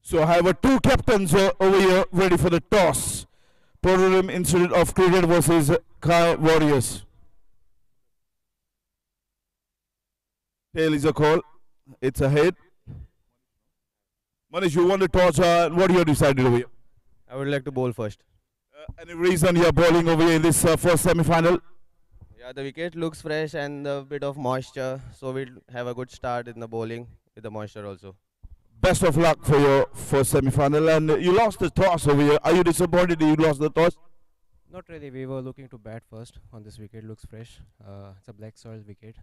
So I have two captains over here ready for the toss. Program Institute of Cricket versus QAYI Warriors. Tail is a call. It's a hit. Manish, you want to toss? What you have decided over here? I would like to bowl first. Any reason you are bowling over here in this first semi-final? Yeah, the wicket looks fresh and a bit of moisture, so we'll have a good start in the bowling with the moisture also. Best of luck for your first semi-final. And you lost the toss over here. Are you disappointed that you lost the toss? Not really. We were looking to bat first on this wicket. Looks fresh. It's a black soil wicket.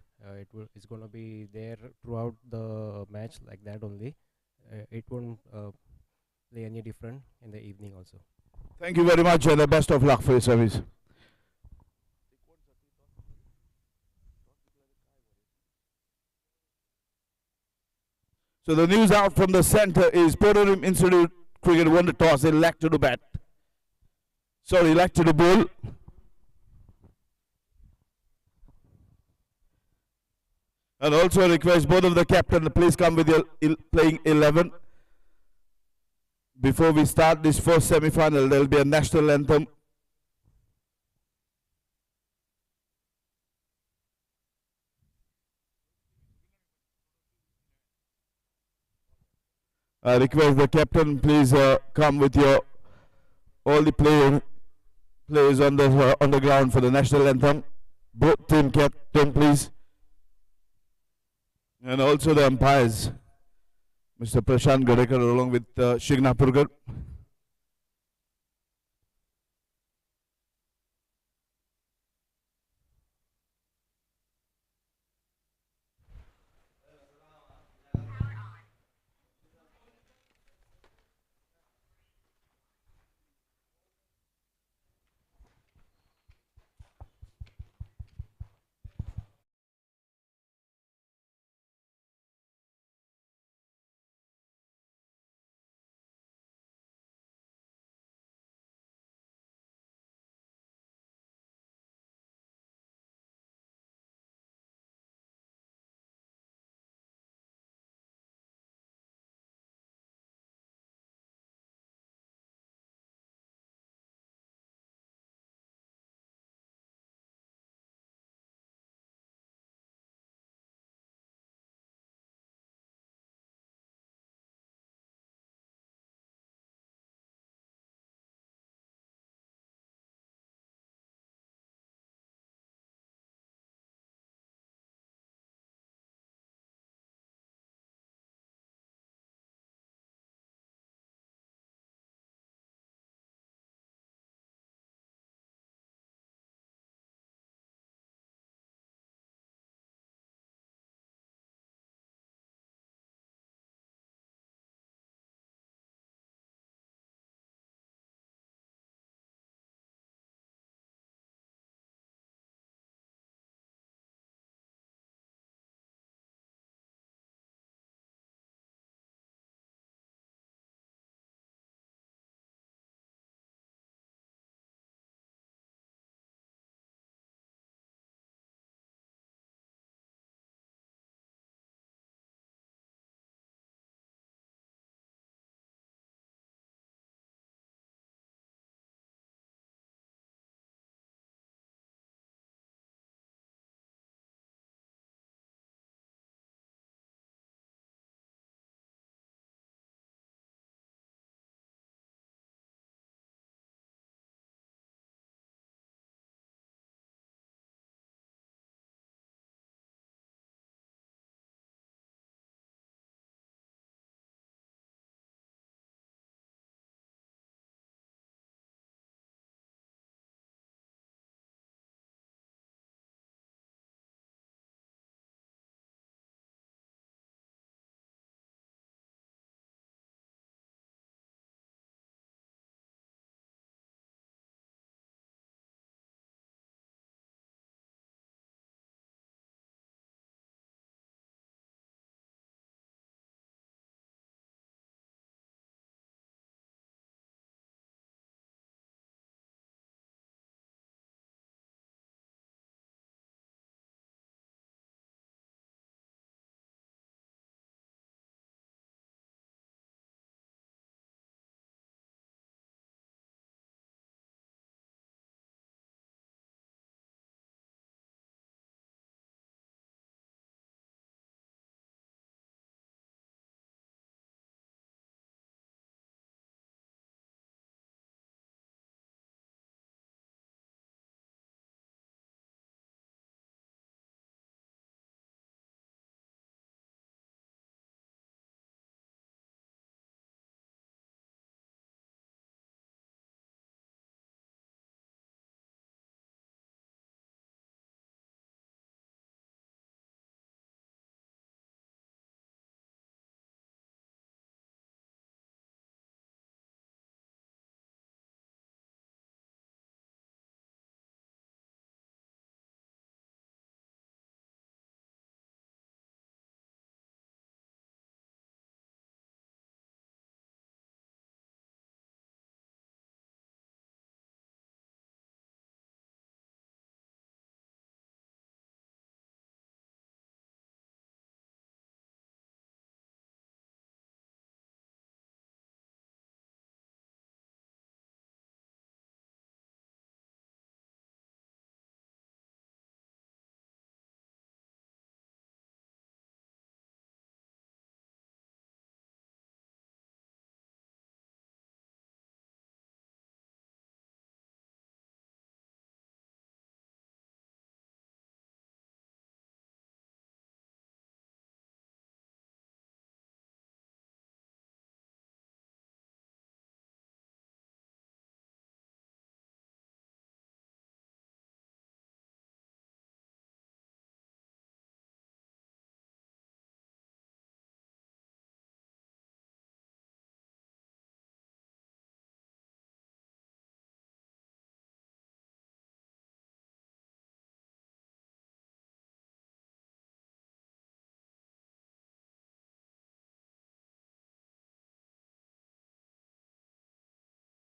It's gonna be there throughout the match like that only. It won't play any different in the evening also. Thank you very much and the best of luck for your service. So the news out from the center is Program Institute Cricket won the toss. They lack to the bat. Sorry, lack to the bowl. And also request both of the captain to please come with your playing 11. Before we start this first semi-final, there will be a national anthem. I request the captain please come with your all the players on the ground for the national anthem. Both team captain please, and also the umpires, Mr. Prashant Gadekar along with Shigna Purgar.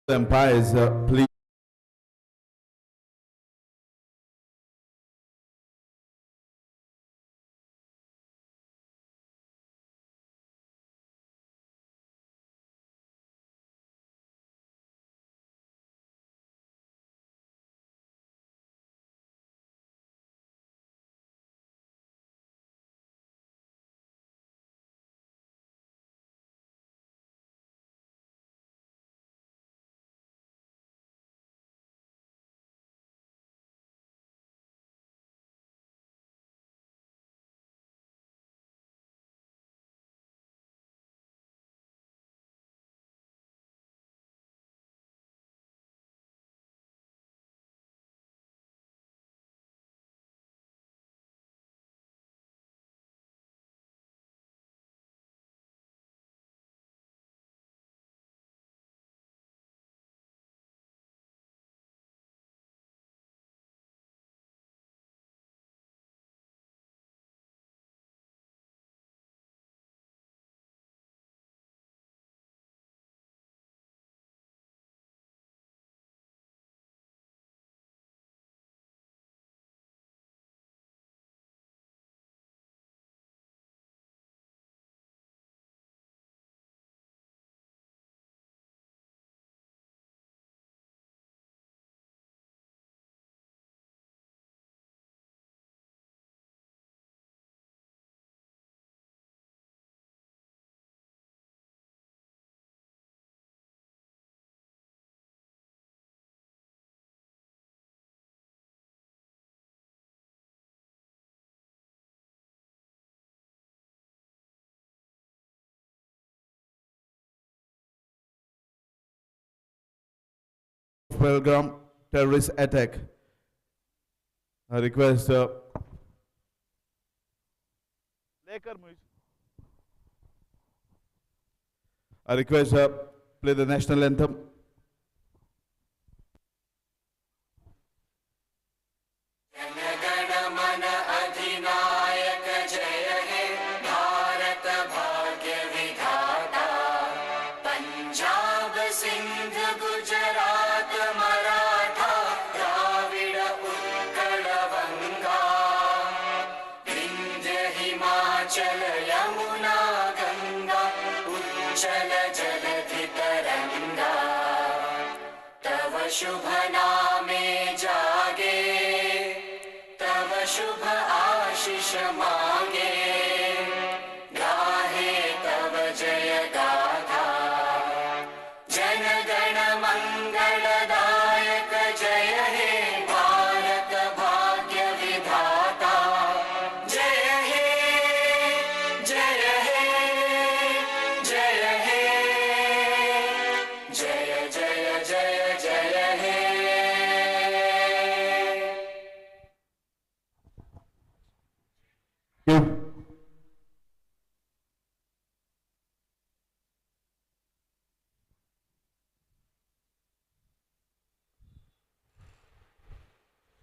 Umpires, please. Program terrorist attack. I request. I request play the national anthem. शुभ नामे जागे तव शुभ आशीष मांगे गाहे तव जय गाथा जन गण मंगलदायक जय हे भारत भाग्य विधाता जय हे जय हे जय हे जय जय जय जय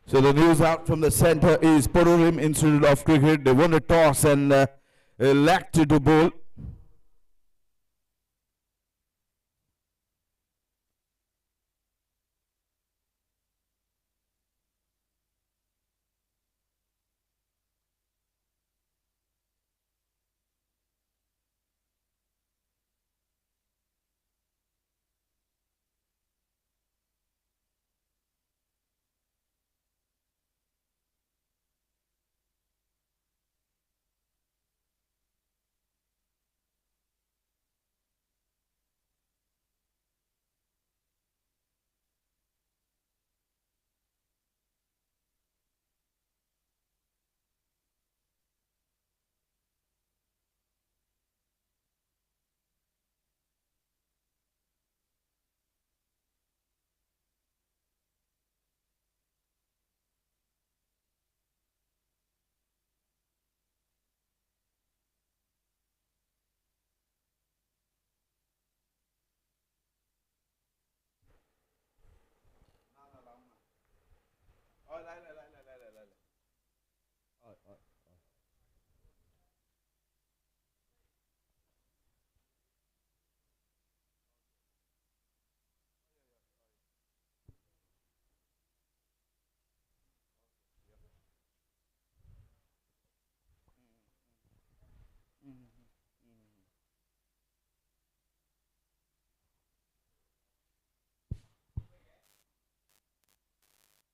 So the news out from the center is Pororim Institute of Cricket. They won a toss and elected to bowl.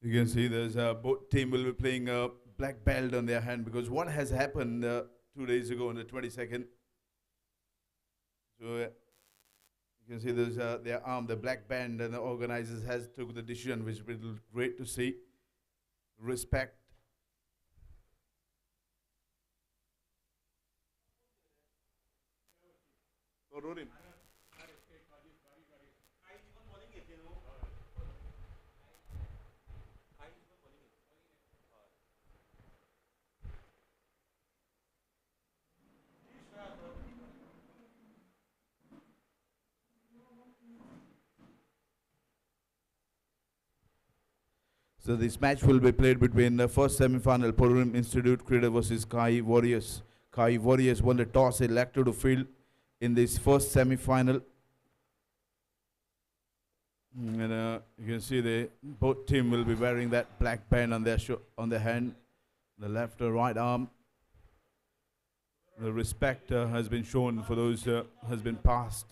You can see there's both team will be playing a black belt on their hand because what has happened 2 days ago on the 22nd. So you can see there's their arm, the black band, and the organizers has took the decision, which will be great to see. Respect. So this match will be played between the first semi-final, Purulim Institute Cricket versus QAYI Warriors. QAYI Warriors won the toss, elected to field in this first semi-final. And you can see both team will be wearing that black band on their hand, the left or right arm. The respect has been shown for those has been passed.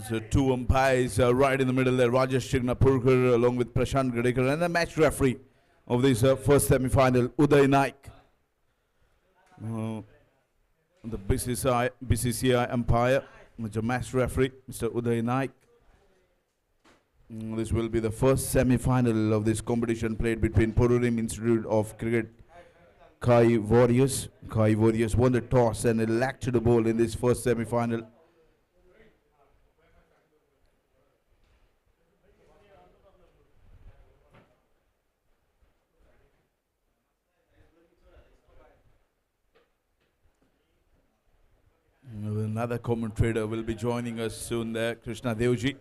So two umpires right in the middle there, Rajesh Chignapurkar along with Prashant Gadekar, and the match referee of this first semi-final, Uday Naik. The BCCI umpire, the match referee, Mr. Uday Naik. This will be the first semi-final of this competition played between Purulim Institute of Cricket QAYI Warriors. QAYI Warriors won the toss and elected the ball in this first semi-final. Another commentator will be joining us soon there, Krishna Devji.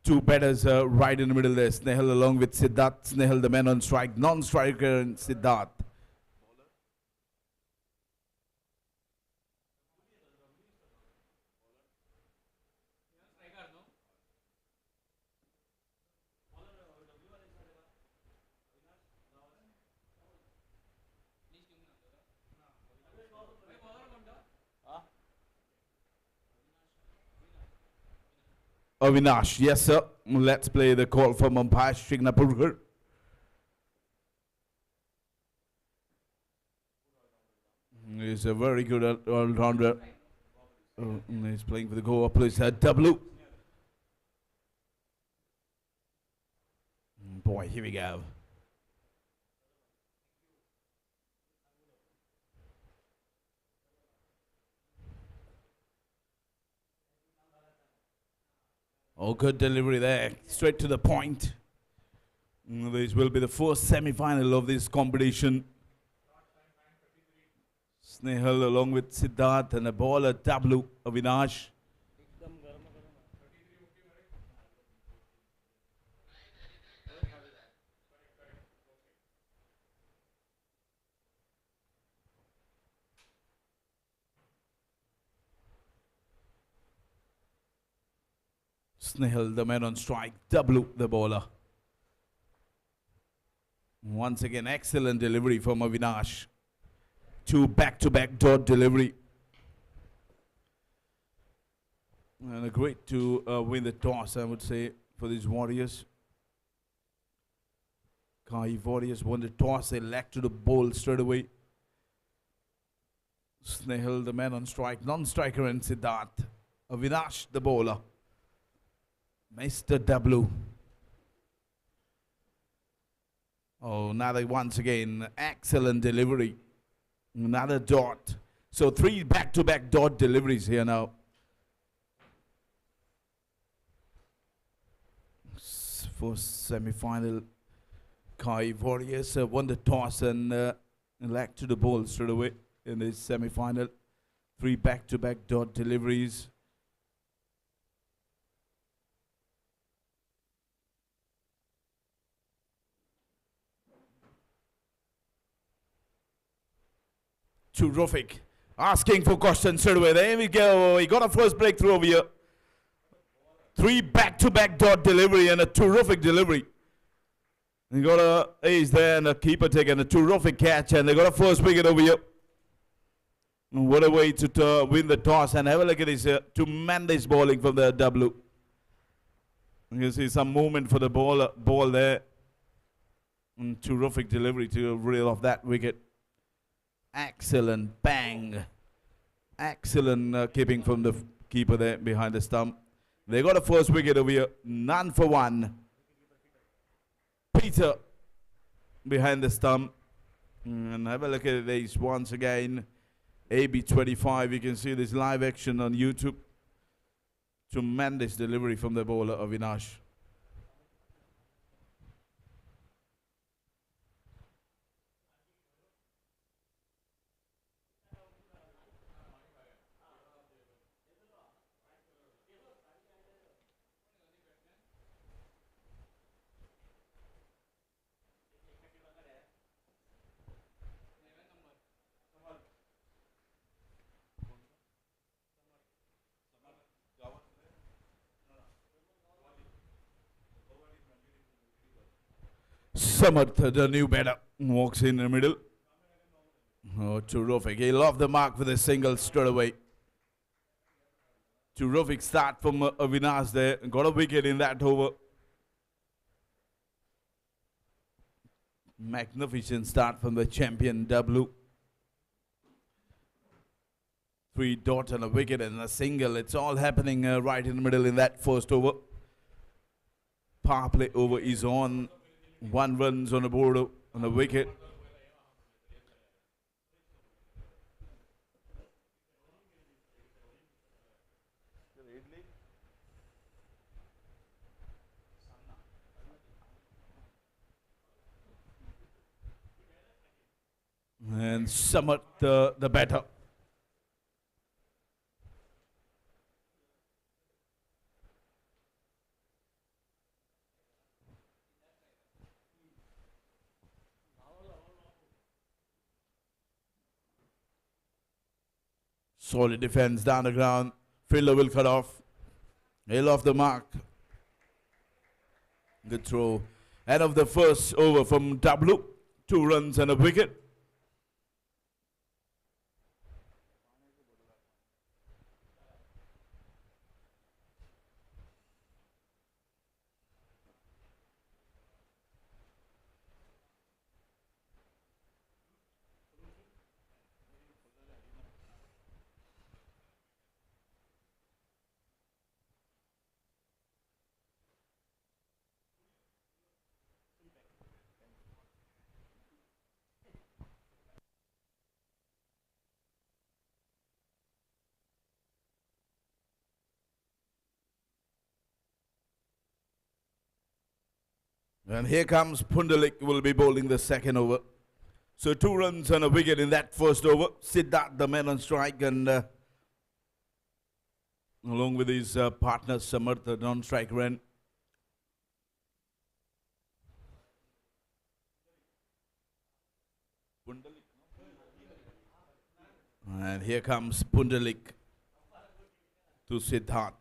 Two batters right in the middle there. Snehal along with Siddharth. Snehal the man on strike. Non-striker and Siddharth. Avinash, yes sir. Let's play the call from umpire Shignapurkar. He's a very good all-rounder. He's playing for the Goa Police W. Boy, here we go. Oh, good delivery there. Straight to the point. This will be the first semi-final of this competition. Snehal along with Siddharth and a bowler W, Avinash. Snehal, the man on strike. W, the bowler. Once again, excellent delivery from Avinash. Two back-to-back dot delivery. And a great to win the toss, I would say, for these Warriors. QAYI Warriors won the toss. They elect to the bowl straight away. Snehal, the man on strike. Non-striker and Siddharth. Avinash, the bowler. Mr. W. Oh, another once again, excellent delivery. Another dot. So 3 back-to-back dot deliveries here now. First semi-final. QAYI Warriors won the toss and elect to the bowl straight away in this semi-final. 3 back-to-back dot deliveries. Terrific. Asking for questions straight away. There we go. He got a first breakthrough over here. 3 back-to-back dot delivery and a terrific delivery. He got a ace there and a keeper taking a terrific catch, and they got a first wicket over here. What a way to win the toss, and have a look at this tremendous bowling from the W. You can see some movement for the ball there. And terrific delivery to reel off that wicket. Excellent bang. Excellent keeping from the keeper there behind the stump. They got a first wicket over here. None for one. Peter behind the stump. And have a look at this once again. AB25. You can see this live action on YouTube. Tremendous delivery from the bowler Avinash. Samarth, the new batter, walks in the middle. Oh, terrific. He'll off the mark with a single straight away. Terrific start from Avinash there. Got a wicket in that over. Magnificent start from the champion W. 3 dot and a wicket and a single. It's all happening right in the middle in that first over. Power play over is on. 1 runs on the board on the wicket. And Samarth, the batter. Solid defense down the ground. Fielder will cut off. He'll off the mark. Good throw. End of the first over from W. 2 runs and a wicket. And here comes Pundelik, who will be bowling the second over. So 2 runs and a wicket in that first over. Siddharth, the man on strike, and along with his partner Samarth, the non-strike ran. And here comes Pundelik to Siddharth.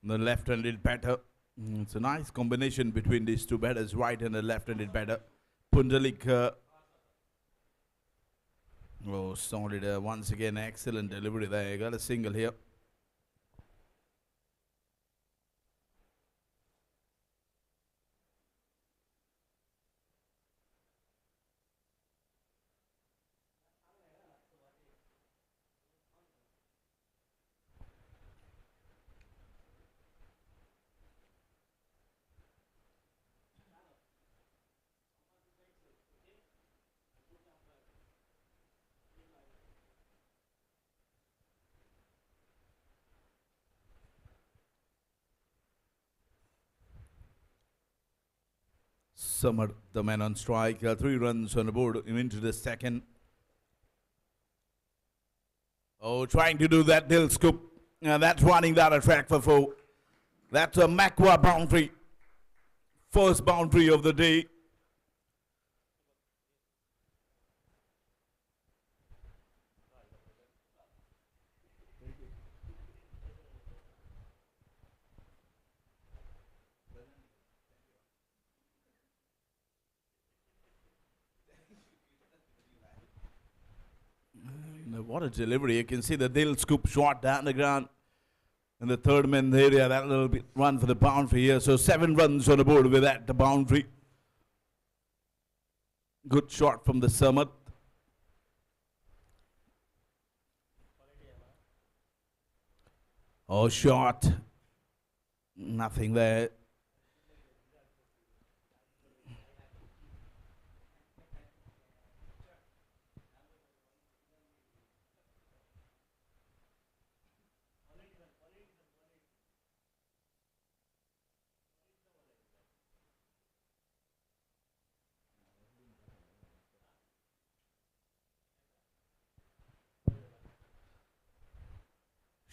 The left-handed batter. It's a nice combination between these two batters, right and the left-handed batter. Pundelik, solid, once again, excellent delivery there. Got a single here. Summer, the man on strike, 3 runs on the board into the second. Oh, trying to do that Dill scoop. That's running that a track for 4. That's a MACQUA boundary. First boundary of the day. What a delivery. You can see the Dill scoop shot down the ground in the third man area. That little bit run for the boundary here. So 7 runs on the board with that, the boundary. Good shot from the Samat. Oh, shot. Nothing there.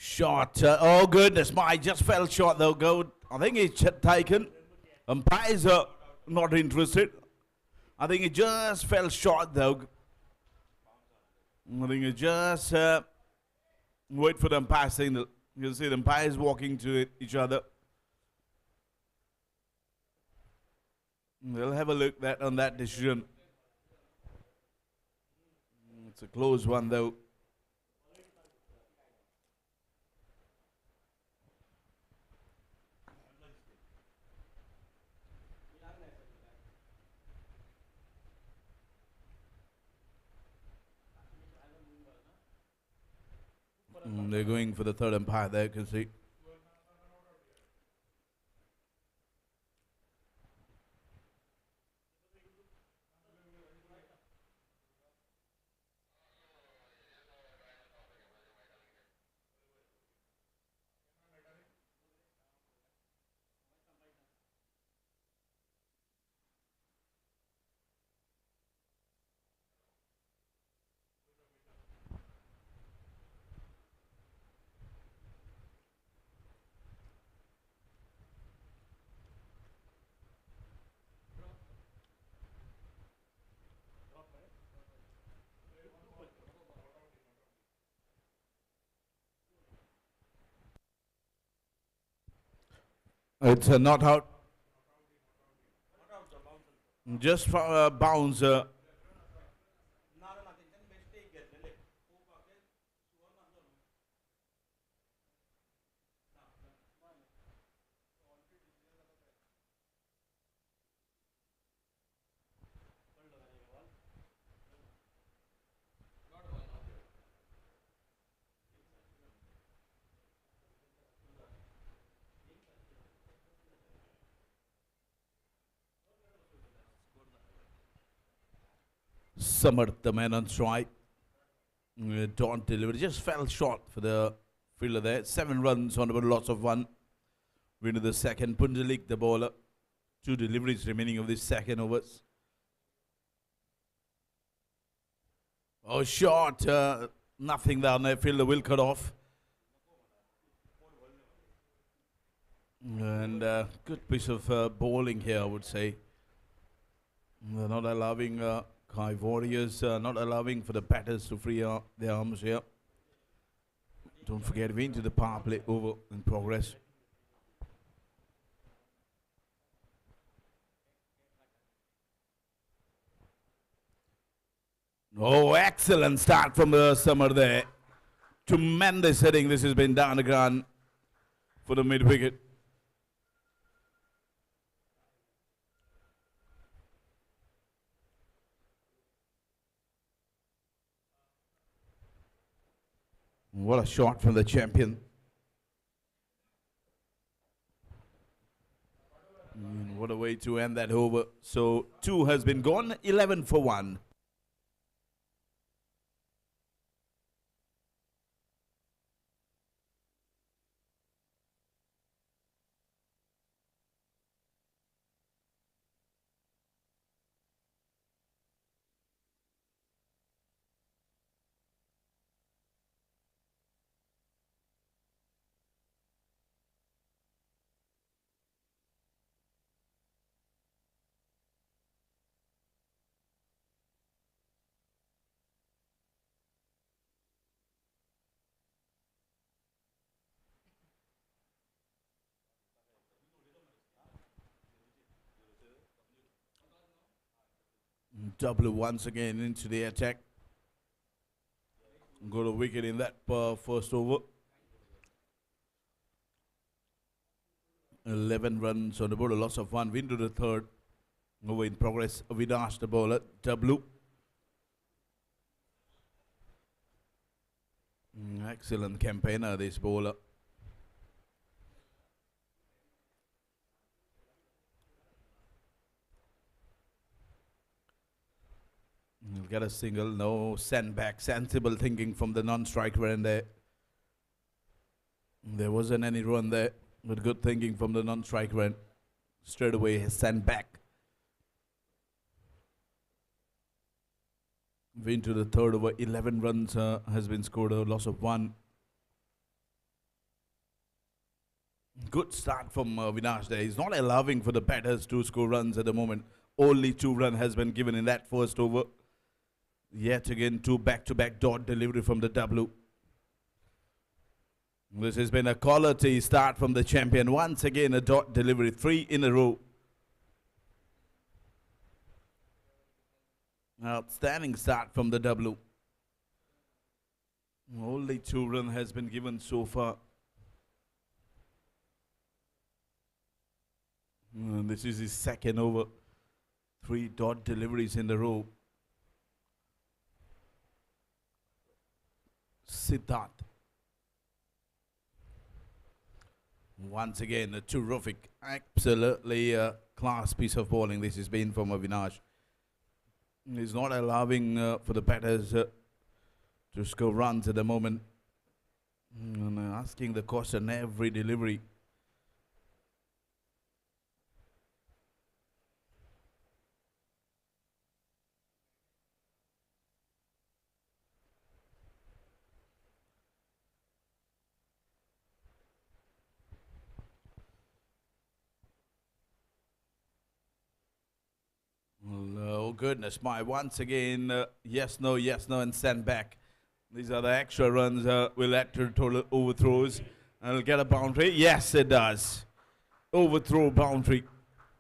Shot. Oh, goodness, my just fell short, though. Go. I think it's taken. Umpires are not interested. I think it just fell short, though. I think it just wait for the umpire signal. You can see the umpires walking to each other. They'll have a look on that decision. It's a close one, though. They're going for the third umpire there, you can see. It's a not out. Just from a bounce. Samarth, the man on strike. Don't deliver. Just fell short for the fielder there. 7 runs on about lots of 1. Win to the second. Punjalik, the bowler. 2 deliveries remaining of this second overs. Oh, short. Nothing down there. Fielder will cut off. And good piece of bowling here, I would say. They're not allowing Kai Warriors, not allowing for the batters to free their arms here. Don't forget, we're into the power play over in progress. Oh, excellent start from the summer there. Tremendous hitting. This has been down the ground for the mid wicket. What a shot from the champion. What a way to end that over. So 2 has been gone, 11 for 1. W once again into the attack. Got a wicket in that first over. 11 runs on the board, a loss of 1. Win to the third. Over in progress. Avinash, the bowler. W. Excellent campaigner, this bowler. He'll get a single, no send back. Sensible thinking from the non-striker end there. There wasn't any run there, but good thinking from the non-striker end. Straight away, he sent back. Into the third over, 11 runs has been scored, a loss of 1. Good start from Vinash there. He's not allowing for the batters to score runs at the moment. Only 2 runs has been given in that first over. Yet again, 2 back-to-back dot delivery from the W. This has been a quality start from the champion. Once again, a dot delivery, 3 in a row. Outstanding start from the W. Only 2 runs has been given so far. And this is his second over. 3 dot deliveries in a row. Siddharth. Once again, a terrific, absolutely class piece of bowling this has been from Avinash. He's not allowing for the batters to score runs at the moment. And asking the question every delivery. Oh goodness my, once again, yes, no, and send back. These are the extra runs, will add to total overthrows. And it'll get a boundary. Yes, it does. overthrow boundary.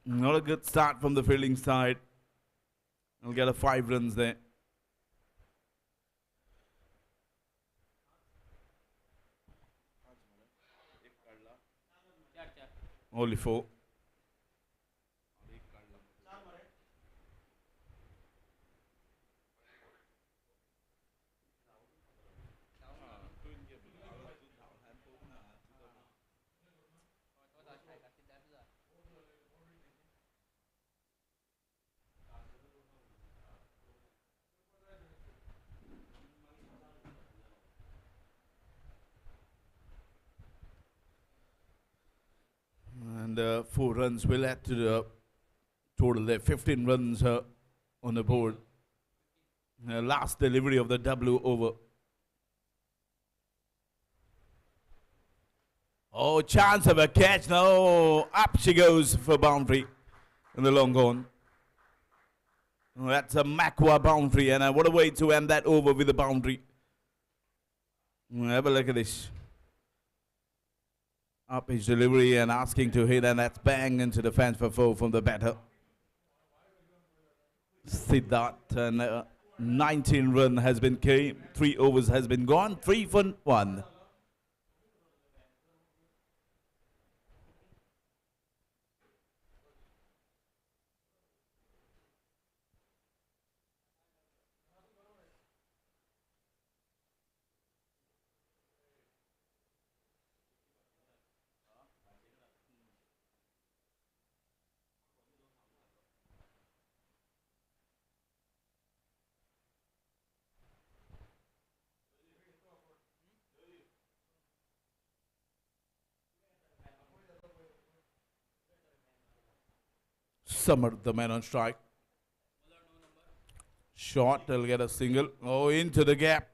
Not a good start from the fielding side. We'll get a 5 runs there. Only 4. And 4 runs will add to the total there. 15 runs on the board. Last delivery of the W over. Oh, chance of a catch. No, up she goes for boundary in the long on. That's a MACQUA boundary, and what a way to end that over with a boundary. Have a look at this. Up his delivery and asking to hit, and that's bang into the fence for 4 from the batter. Siddharth, and 19 run has been came. 3 overs has been gone. 3 for 1. Summer, the man on strike. Short, they'll get a single. Oh, into the gap.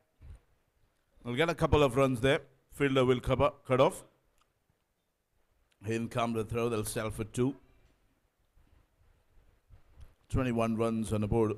They'll get a couple of runs there. Fielder will cut off. In come the throw, they'll sell for 2. 21 runs on the board.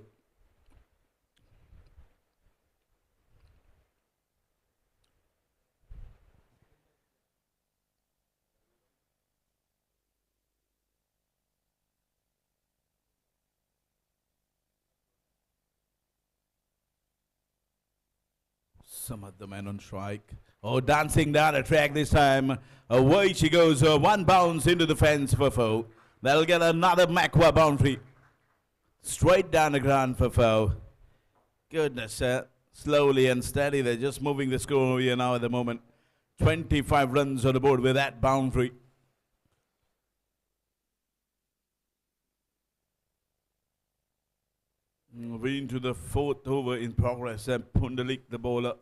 Samad, the man on strike. Oh, dancing down the track this time. Away she goes. 1 bounce into the fence for 4. They'll get another MACQUA boundary. Straight down the ground for 4. Goodness, slowly and steady. They're just moving the score here now at the moment. 25 runs on the board with that boundary. We're into the 4th over in progress. And Pundalik, the bowler.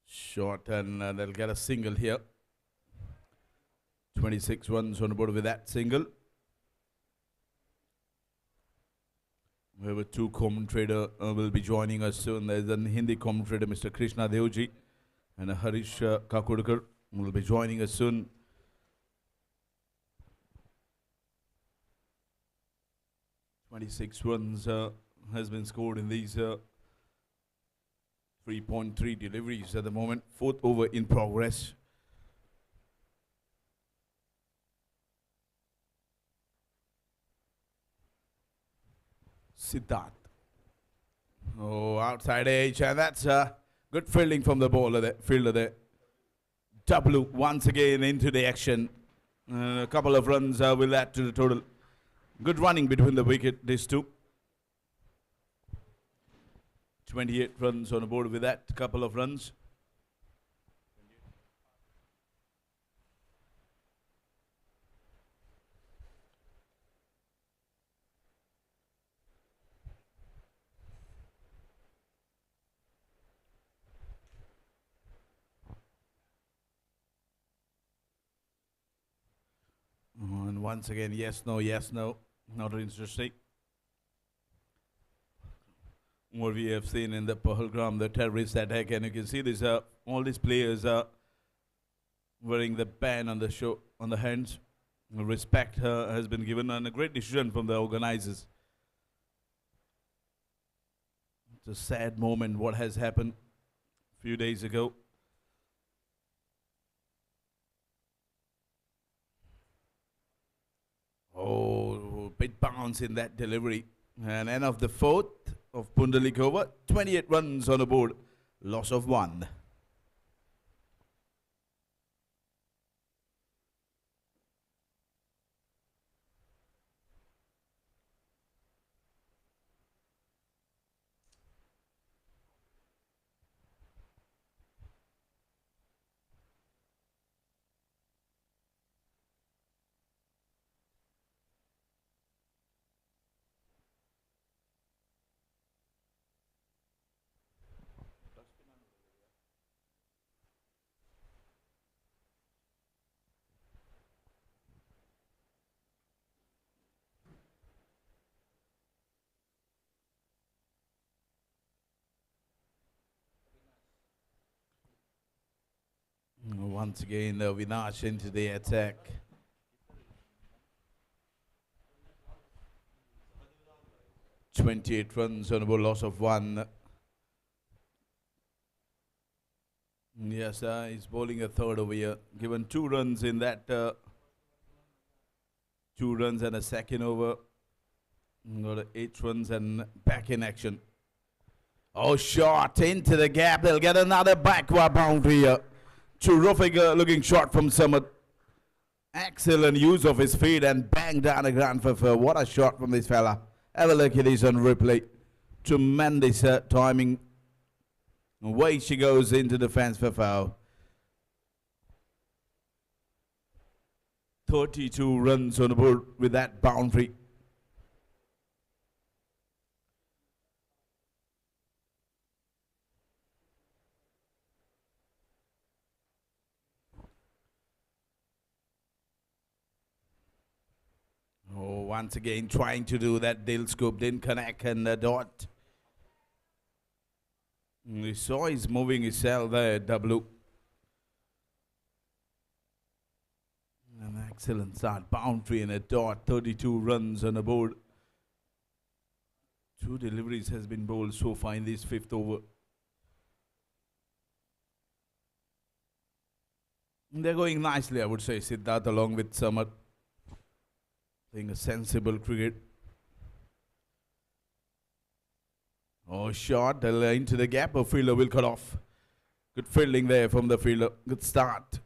Short, and they'll get a single here. 26 runs on the board with that single. We have a 2 commentator will be joining us soon. There's a Hindi commentator, Mr. Krishna Devji, and a Harish Kakurkar will be joining us soon. ₹26 has been scored in these 3.3 deliveries at the moment. 4th over in progress. Siddharth. Oh, outside edge, and that's good fielding from the fielder there. W once again into the action. A couple of runs will add to the total. Good running between the wicket, these two. 28 runs on the board with that couple of runs. And once again, yes, no, not interesting. What we have seen in the Pahalgam, the terrorist attack, and you can see this. All these players are wearing the band on the hands. Respect has been given, and a great decision from the organizers. It's a sad moment what has happened a few days ago. Oh, bit bounce in that delivery. And end of the fourth of Pundalik over. 28 runs on the board. Loss of 1. Once again, Vinash into the attack. "28 runs on a board, loss of 1. Yes, he's bowling a third over here. Given 2 runs in that, 2 runs and a second over. Got 8 runs and back in action. Oh, shot into the gap. They'll get another backward boundary here. Terrific looking shot from Samad. Excellent use of his feet and bang down a ground for four. What a shot from this fella. Have a look at this on replay. Tremendous timing. Away she goes into the fence for foul. 32 runs on the board with that boundary. Oh, once again trying to do that dill scoop, didn't connect and the dot. We saw he's moving his cell there, W. An excellent start, boundary and a dot, 32 runs on the board. 2 deliveries has been bowled so far in this 5th over. They're going nicely, I would say, Siddharth along with Samad. Playing a sensible cricket. Oh, shot into the gap. A fielder will cut off. Good fielding there from the fielder. Good start.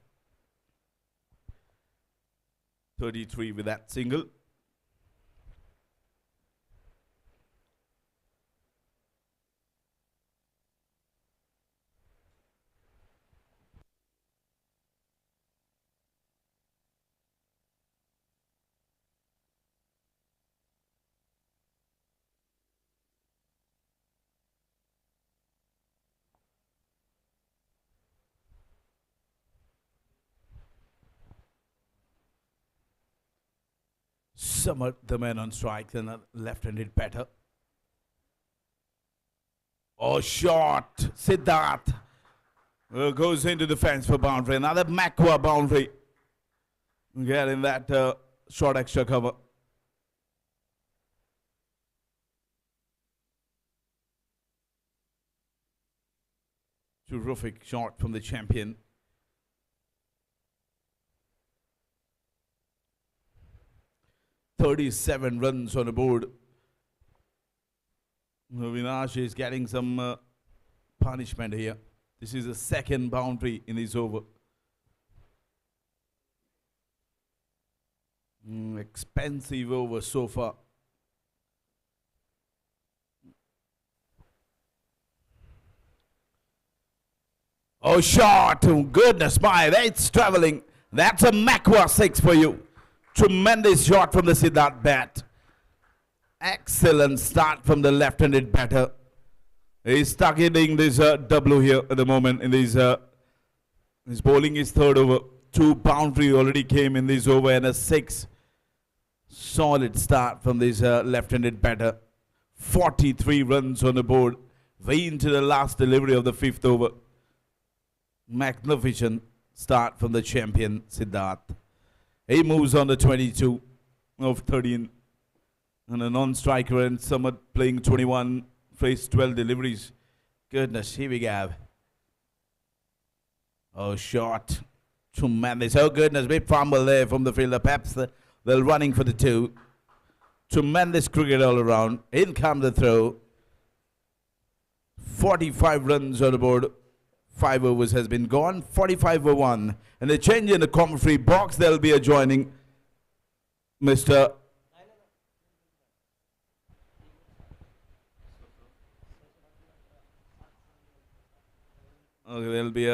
33 with that single. Samad, the man on strike, and a left-handed batter. Oh, shot. Siddharth goes into the fence for boundary. Another MACQUA boundary. Getting that short extra cover. Terrific shot from the champion. "37 runs on the board. Vinash is getting some punishment here. This is the 2nd boundary in this over. Expensive over so far. Oh, shot. Oh, goodness my, that's traveling. That's a MACQUA 6 for you. Tremendous shot from the Siddharth bat. Excellent start from the left-handed batter. He's targeting this W here at the moment. In this, he's bowling his 3rd over. 2 boundary already came in this over and a 6. Solid start from this left-handed batter. 43 runs on the board. Way into the last delivery of the 5th over. Magnificent start from the champion Siddharth. He moves on to 22 of 13 and a non-striker, and Samad playing 21 faced 12 deliveries. Goodness, here we go. Oh, shot. Tremendous. Oh, goodness, big fumble there from the fielder. Perhaps they're running for the 2. Tremendous cricket all around. In comes the throw. 45 runs on the board. 5 overs has been gone. 45 for 1. And the change in the commentary box, they'll be adjoining Mr. Okay, there'll be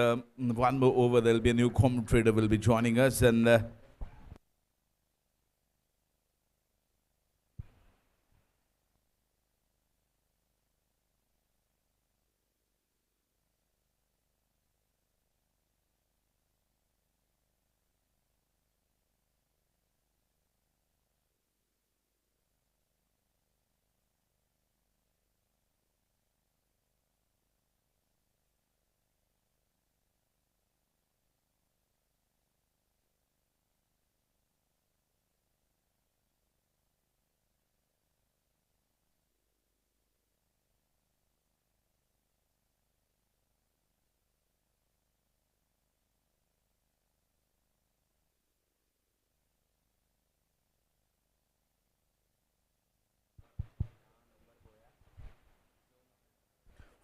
one more over. There'll be a new commentator will be joining us, and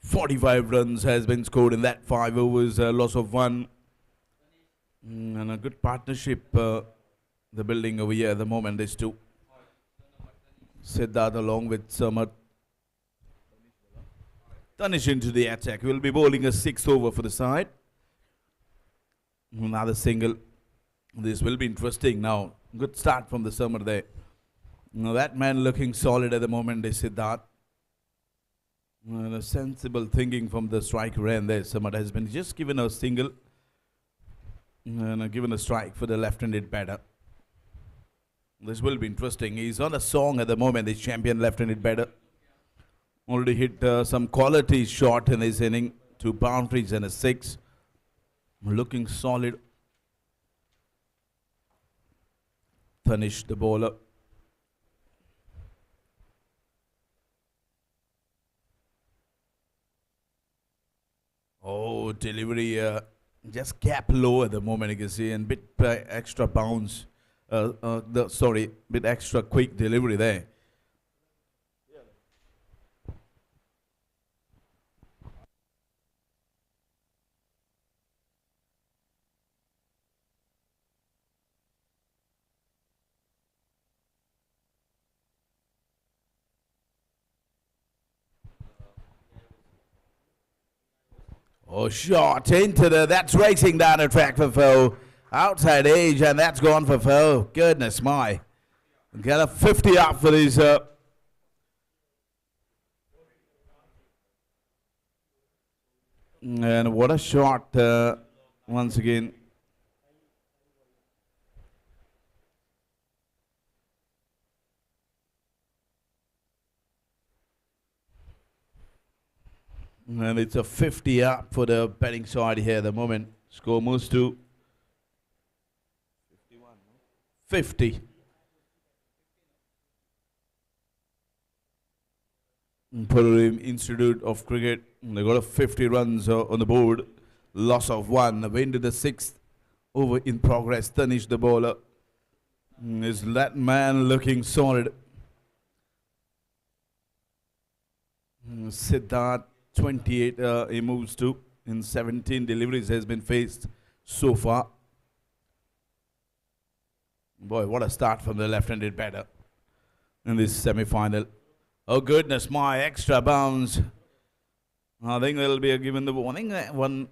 45 runs has been scored in that 5 overs, loss of 1. And a good partnership they're building over here at the moment, these two. Siddharth along with Samar. Tanish into the attack. We'll be bowling a 6th over for the side. Another single. This will be interesting now. Good start from the Samar there. Now that man looking solid at the moment is Siddharth. And a sensible thinking from the striker end there. Samar has been just given a single and given a strike for the left-handed batter. This will be interesting. He's on a song at the moment, the champion left-handed batter. Already hit some quality shot in his inning. 2 boundaries and a 6. Looking solid. Tanish the bowler. Oh, delivery just gap low at the moment, you can see, and bit extra bounce. Bit extra quick delivery there. Oh, shot into that's racing down the track for foul. Outside edge, and that's gone for foul. Goodness my. Got a 50 up for these. And what a shot once again. And it's a 50 up for the batting side here at the moment. Score moves to 50. Purulim Institute of Cricket, they got a 50 runs on the board. Loss of 1. Way into the 6th over in progress. Tanish the bowler. Is that man looking solid? Siddharth, 28 he moves to. In 17 deliveries has been faced so far. Boy, what a start from the left-handed batter in this semi-final. Oh goodness, my extra bounce. I think they'll be given the warning. 1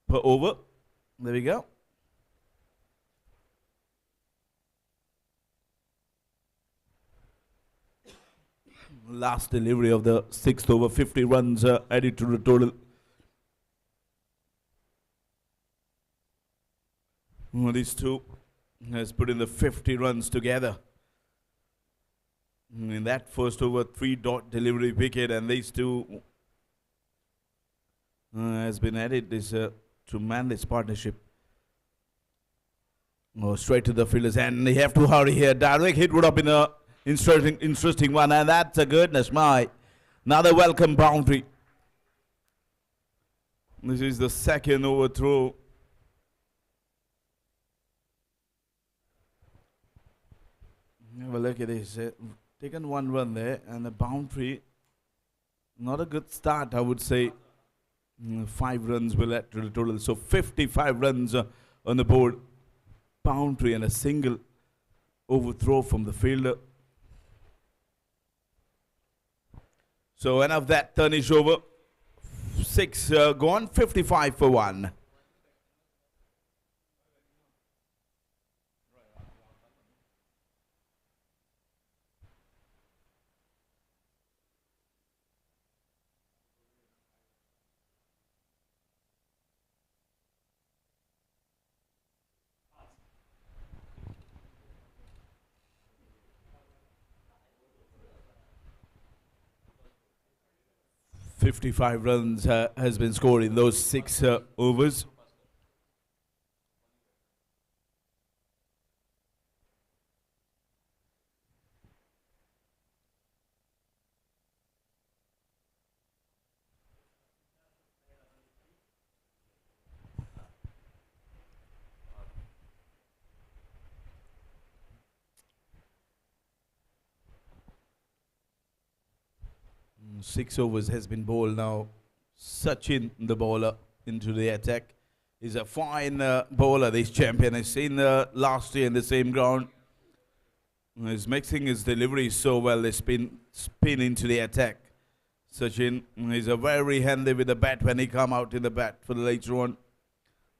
per over. There we go. Last delivery of the 6th over. 50 runs added to the total. These two has put in the 50 runs together. In that first over, 3-dot delivery wicket, and these two has been added this tremendous partnership. Oh, straight to the fielders, and they have to hurry here. Direct hit would have been a interesting one, and that's a goodness my. Another welcome boundary. This is the second overthrow. Have a look at this. Taken one run there and a boundary. Not a good start, I would say. 5 runs will add to the total. So 55 runs on the board. Boundary and a single overthrow from the fielder. So enough that, turn is over. 6 gone, 55 for 1. .55 runs has been scored in those 6 overs. Six overs has been bowled now. Sachin, the bowler, into the attack. He's a fine bowler, this champion. I've seen last year in the same ground. He's mixing his delivery so well, they spin into the attack. Sachin is a very handy with the bat when he come out in the bat for the later on.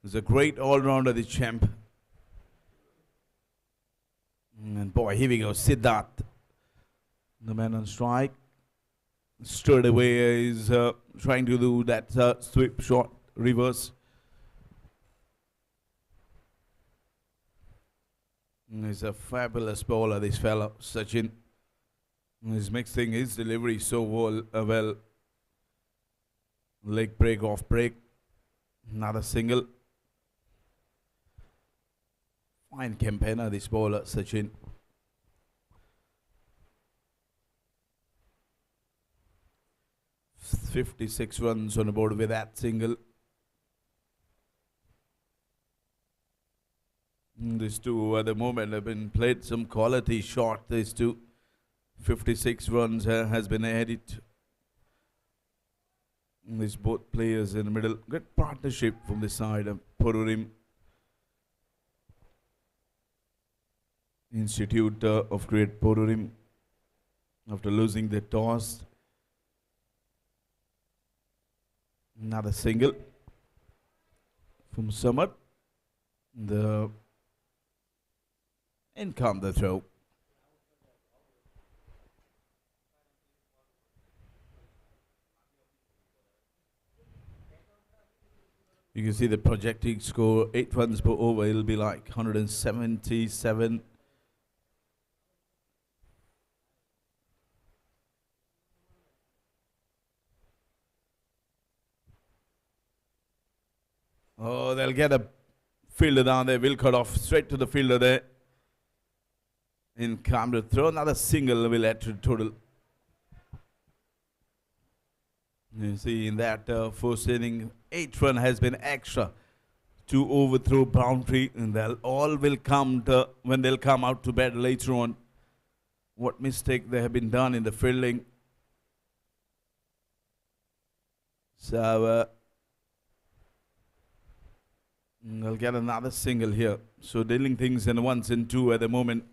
He's a great all-rounder, this champ. And boy, here we go, Siddharth. The man on strike. Straight away is trying to do that sweep shot reverse. He's a fabulous bowler, this fellow, Sachin. He's mixing his delivery so well. Leg break, off break. Another single. Fine campaigner, this bowler, Sachin. .56 runs on the board with that single. These two at the moment have been played some quality shot. These two. 56 runs has been added. These both players in the middle. Good partnership from the side of Pururim Institute of Great Pururim after losing the toss. Another single from Samad. In come the throw. You can see the projecting score, 8 runs per over. It'll be like 177. Oh, they'll get a fielder down there. Will cut off straight to the fielder there. In come to throw. Another single will add to the total. You see in that first inning, 8 run has been extra to overthrow boundary, and they'll all will come to when they'll come out to bat later on. What mistake they have been done in the fielding. So they'll get another single here. So dealing things in 1s and 2 at the moment.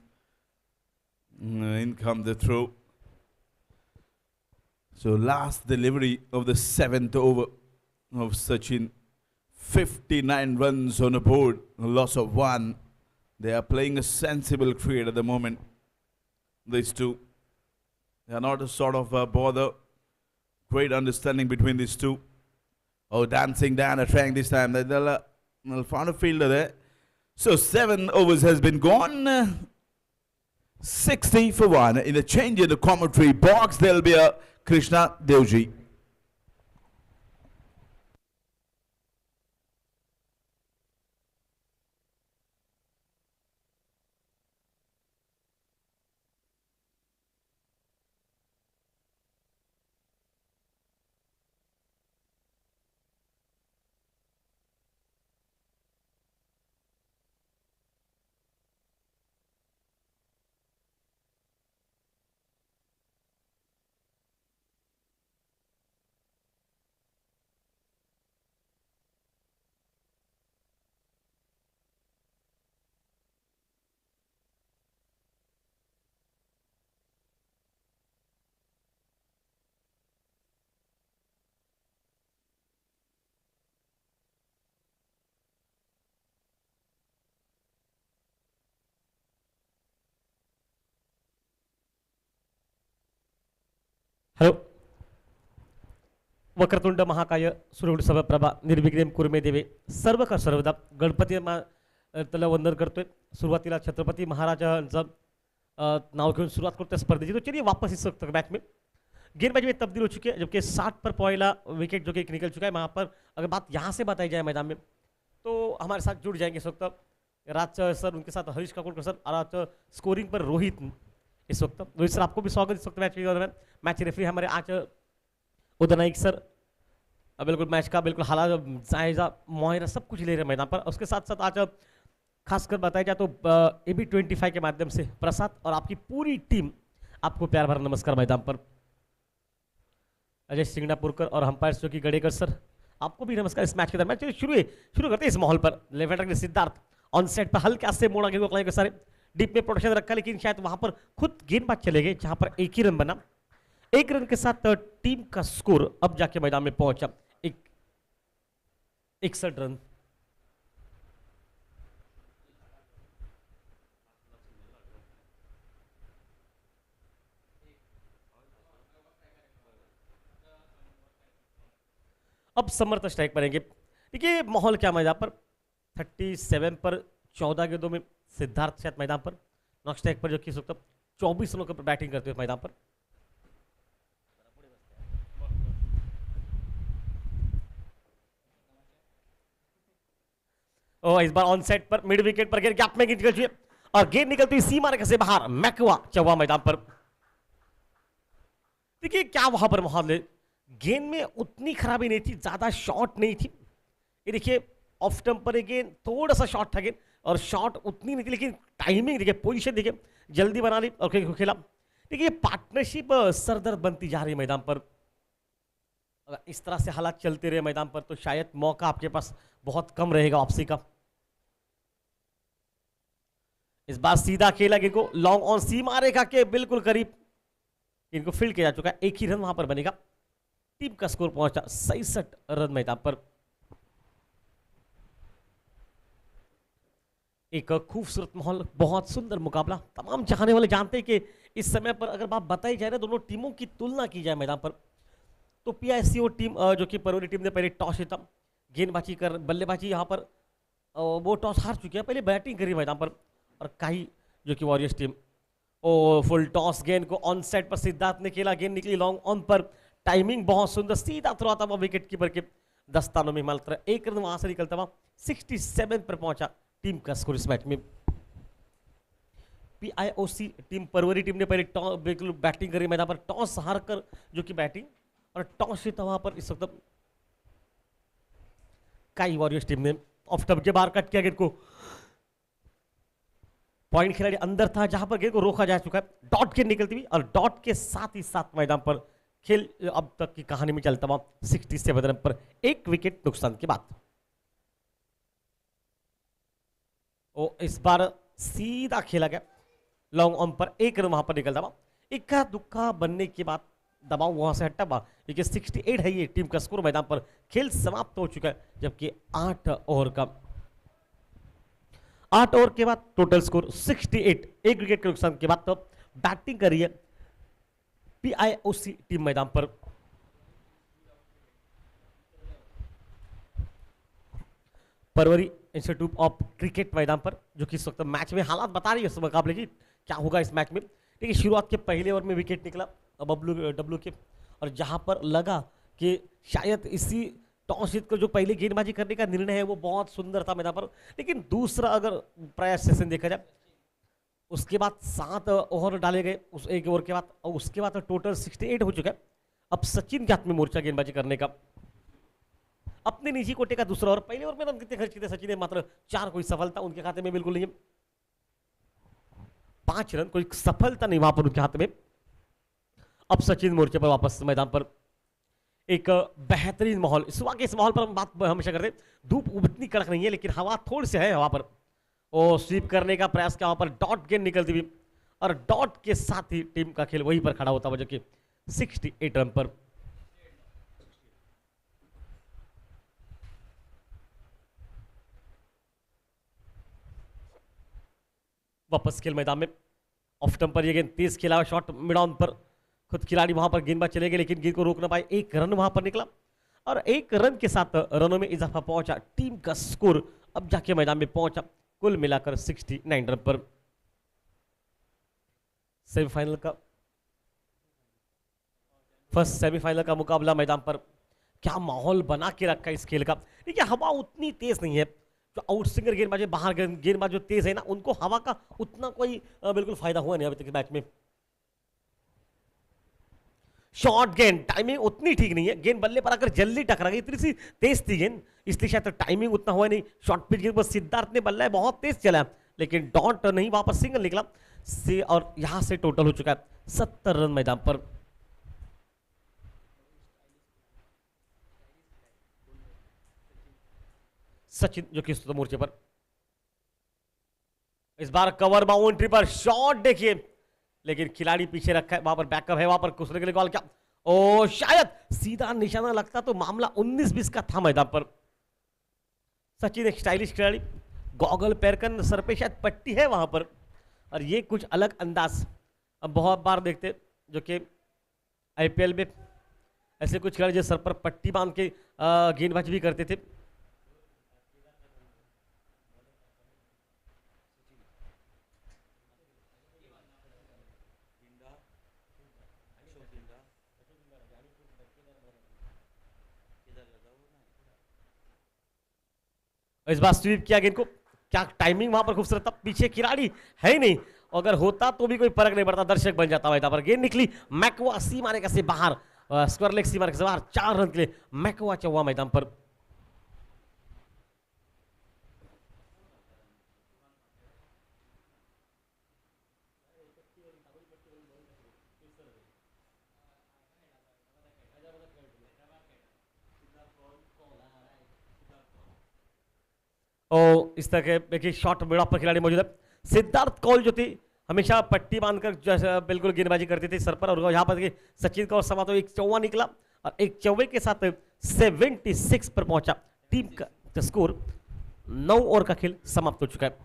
In come the throw. So last delivery of the 7th over of Sachin. 59 runs on the board, a loss of 1. They are playing a sensible cricket at the moment. These two. They are not a sort of bother. Great understanding between these two. Oh, dancing down a track this time. They'll find a fielder there. So 7 overs has been gone. 60 for 1. In a change in the commentary box, there'll be a Krishna Devji. Hello. वक्रतुंड महाकाय सूर्यकोटी समप्रभा निर्विघ्नं कुरु मे देवे सर्व कर सर्वदा गणपती त्याला वंदन करतोय. सुरुवातीला छत्रपति महाराजांचं नाव घेऊन सुरुवात करते स्पर्धेची. तो चलिए वापस इस वक्त मैच में गेंदबाजी में तब्दील हो चुकी है, जबकि 60 पर पॉइला विकेट जो कि निकल चुका है. वहाँ पर अगर बात यहाँ से बताई जाए मैदान में तो हमारे साथ जुड़ जाएंगे इस वक्त राज सर, उनके साथ हरीश काकोडकर सर और आज स्कोरिंग पर रोहित इस वक्त. रोहित सर आपको भी स्वागत इस वक्त मैच में. मैच रेफरी हमारे आज उदय नाइक सर बिल्कुल मैच का बिल्कुल हालात जायजा मुआयना सब कुछ ले रहे हैं मैदान पर. उसके साथ साथ आज खासकर बताया जाए तो AB25 के माध्यम से प्रसाद और आपकी पूरी टीम आपको प्यार भरा नमस्कार मैदान पर. अजय सिंगनापुरकर और अंपायर जो कि गड़ेकर सर आपको भी नमस्कार इस मैच के दरमियान. चलिए शुरू करते हैं इस माहौल पर. Left hand Siddharth on set पर हल्का से मोड़ा गेंद सारे डीप में प्रोटेक्शन रखा, लेकिन शायद वहां पर खुद गेंदबाज चले गए जहां पर एक ही रन बना. एक रन के साथ टीम का स्कोर अब जाके मैदान में पहुंचा 61 रन. अब समर्थ स्ट्राइक बनेंगे. देखिए माहौल क्या मैदान पर 37 पर 14 गेंदों में सिद्धार्थ शायद मैदान पर नॉक स्ट्राइक पर जो कि 24 रनों पर बैटिंग करते हुए मैदान पर. और इस बार ऑन सेट पर मिड विकेट पर गेंद गैप में निकल चुकी है और गेंद निकलती हुई सीमा रेखा से बाहर. मैकवा चौवा मैदान पर. देखिए क्या वहां पर माहौल है. गेंद में उतनी खराबी नहीं थी, ज्यादा शॉट नहीं थी. ये देखिए ऑफ स्टंप पर गेंद थोड़ा सा शॉट था गेंद और शॉट उतनी नहीं थी, लेकिन टाइमिंग देखिए, पोजीशन देखिए जल्दी बना ली और खेला. देखिए पार्टनरशिप सरदर्द बनती जा रही है मैदान पर. अगर इस तरह से हालात चलते रहे मैदान पर तो शायद मौका आपके पास बहुत कम रहेगा वापसी का. इस बार सीधा खेला गेंद को लॉन्ग ऑन सीमा रेखा के बिल्कुल करीब इनको फील्ड किया जा चुका है. एक ही रन वहां पर बनेगा. टीम का स्कोर पहुंचा 67 रन मैदान पर. एक खूबसूरत माहौल, बहुत सुंदर मुकाबला. तमाम चाहने वाले जानते हैं कि इस समय पर अगर बात बताई जाए ना दोनों टीमों की तुलना की जाए मैदान पर तो PICO टीम जो कि परवरी टीम ने पहले टॉस जीता, गेंदबाजी कर बल्लेबाजी यहाँ पर वो टॉस हार चुके हैं, पहले बैटिंग करी मैदान पर. और काई जो कि वॉरियर्स टीम फुल टॉस गेंद को ऑन सेट पर सिद्धार्थ ने खेला. गेंद निकली लॉन्ग ऑन पर, टाइमिंग बहुत सुंदर, सीधा थ्रो आता हुआ विकेट कीपर के दस्तानों में हिमालय. एक रन वहां से निकलता हुआ 67 पर पहुंचा टीम का स्कोर इस मैच में. PIOC टीम परवरी टीम ने पहले बिल्कुल बैटिंग करी मैदान पर, टॉस हार कर जो कि बैटिंग और टॉस जीता वहां पर इस वक्त काई वॉरियर्स टीम ने ऑफ स्टंप के बाहर कट किया गेंद को. पॉइंट खिलाड़ी अंदर था जहां पर गेंद को रोका जा चुका है. डॉट गेंद निकलती हुई और डॉट के साथ ही साथ मैदान पर खेल अब तक की कहानी में चलता हुआ 67 रन पर एक विकेट नुकसान के बाद. और इस बार सीधा खेला गया लॉन्ग ऑन पर, एक रन वहां पर निकलता हुआ. इक्का दुक्का बनने के बाद दबाव वहां से हटा हुआ. देखिए 68 है ये टीम का स्कोर मैदान पर. खेल समाप्त हो चुका है, जबकि 8 ओवर के बाद टोटल स्कोर 68. एक विकेट के नुकसान के बाद तो बैटिंग करी है PIOC टीम मैदान पर. परवरी इंस्टीट्यूट ऑफ क्रिकेट मैदान पर जो कि इस वक्त मैच में हालात बता रही है इस मुकाबले की क्या होगा इस मैच में. देखिए शुरुआत के पहले ओवर में विकेट निकला डब्ल्यू के, और जहां पर लगा कि शायद इसी टॉस जीत कर जो पहले गेंदबाजी करने का निर्णय है वो बहुत सुंदर था मैदान पर, लेकिन दूसरा अगर प्रायर सेशन देखा जाए उसके बाद 7 ओवर डाले गए उस एक ओवर के बाद, और उसके बाद टोटल 68 हो चुका है. अब सचिन के हाथ में मोर्चा गेंदबाजी करने का. अपने निजी कोटे का दूसरा ओवर, पहले ओवर में रन कितने खर्च किए सचिन ने, मात्र 4. कोई सफलता उनके खाते में बिल्कुल नहीं है. 5 रन, कोई सफलता नहीं वहां पर उनके हाथ में. अब सचिन मोर्चे पर वापस मैदान पर. एक बेहतरीन माहौल, सुबह के इस माहौल पर हम बात हमेशा करते हैं. धूप उतनी कड़क नहीं है लेकिन हवा थोड़ी सी है हवा पर. और स्वीप करने का प्रयास किया वहां पर, डॉट गेंद निकलती हुई और डॉट के साथ ही टीम का खेल वहीं पर खड़ा होता हुआ जो कि 68 रन पर. वापस खेल मैदान में. ऑफ स्टंप पर ये गेंद तेज खेला शॉट मिड ऑन पर खुद खिलाड़ी वहां पर गेंदबाज चले गए लेकिन गेंद को रोक ना पाए, एक रन वहां पर निकला और एक रन के साथ रनों में इजाफा पहुंचा। टीम का स्कोर अब जाके मैदान में पहुंचा कुल मिलाकर 69 रन पर। सेमीफाइनल का फर्स्ट सेमीफाइनल का मुकाबला मैदान पर क्या माहौल बना के रखा है इस खेल का। देखिए हवा उतनी तेज नहीं है, जो आउट स्विंगर गेंदबाज है, बाहर गेंदबाज जो तेज है ना, उनको हवा का उतना कोई बिल्कुल फायदा हुआ नहीं अभी तक मैच में। शॉर्ट गेंद टाइमिंग उतनी ठीक नहीं है, गेंद बल्ले पर आकर जल्दी टकरा गई, इतनी सी तेज थी गेंद, इसलिए शायद टाइमिंग उतना हुआ नहीं। शॉर्ट पिच गेंद पर सिद्धार्थ ने बल्ला है बहुत तेज चला लेकिन डॉट नहीं, वहां पर सिंगल निकला से और यहां से टोटल हो चुका है 70 रन मैदान पर। सचिन जो कि मोर्चे पर इस बार कवर बाउंड्री पर शॉट देखिए, लेकिन खिलाड़ी पीछे रखा है, वहां पर बैकअप है, वहां पर कुछ के लिए कॉल क्या, ओ शायद सीधा निशाना लगता तो मामला 19-20 का था मैदान पर। सचिन एक स्टाइलिश खिलाड़ी, गॉगल पैरकन सर पे शायद पट्टी है वहां पर, और ये कुछ अलग अंदाज अब बहुत बार देखते जो कि आईपीएल में ऐसे कुछ खिलाड़ी जो सर पर पट्टी बांध के गेंदबाजी भी करते थे। इस बार स्वीप किया गेंद को, क्या टाइमिंग वहां पर खूबसूरत था, पीछे खिलाड़ी है ही नहीं, अगर होता तो भी कोई फर्क नहीं पड़ता, दर्शक बन जाता वहां पर। गेंद निकली मैकवा सीमा रेखा से बाहर, स्क्वायर लेग सीमा रेखा से बाहर, 4 रन के लिए मैकवा चौवा मैदान पर। और इस तरह के शॉट बड़ा पर खिलाड़ी मौजूद है। सिद्धार्थ कौल जो थी हमेशा पट्टी बांधकर जैसे बिल्कुल गेंदबाजी करती थी सर पर, और यहाँ पर सचिन का और समा तो एक चौवा निकला और एक चौवे के साथ 76 पर पहुंचा। टीम का स्कोर 9 ओवर का खेल समाप्त हो चुका है।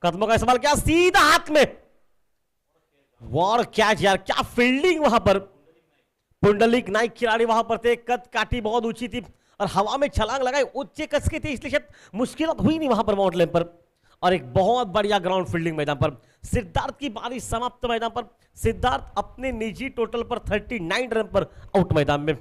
कदमों का इस्तेमाल किया सीधा हाथ में, वॉर कैच यार, क्या फील्डिंग वहां पर। पुंडलिक नाइक खिलाड़ी वहां पर थे, कद काठी बहुत ऊंची थी और हवा में छलांग लगाई, ऊंचे कस के थे, इसलिए शायद मुश्किल हुई नहीं वहां पर माउंट लेन पर। और एक बहुत बढ़िया ग्राउंड फील्डिंग मैदान पर। सिद्धार्थ की बारी समाप्त मैदान पर, सिद्धार्थ अपने निजी टोटल पर 39 रन पर आउट मैदान में।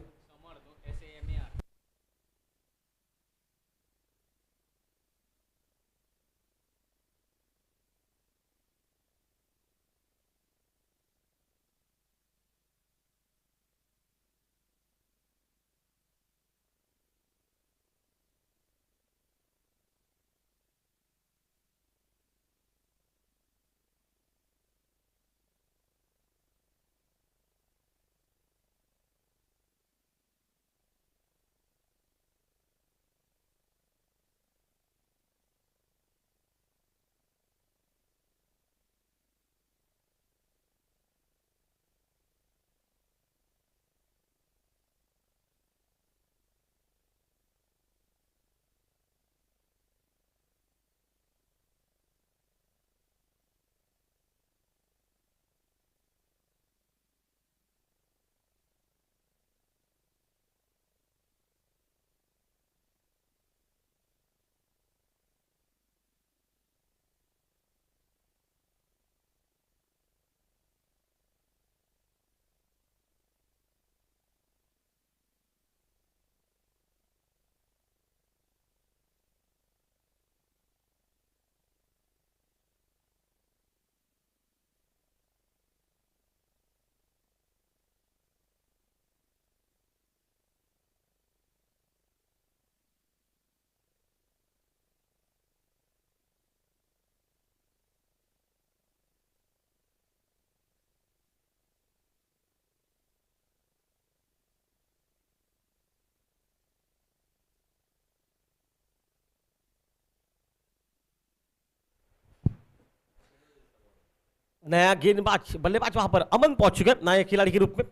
नया गेंदबाज बल्लेबाज वहां पर अमन पहुंच चुके हैं नए खिलाड़ी के रूप में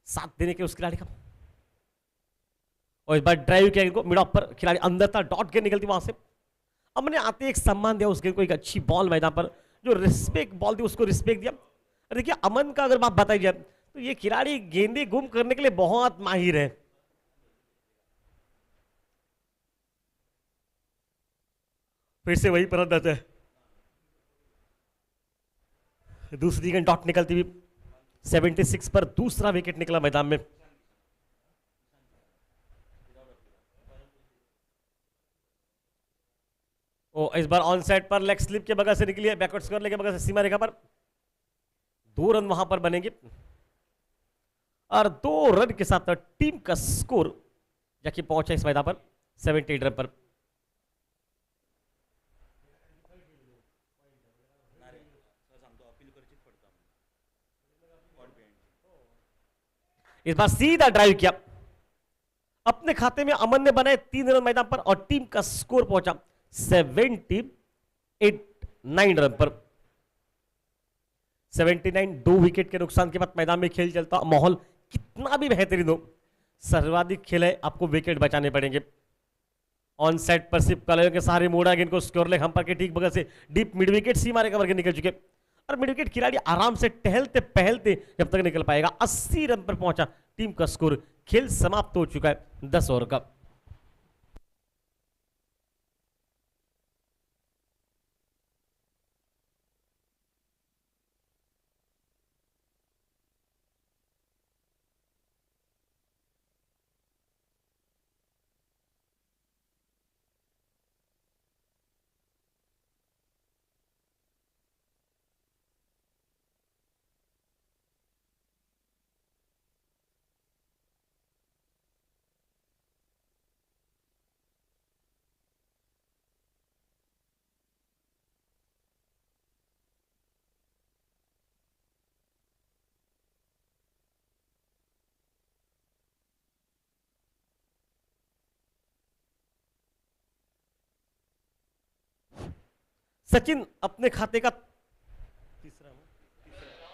साथ देने के उस खिलाड़ी का। और इस बार ड्राइव किया इनको मिड ऑफ पर, खिलाड़ी अंदर था, डॉट गेंद निकलती वहां से। हमने आते एक सम्मान दिया उस गेंद को, एक अच्छी बॉल मैदान पर जो रिस्पेक्ट बॉल थी उसको रिस्पेक्ट दिया। देखिए अमन का अगर बात बताई जाए तो ये खिलाड़ी गेंदे गुम करने के लिए बहुत माहिर है। फिर से वही पर जाता है, दूसरी गेंद डॉट निकलती हुई 76 पर दूसरा विकेट निकला मैदान में। ओ इस बार ऑन साइड पर लेग स्लिप के बगल से निकली है, बैकवर्ड स्क्वायर के बगल से सीमा रेखा पर 2 रन वहां पर बनेंगे और 2 रन के साथ टीम का स्कोर जाके पहुंचा इस मैदान पर 78 रन पर। इस बार सीधा ड्राइव किया, अपने खाते में अमन ने बनाए 3 रन मैदान पर और टीम का स्कोर पहुंचा 79 रन पर। 79, 2 विकेट के नुकसान के बाद मैदान में खेल चलता, माहौल कितना भी बेहतरीन हो, सर्वाधिक खेल है, आपको विकेट बचाने पड़ेंगे। ऑन साइड पर सिर्फ कलर के सहारे मोड़ा गेंद को स्कोर लेग हम्पर के ठीक बगल से डीप मिड विकेट सीमा रेखा पर निकल चुके और मिड विकेट खिलाड़ी आराम से टहलते पहलते जब तक निकल पाएगा। 80 रन पर पहुंचा टीम का स्कोर, खेल समाप्त हो चुका है 10 ओवर का। सचिन अपने खाते का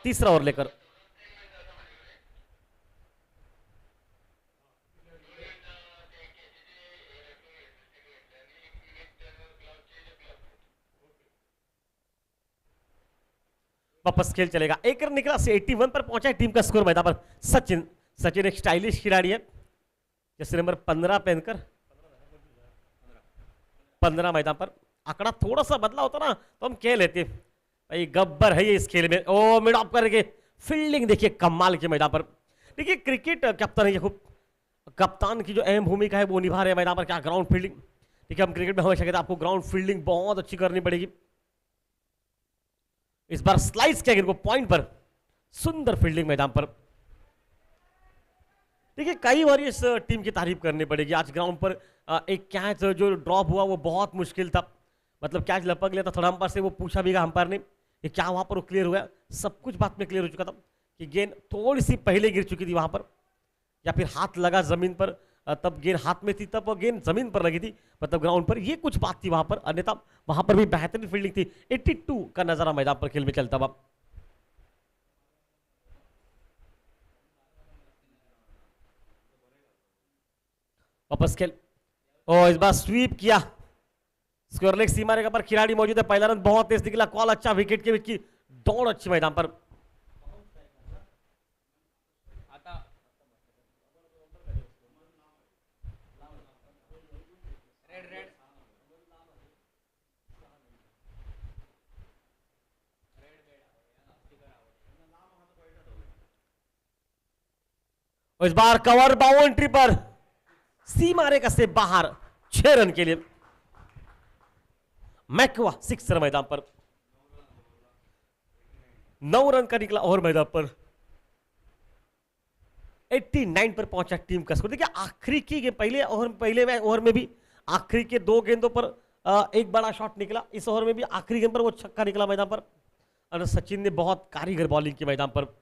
तीसरा ओवर लेकर वापस खेल चलेगा। 1 रन निकला से 81 पर पहुंचा है टीम का स्कोर मैदान पर। सचिन एक स्टाइलिश खिलाड़ी है, जैसे नंबर 15 पहनकर 15 मैदान पर। आंकड़ा थोड़ा सा बदला होता ना तो हम कह लेते भाई गब्बर है ये इस खेल में। ओ मिड ऑफ करके फील्डिंग देखिए कमाल के मैदान पर। देखिए क्रिकेट कैप्टन है, खूब कप्तान की जो अहम भूमिका है वो निभा रहे हैं मैदान पर। क्या ग्राउंड फील्डिंग, देखिए हम क्रिकेट में हमेशा कहते हैं आपको ग्राउंड फील्डिंग बहुत अच्छी करनी पड़ेगी। इस बार स्लाइस किया गेंद को पॉइंट पर, सुंदर फील्डिंग मैदान पर। देखिए कई बार इस टीम की तारीफ करनी पड़ेगी। आज ग्राउंड पर एक कैच जो ड्रॉप हुआ वो बहुत मुश्किल था, मतलब कैच लपक लिया था थोड़ा अंपायर से, वो पूछा भी अंपायर ने कि क्या वहां पर वो क्लियर हुआ। सब कुछ बात में क्लियर हो चुका था कि गेंद थोड़ी सी पहले गिर चुकी थी वहां पर, या फिर हाथ लगा जमीन पर, तब गेंद हाथ में थी, तब वो गेंद जमीन पर लगी थी, मतलब ग्राउंड पर। ये कुछ बात थी वहां पर, अन्यथा वहां पर भी बेहतरीन फील्डिंग थी। 82 का नजारा मैदान पर खेल में चलता हुआ। वापस खेल, और इस बार स्वीप किया, स्क्वायर लेग सीमा रेखा पर खिलाड़ी मौजूद है। पहला रन बहुत तेज निकला, कॉल अच्छा, विकेट के बीच की दौड़ अच्छी मैदान पर। और इस बार कवर बाउंड्री पर सीमा रेखा से बाहर 6 रन के लिए। मैक्वा 6 रन मैदान पर, 9 रन का निकला ओवर मैदान पर। 89 पर पहुंचा टीम का स्कोर। देखिए आखिरी की पहले ओवर में भी आखिरी के 2 गेंदों पर एक बड़ा शॉट निकला। इस ओवर में भी आखिरी गेंद पर वो छक्का निकला मैदान पर, और सचिन ने बहुत कारीगर बॉलिंग की मैदान पर।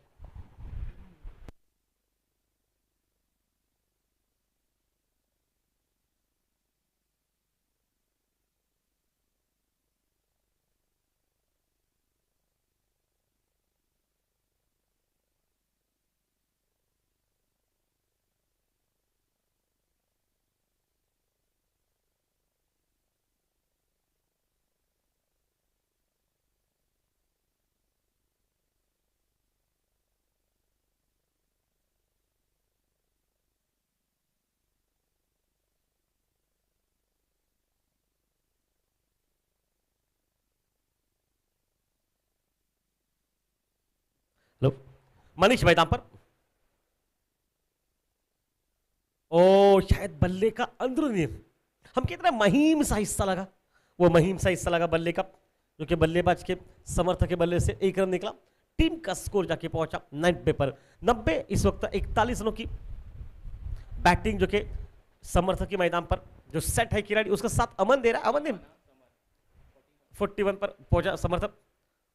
लो मनीष मैदान पर। ओ शायद बल्ले का अंदरूनी हम कहते हैं महीम सा हिस्सा लगा, वो महीम सा हिस्सा लगा बल्ले का, जो कि बल्लेबाज के समर्थक के बल्ले से 1 रन निकला। टीम का स्कोर जाके पहुंचा 90 पर। 90 इस वक्त 41 रनों की बैटिंग जो कि समर्थक के मैदान पर जो सेट है खिलाड़ी उसका साथ अमन दे रहा है। अमन ने 41 पर पहुंचा समर्थक।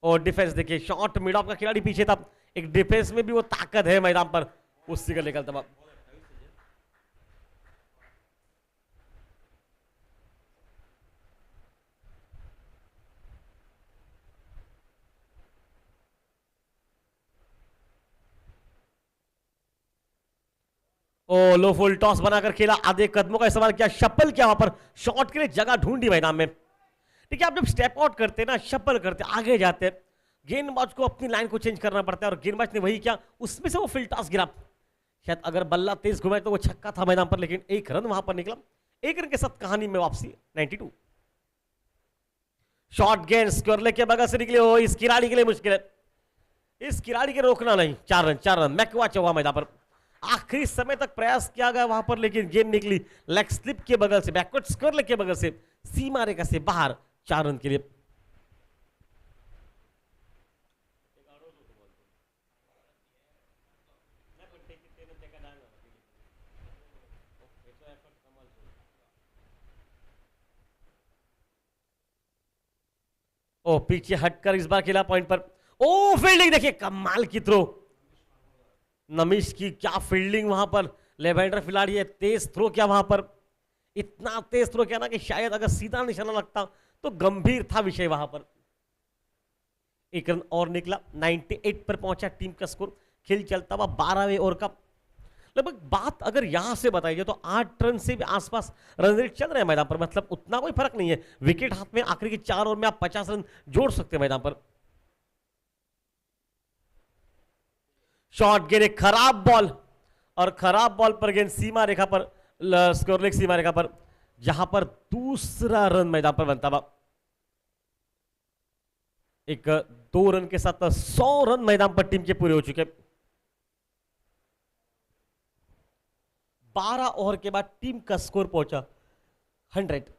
और डिफेंस देखिए, शॉट मिड ऑफ का खिलाड़ी पीछे था, एक डिफेंस में भी वो ताकत है मैदान पर, उससे का निकलता। ओ लो फुल टॉस बनाकर खेला, आधे कदमों का इस्तेमाल किया, शपल किया, वहां पर शॉट के लिए जगह ढूंढी मैदान में। ठीक है, आप जब स्टेप आउट करते हैं ना, शपल करते आगे जाते हैं, गेंदबाज को अपनी लाइन को चेंज करना पड़ता है, और गेंदबाज ने वही किया, उसमें से वो फुल टॉस गिरा। शायद अगर बल्ला तेज घुमाए तो वो छक्का था मैदान पर, लेकिन 1 रन वहां पर निकला। 1 रन के साथ कहानी में वापसी 92। शॉर्ट गेंद स्क्वायर के बगल से निकले हो, इस खिलाड़ी के लिए मुश्किल है, इस खिलाड़ी के रोकना नहीं। 4 रन, 4 रन। मैकवा चौवा मैदान पर, आखिरी समय तक प्रयास किया गया वहां पर, लेकिन गेंद निकली लेग स्लिप के बगल से, बैकवर्ड स्क्वायर के बगल से, सीमा रेखा से बाहर। 4 रन के लिए। ओ पीछे हटकर इस बार खेला पॉइंट पर। ओ फील्डिंग देखिए, कमाल की थ्रो, नमिश की क्या फील्डिंग वहां पर। लेफ्ट हैंडर खिलाड़ी है, तेज थ्रो किया वहां पर, इतना तेज थ्रो किया ना कि शायद अगर सीधा निशाना लगता तो गंभीर था विषय वहां पर। 1 रन और निकला, 98 पर पहुंचा टीम का स्कोर। खेल चलता हुआ 12वें ओवर का। लगभग बात अगर यहां से बताई जाए तो 8 रन से भी आसपास रन रेट चल रहे हैं मैदान पर, मतलब उतना कोई फर्क नहीं है। विकेट हाथ में, आखिरी के 4 ओवर में आप 50 रन जोड़ सकते हैं मैदान पर। शॉर्ट गेंद, एक खराब बॉल, और खराब बॉल पर गेंद सीमा रेखा पर, स्कोर लेग सीमा रेखा पर, जहां पर दूसरा रन मैदान पर बनता हुआ। एक 2 रन के साथ 100 रन मैदान पर टीम के पूरे हो चुके। 12 ओवर के बाद टीम का स्कोर पहुंचा 100।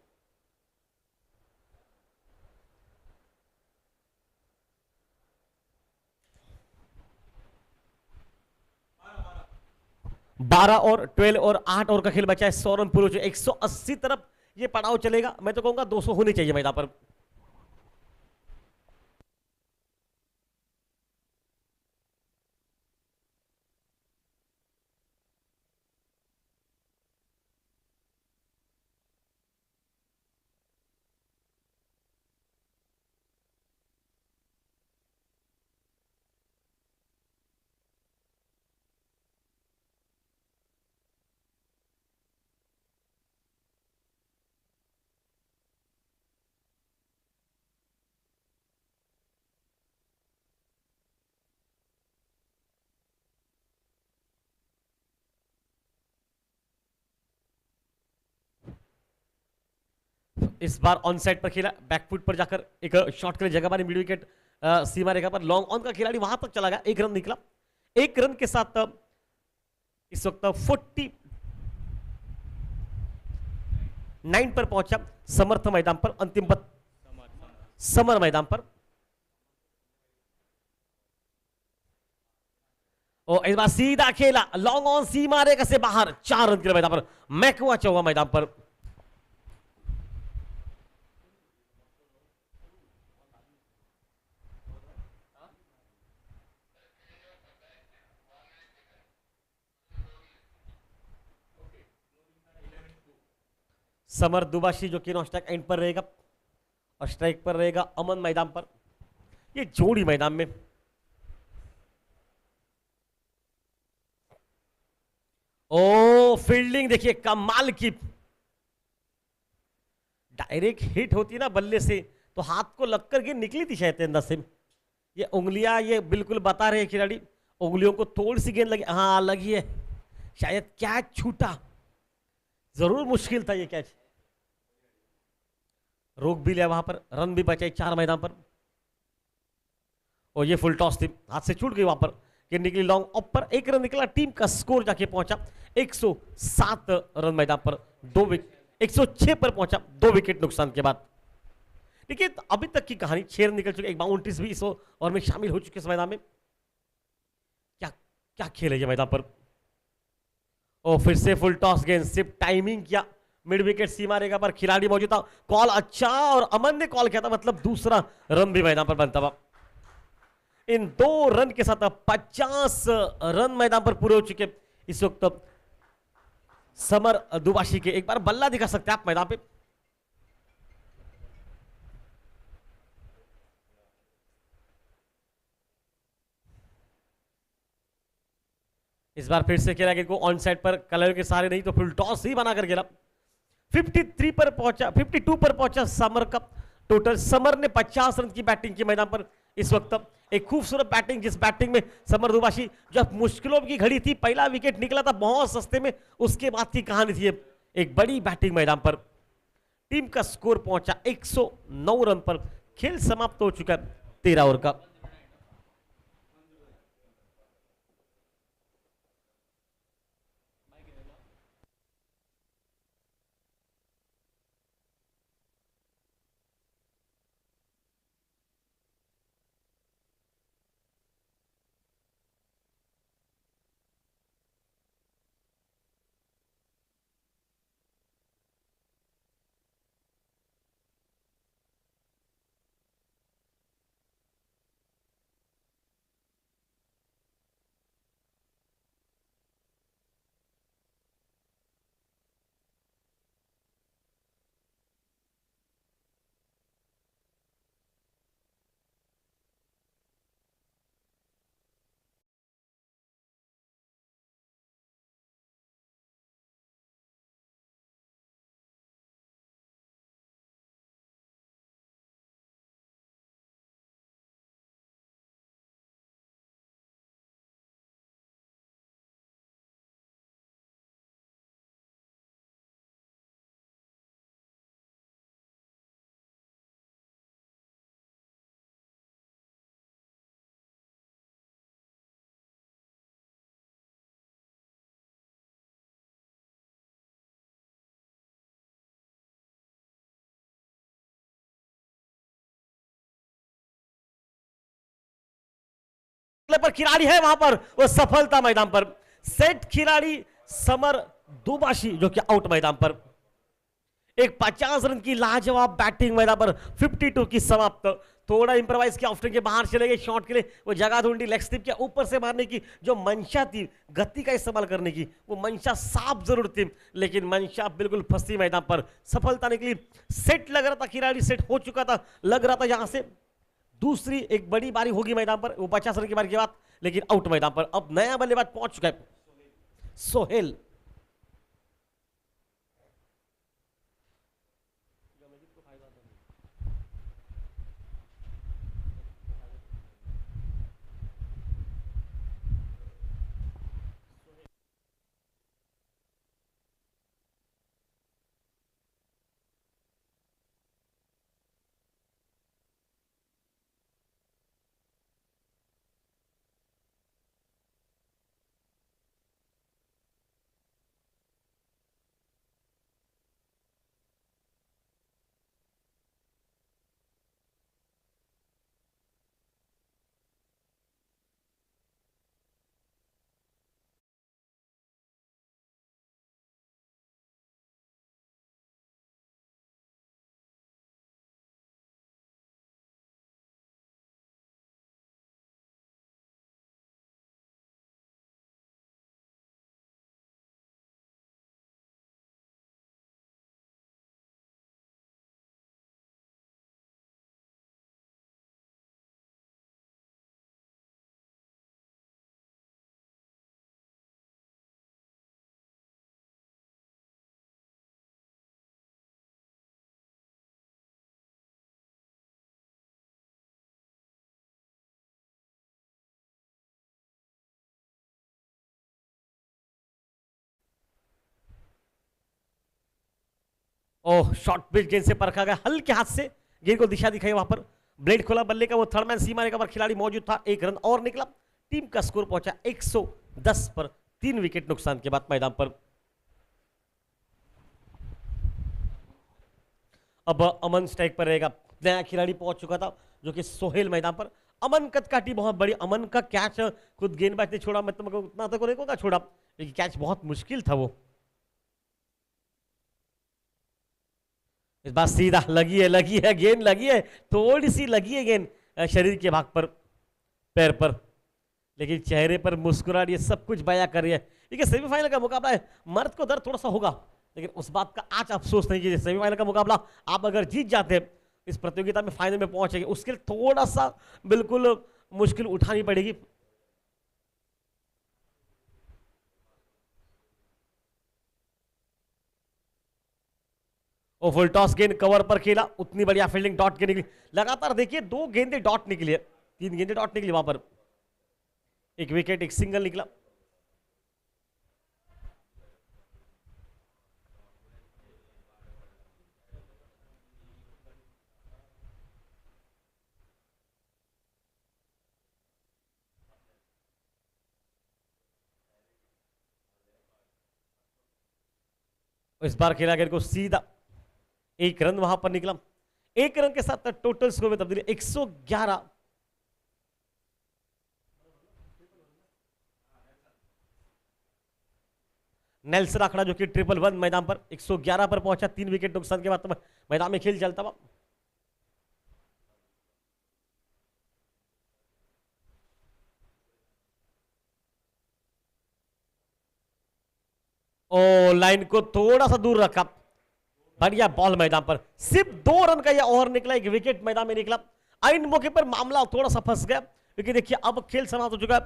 बारह और 12 और 8 ओवर का खेल बचा है। 100 रन पूरे हो चुके। 180 तरफ ये पड़ाव चलेगा। मैं तो कहूंगा 200 होने चाहिए मैदान पर। इस बार ऑन साइड पर खेला, बैकफुट पर जाकर एक शॉट के लिए जगह बनी, मिड विकेट सीमा रेखा पर, लॉन्ग ऑन का खिलाड़ी वहां तक चला गया। 1 रन निकला। 1 रन के साथ इस वक्त 49 पर पहुंचा समर्थ मैदान पर, अंतिम पद समर मैदान पर। और इस बार सीधा खेला, लॉन्ग ऑन सीमा रेखा से बाहर। 4 रन के मैदान पर, मैकवा चौवा मैदान पर। समर दुबाशी जो कि नॉन स्ट्राइक एंड पर रहेगा, और स्ट्राइक पर रहेगा अमन मैदान पर। ये जोड़ी मैदान में। ओ फील्डिंग देखिए, कमाल की। डायरेक्ट हिट होती है ना बल्ले से, तो हाथ को लगकर के निकली थी शायद अंदर से। ये उंगलियां, ये बिल्कुल बता रहे हैं खिलाड़ी, उंगलियों को थोड़ी सी गेंद लगी, हाँ लगी है। शायद कैच छूटा, जरूर मुश्किल था ये कैच। रोक भी लिया वहां पर, रन भी बचाए 4 मैदान पर। और ये फुल टॉस थी, हाथ से छूट गई वहां पर, कि निकली लॉन्ग ऑफ पर, 1 रन निकला, टीम का स्कोर जाके पहुंचा 107 रन मैदान पर, 106 पर पहुंचा 2 विकेट नुकसान के बाद। देखिए अभी तक की कहानी 6 रन निकल चुके, एक बाउंड्रीज भी इस ओवर में शामिल हो चुके इस मैदान में। क्या क्या खेल है ये मैदान पर, और फिर से फुल टॉस गेंद, सिर्फ टाइमिंग किया, मिड विकेट सीमा रेखा पर खिलाड़ी मौजूद था, कॉल अच्छा, और अमन ने कॉल किया था, मतलब दूसरा रन भी मैदान पर बनता हुआ। इन 2 रन के साथ 50 रन मैदान पर पूरे हो चुके इस वक्त समर दुबाशी के। एक बार बल्ला दिखा सकते हैं आप मैदान पे, इस बार फिर से खेला गेंद को ऑन साइड पर, कलर के सारे नहीं तो फुल टॉस ही बनाकर खेला। 53 पर पहुंचा, 52 पर पहुंचा समर का टोटल। समर ने 50 रन की बैटिंग की मैदान पर इस वक्त, एक खूबसूरत बैटिंग, जिस बैटिंग में समर दुबाशी जब मुश्किलों की घड़ी थी, पहला विकेट निकला था बहुत सस्ते में, उसके बाद की कहानी थी एक बड़ी बैटिंग मैदान पर। टीम का स्कोर पहुंचा 109 रन पर, खेल समाप्त हो चुका है 13 ओवर का। पर खिलाड़ी है वहां पर, वो सफलता मैदान पर, सेट खिलाड़ी समर दुबाशी जो कि आउट मैदान पर। एक 50 रन की लाजवाब बैटिंग मैदान पर, 52 की समाप्त। थोड़ा इंप्रोवाइज किया, ऑफ्टन के बाहर चले गए शॉट के लिए, वो जगह ढूंढी, लेग स्लिप के ऊपर से मारने की जो मंशा थी, गति का इस्तेमाल करने की, वो मंशा साफ जरूर थी, लेकिन मंशा बिल्कुल फंसी मैदान पर। सफलता निकली, सेट लग रहा था, खिलाड़ी सेट हो चुका था, लग रहा था यहां से दूसरी एक बड़ी बारी होगी मैदान पर, वो 50 रन की बारी के बाद, लेकिन आउट मैदान पर। अब नया बल्लेबाज पहुंच चुका है, सोहेल। ओह, शॉर्ट पिच गेंद से परखा गया, हल्के हाथ से गेंद को दिशा दिखाई वहां पर, ब्लेड खोला बल्ले का, वो थर्ड मैन सीमा रेखा पर खिलाड़ी मौजूद था, 1 रन और निकला। टीम का स्कोर पहुंचा 110 पर 3 विकेट नुकसान के बाद मैदान पर। अब अमन स्ट्राइक पर रहेगा। नया खिलाड़ी पहुंच चुका था जो कि सोहेल मैदान पर। अमन कद काटी बहुत बड़ी, अमन का कैच खुद गेंदबाज ने छोड़ा, मतलब उतना तक को छोड़ा, लेकिन कैच बहुत मुश्किल था वो। इस बार सीधा लगी है गेंद, लगी है, थोड़ी सी लगी है गेंद शरीर के भाग पर, पैर पर, लेकिन चेहरे पर मुस्कुराहट ये सब कुछ बयां कर रही है। देखिए सेमीफाइनल का मुकाबला है, मर्द को दर्द थोड़ा सा होगा, लेकिन उस बात का आज अफसोस नहीं कीजिए। सेमीफाइनल का मुकाबला आप अगर जीत जाते हैं, इस प्रतियोगिता में फाइनल में पहुंचेंगे, उसके लिए थोड़ा सा बिल्कुल मुश्किल उठानी पड़ेगी। और फुल टॉस गेंद कवर पर खेला, उतनी बढ़िया फील्डिंग डॉट के निकली। लगातार देखिए 2 गेंदें डॉट निकली है, 3 गेंदें डॉट निकली वहां पर, 1 विकेट 1 सिंगल निकला। इस बार खेला गेंद को सीधा, 1 रन वहां पर निकला। 1 रन के साथ टोटल स्कोर में तब्दीली 111। नेल्सन आंकड़ा जो कि 111 मैदान पर 111 पर पहुंचा, 3 विकेट नुकसान के बाद मैदान में खेल चलता हुआ। ओ लाइन को थोड़ा सा दूर रखा, बढ़िया बॉल मैदान पर, सिर्फ 2 रन का यह ओवर निकला, 1 विकेट मैदान में निकला। आइन मौके पर मामला थोड़ा सा फंस गया, क्योंकि देखिए अब खेल समाप्त हो चुका है।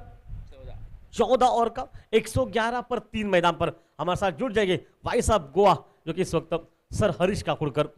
14 ओवर का 111 पर 3 मैदान पर। हमारे साथ जुड़ जाएंगे भाई साहब गोवा, जो कि इस वक्त sir Harish Kakudkar.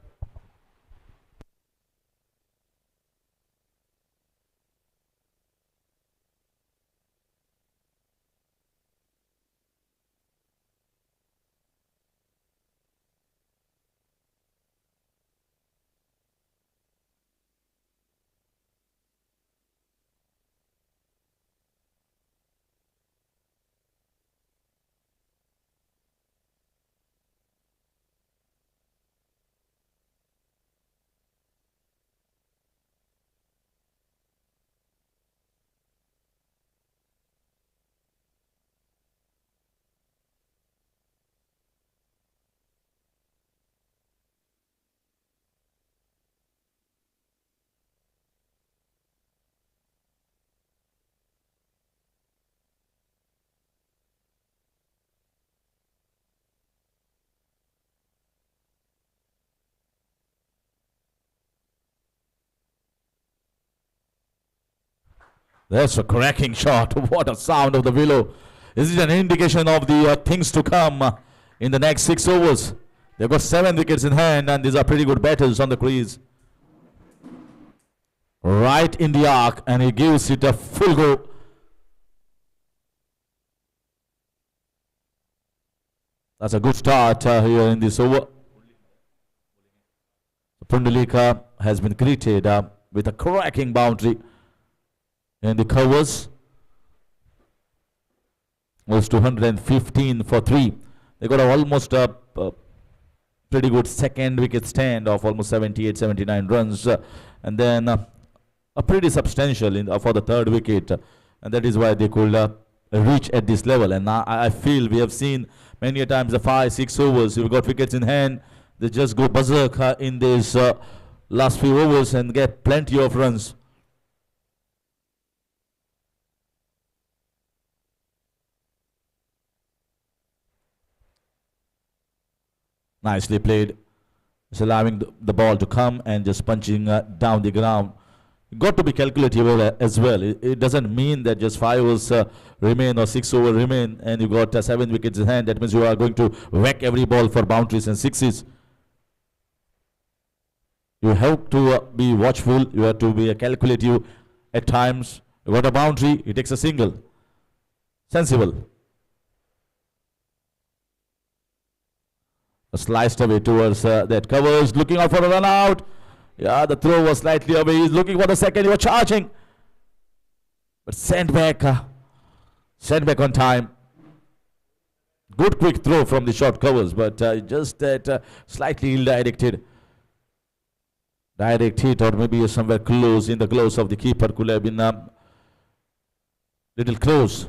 That's a cracking shot. What a sound of the willow. Is it an indication of the things to come in the next 6 overs? They've got 7 wickets in hand, and these are pretty good batters on the crease. Right in the arc, and he gives it a full go. That's a good start here in this over. Pundalika has been greeted with a cracking boundary in the covers. Was 215 for 3. They got almost a pretty good second wicket stand of almost 78, 79 runs. And then a pretty substantial for the third wicket. And that is why they could reach at this level. And I feel we have seen many a times the 5-6 overs. You've got wickets in hand. They just go berserk in these last few overs and get plenty of runs. Nicely played. It's allowing the ball to come and just punching down the ground. Got to be calculative as well. It doesn't mean that just 5 overs remain or 6 overs remain and you got 7 wickets in hand. That means you are going to whack every ball for boundaries and sixes. You have to be watchful. You have to be calculative at times. You got a boundary, he takes a single. Sensible. Sliced away towards that covers, looking out for a run out. Yeah, the throw was slightly away. He's looking for the second. He was charging. But sent back on time. Good quick throw from the short covers, but just that slightly ill-directed. Direct hit or maybe somewhere close in the gloves of the keeper could have been little close.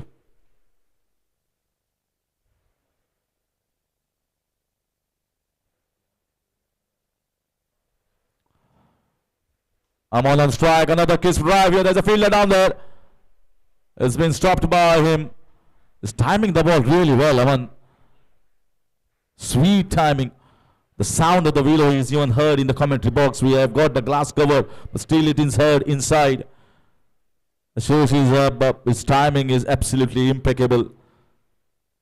Aman on strike, another kiss drive here. There's a fielder down there. It's been stopped by him. He's timing the ball really well, Aman. Sweet timing. The sound of the willow is even heard in the commentary box. We have got the glass cover, but still it is heard inside. It shows his timing is absolutely impeccable.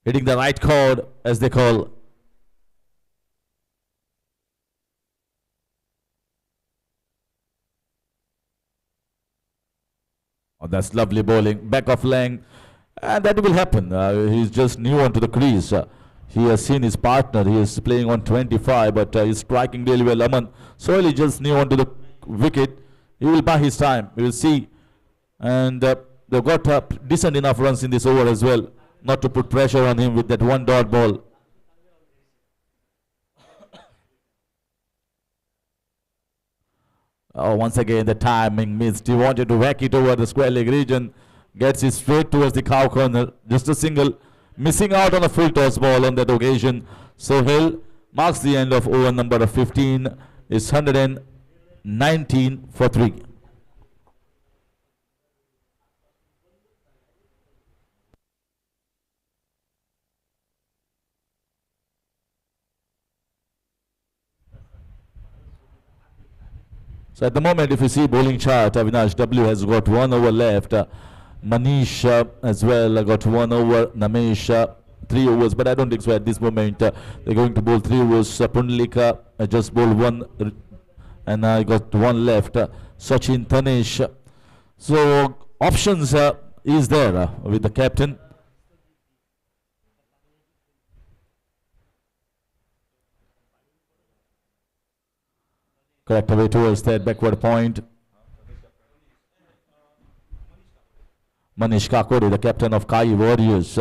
Hitting the right chord, as they call. Oh, that's lovely bowling. Back of length. And that will happen. He's just new onto the crease. He has seen his partner. He is playing on 25, but he's striking really well. Aman solely just new onto the wicket. He will buy his time. We will see. And they've got decent enough runs in this over as well, not to put pressure on him with that one dot ball. Oh, once again the timing missed. He wanted to whack it over the square leg region. Gets it straight towards the cow corner. Just a single. Missing out on a full toss ball on that occasion. Sohail marks the end of over number 15. It's 119 for 3. So at the moment, if you see bowling chart, Avinash W has got 1 over left. Manish as well got 1 over. Namesh 3 overs, but I don't think so at this moment. They're going to bowl 3 overs. Pundalika just bowled 1 and I got 1 left. Sachin, Tanesh. So options is there with the captain. Correct away towards that backward point. Manish Kakori, the captain of QAYI Warriors,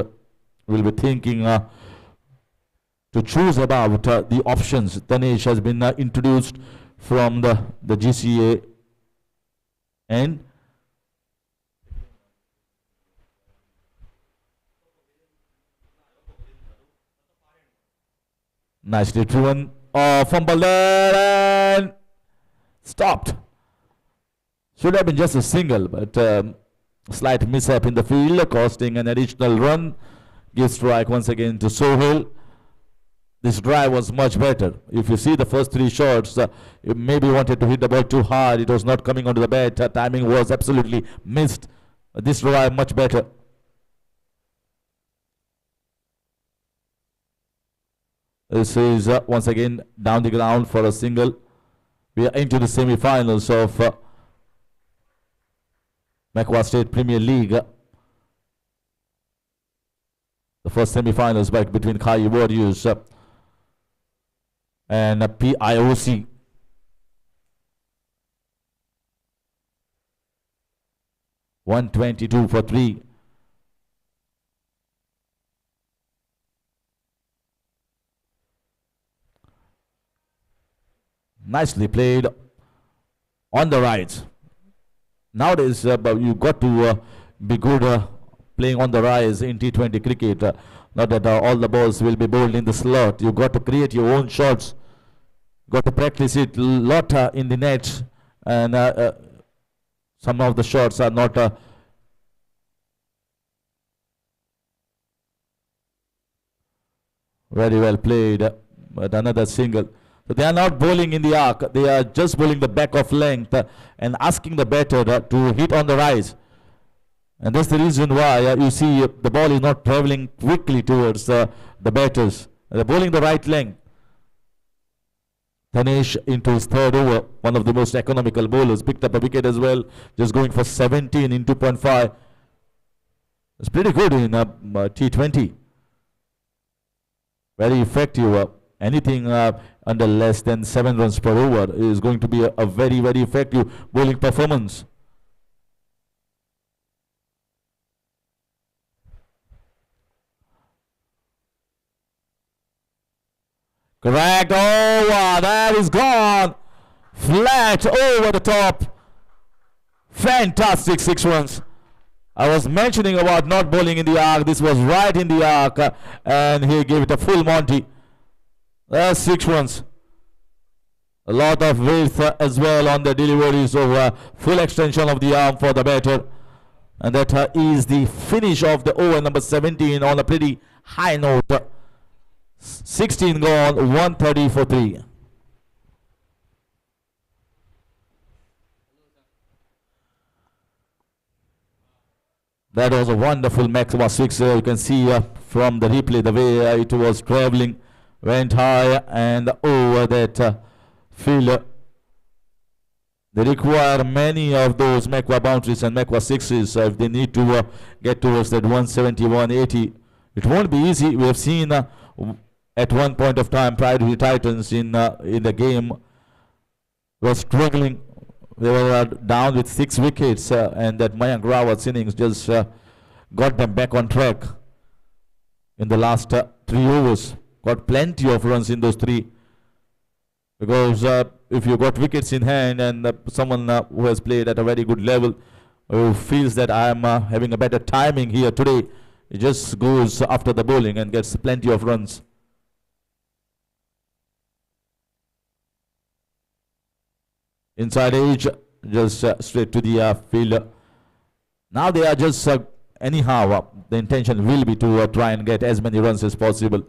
will be thinking to choose about the options. Tanesh has been introduced from the GCA and nicely driven. Oh, fumble there and stopped. Should have been just a single, but slight mishap in the field, costing an additional run. Gives strike once again to Sohail. This drive was much better. If you see the first 3 shots, you maybe wanted to hit the ball too hard. It was not coming onto the bat. Timing was absolutely missed. This drive much better. This is once again down the ground for a single. We are into the semi-finals of MACQUA State Premier League. The first semi-finals back between QAYI Warriors and PIOC. (122 for 3). Nicely played on the rise. Nowadays, you've got to be good playing on the rise in T20 cricket. Not that all the balls will be bowled in the slot. You've got to create your own shots. Got to practice it a lot in the nets. And some of the shots are not very well played. But another single. So they are not bowling in the arc. They are just bowling the back of length and asking the batter to hit on the rise. And that's the reason why you see the ball is not traveling quickly towards the batters. They're bowling the right length. Tanesh into his 3rd over. One of the most economical bowlers. Picked up a wicket as well. Just going for 17 in 2.5. It's pretty good in T20. Very effective. Anything under less than 7 runs per over is going to be a very, very effective bowling performance. Correct. Oh, wow, that is gone. Flat over the top. Fantastic 6 runs. I was mentioning about not bowling in the arc. This was right in the arc, and he gave it a full Monty. That's 6 runs. A lot of width as well on the deliveries, so full extension of the arm for the batter. And that is the finish of the over number 17 on a pretty high note. 16 gone, 130 for 3. That was a wonderful MACQUA 6. You can see from the replay the way it was traveling, went high and over that field. They require many of those MACQUA boundaries and MACQUA 6s if they need to get towards that 170, 180. It won't be easy. We have seen at one point of time Priority Titans in the game were struggling. They were down with 6 wickets and that Mayank Rawat's innings just got them back on track in the last 3 overs. Got plenty of runs in those 3. Because if you got wickets in hand and someone who has played at a very good level, who feels that I am having a better timing here today, it just goes after the bowling and gets plenty of runs. Inside edge, just straight to the field. Now they are just anyhow, the intention will be to try and get as many runs as possible.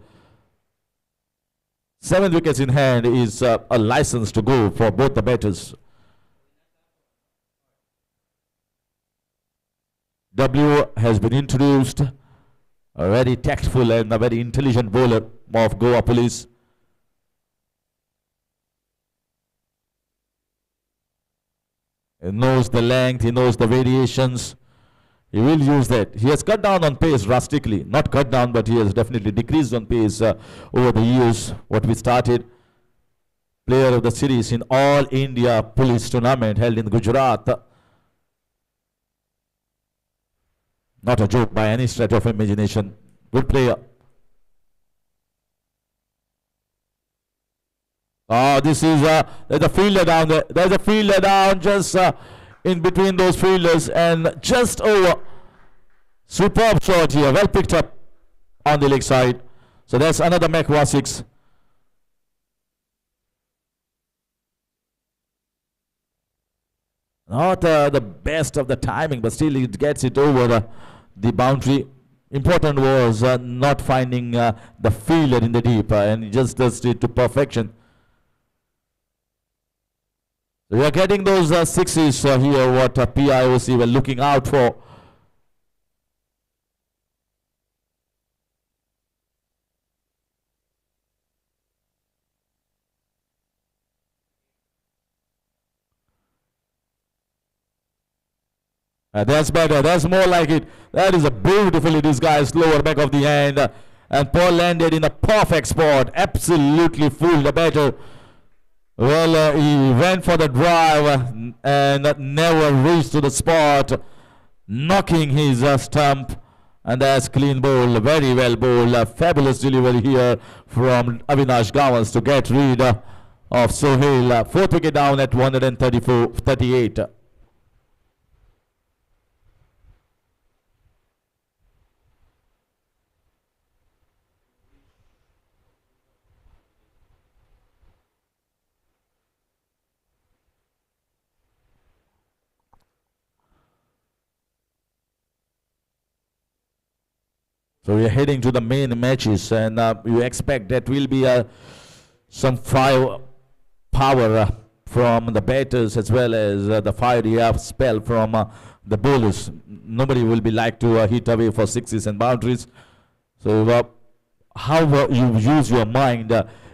7 wickets in hand is a license to go for both the batters. W has been introduced, a very tactful and a very intelligent bowler of Goa Police. He knows the length, he knows the variations. He will use that. He has cut down on pace drastically. Not cut down, but he has definitely decreased on pace over the years. What we started. Player of the series in All India Police Tournament held in Gujarat. Not a joke by any stretch of imagination. Good player. Oh, this is there's a fielder down there. There's a fielder down just in between those fielders and just over. Superb shot here. Well picked up on the leg side. So that's another MACQUA 6. Not the best of the timing, but still it gets it over the boundary. Important was not finding the fielder in the deep, and he just does it to perfection. We are getting those 6s here, what PIOC were looking out for. That's better. That's more like it. That is a beautifully disguised lower back of the hand. And Paul landed in a perfect spot. Absolutely fooled the batter. Well, he went for the drive and never reached to the spot, knocking his stump. And that's clean bowl. Very well bowled. Fabulous delivery here from Avinash Gawans to get rid of Sohail. 4th wicket down at 138. So we are heading to the main matches, and you expect that will be some firepower from the batters as well as the fiery spell from the bowlers. Nobody will be like to hit away for 6s and boundaries. So how you use your mind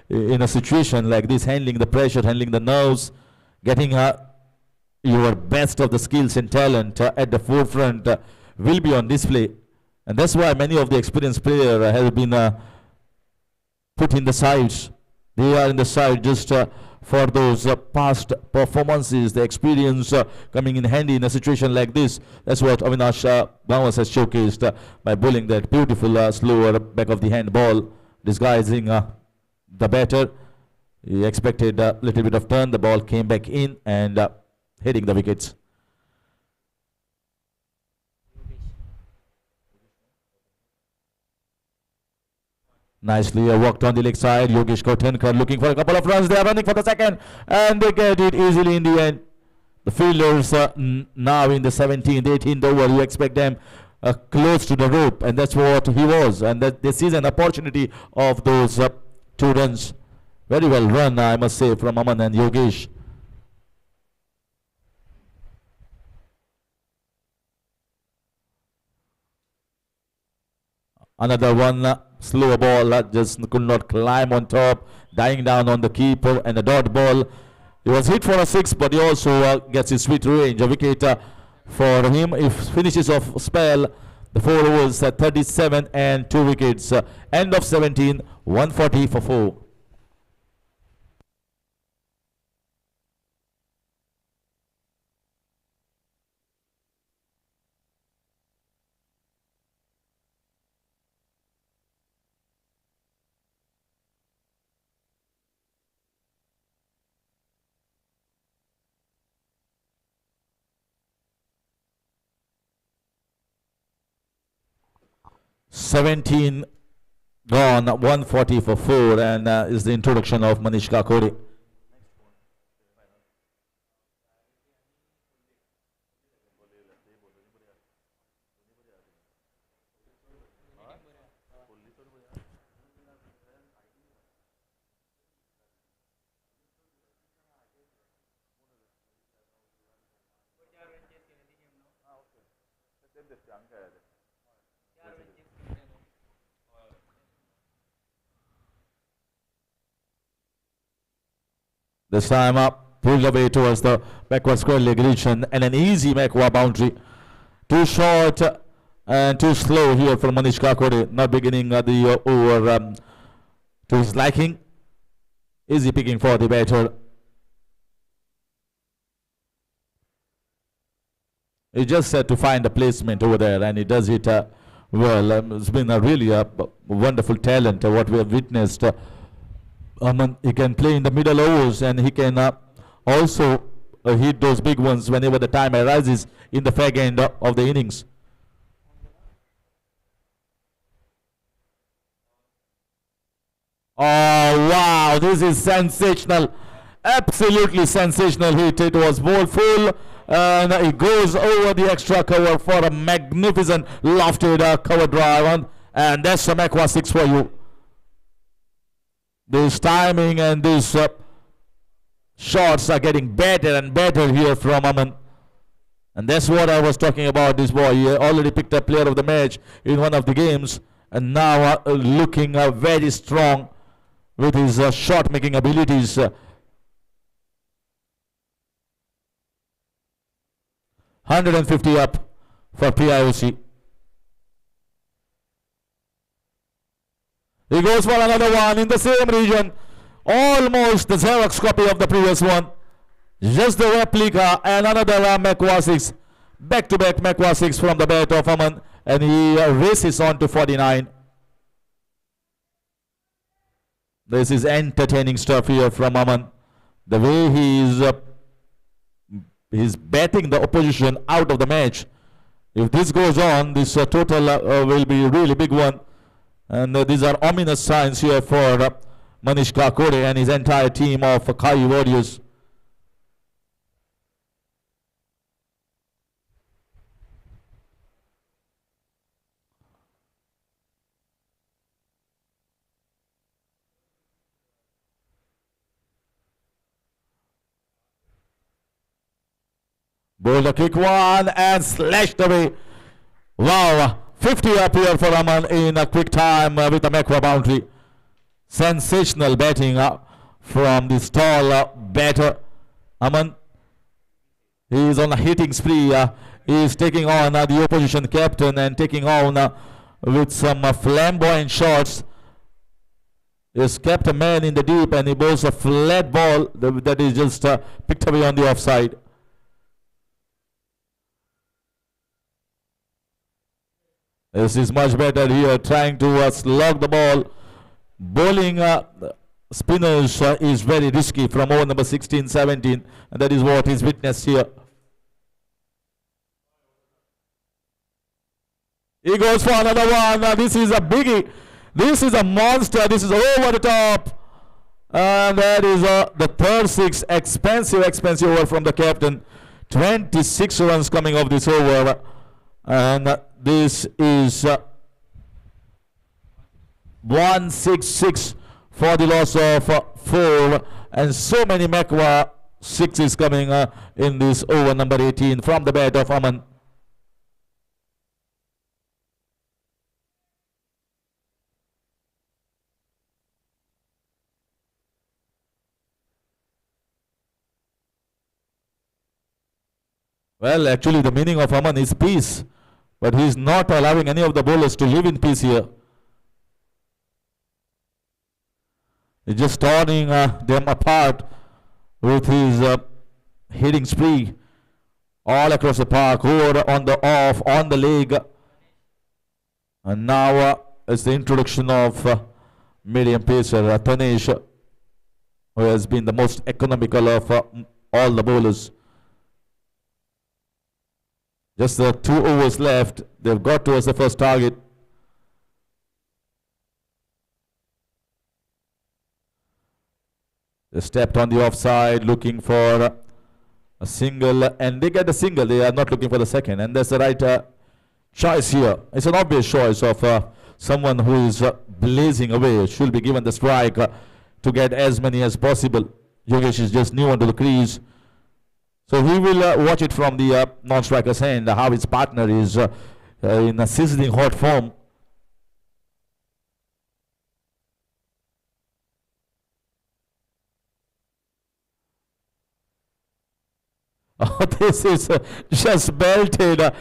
in a situation like this, handling the pressure, handling the nerves, getting your best of the skills and talent at the forefront will be on display. And that's why many of the experienced players have been put in the sides, They are in the side just for those past performances, the experience coming in handy in a situation like this. That's what Avinash Bawas has showcased by bowling that beautiful slower back of the hand ball, disguising the batter. He expected a little bit of turn. The ball came back in and hitting the wickets. Nicely worked on the leg side. Yogesh Kotankar looking for a couple of runs. They are running for the second and they get it easily in the end. The fielders now in the 17th, 18th over. You expect them close to the rope, and that's what he was. And that this is an opportunity of those 2 runs. Very well run, I must say, from Aman and Yogesh. Another one, slower ball, just could not climb on top, dying down on the keeper, and a dot ball. He was hit for a 6, but he also gets his sweet range. A wicket for him. If finishes off spell, the 4 overs, 37 and 2 wickets. End of 17, 140 for 4. Seventeen gone, 140 for 4, and is the introduction of Manish Kakode. This time up, pulled away towards the backward square leg region, and an easy MACQUA boundary. Too short and too slow here from Manish Kakode, not beginning the over to his liking. Easy picking for the batter. He just had to find a placement over there, and he does it well. It's been a really wonderful talent what we have witnessed. He can play in the middle overs, and he can also hit those big ones whenever the time arises in the fag end of the innings. Oh wow, this is sensational. Absolutely sensational hit. It was ball full, and it goes over the extra cover for a magnificent lofted cover drive, and that's a MACQUA 6 for you. This timing and these shots are getting better and better here from Aman. And that's what I was talking about. This boy, he already picked up player of the match in one of the games, and now looking very strong with his shot making abilities. 150 up for PIOC. He goes for another one in the same region. Almost the Xerox copy of the previous one. Just the replica, and another MACQUA 6. Back-to-back MACQUA 6 from the bat of Aman. And he races on to 49. This is entertaining stuff here from Aman. The way he's batting the opposition out of the match. If this goes on, this total will be a really big one. And these are ominous signs here for Manish Kakode and his entire team of QAYI Warriors. Bowled a quick one and slashed away. Wow. 50 up here for Aman in a quick time with a MACQUA boundary. Sensational batting from this tall batter. Aman, he is on a hitting spree. He is taking on the opposition captain and taking on with some flamboyant shots. He's kept a man in the deep and he bowls a flat ball that is just picked away on the offside. This is much better here, trying to slog the ball. Bowling spinners is very risky from over number 16-17, and that is what is witnessed here. He goes for another one. This is a biggie. This is a monster. This is over the top. And that is the third six. Expensive over from the captain. 26 runs coming off this over. And this is 166 for the loss of 4. And so many MACQUA sixes coming in this over number 18 from the bat of Aman. Well, actually the meaning of Aman is peace, but he is not allowing any of the bowlers to live in peace here. He's just turning them apart with his hitting spree all across the park, over, on the off, on the leg. And now it's the introduction of medium pacer Tanesh, who has been the most economical of all the bowlers. Just 2 overs left. They've got towards the first target. They stepped on the offside, looking for a single, and they get a single. They are not looking for the second, and that's the right choice here. It's an obvious choice of someone who is blazing away. Should be given the strike to get as many as possible. Yogesh is just new onto the crease. So he will watch it from the non-striker's hand, how his partner is in a sizzling hot form. Oh, this is just belted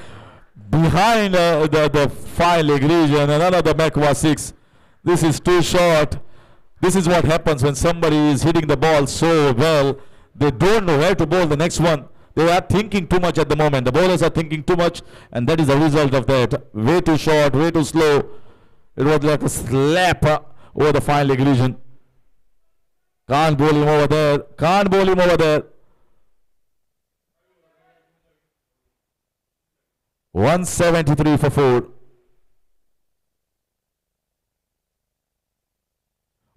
behind the fine leg region, and another MACQUA 6. This is too short. This is what happens when somebody is hitting the ball so well. They don't know where to bowl the next one. They are thinking too much at the moment. The bowlers are thinking too much, and that is the result of that. Way too short, way too slow. It was like a slap over the fine leg region. Can't bowl him over there. Can't bowl him over there. 173 for 4.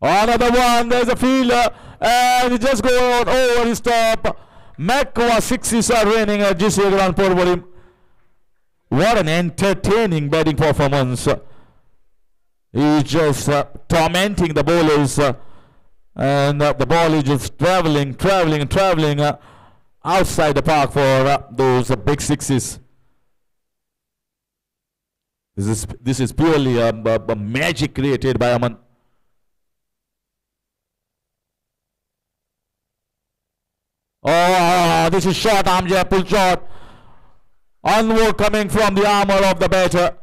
Another one. There's a fielder. And it just going over his top. MACQUA 6s are raining at GC Grand Porvorim. What an entertaining batting performance. He's just tormenting the bowlers. And the ball is just traveling outside the park for those big sixes. This is purely a magic created by Aman. Oh, this is short arm jab, pull shot. Onward coming from the armor of the batter.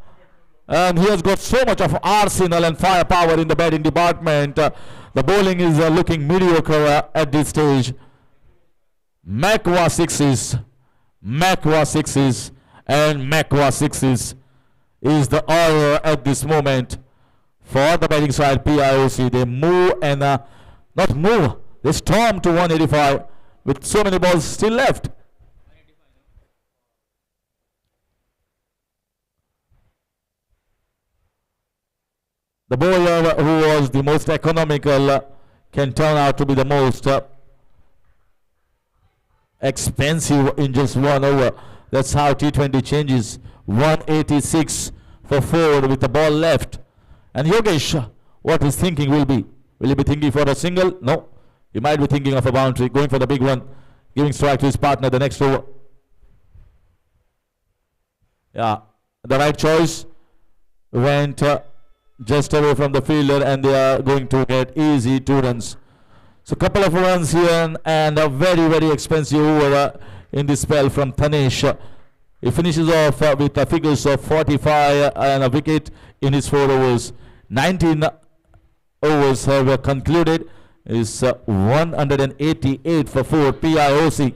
And he has got so much of arsenal and firepower in the batting department. The bowling is looking mediocre at this stage. MACQUA 6s, MACQUA 6s, and MACQUA 6s is the order at this moment for the batting side PIOC. They move and not move, they storm to 185 with so many balls still left. The bowler who was the most economical can turn out to be the most expensive in just 1 over. That's how T20 changes. 186 for 4 with the ball left. And Yogesh, what his thinking will be? Will he be thinking for a single? No. He might be thinking of a boundary, going for the big one, giving strike to his partner the next over. Yeah, the right choice. Went just away from the fielder, and they are going to get easy 2 runs. So couple of runs here and a very, very expensive over in this spell from Tanesh. He finishes off with figures of 45 and a wicket in his 4 overs. 19 overs have concluded. Is 188 for 4 PIOC.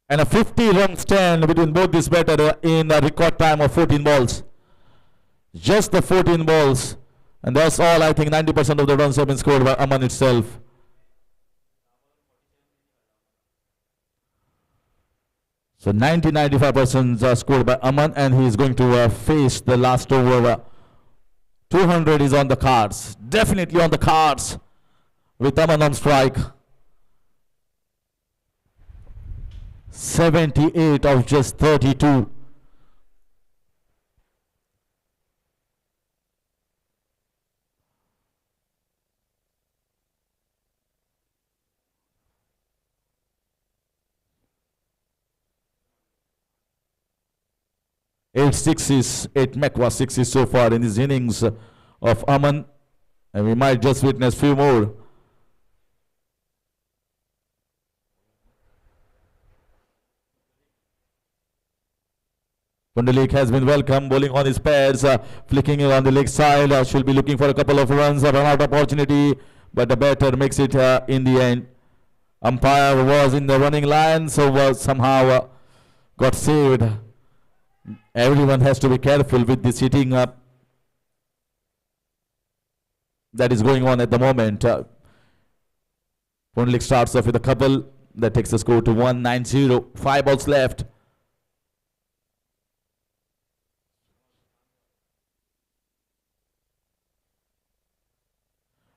And a 50-run stand between both this batter in a record time of 14 balls. Just the 14 balls. And that's all. I think 90% of the runs have been scored by Aman itself. So 90-95% are scored by Aman, and he is going to face the last over. 200 is on the cards. Definitely on the cards with Aman on strike. 78 of just 32. Eight sixes, 8 MACQUA sixes so far in these innings of Aman, and we might just witness few more. Pundalik has been welcome, bowling on his pads, flicking it on the leg side. She'll be looking for a couple of runs, a run out opportunity, but the batter makes it in the end. Umpire was in the running line, so somehow got saved. Everyone has to be careful with this hitting up that is going on at the moment. Pundalik starts off with a couple that takes the score to 190. 5 balls left.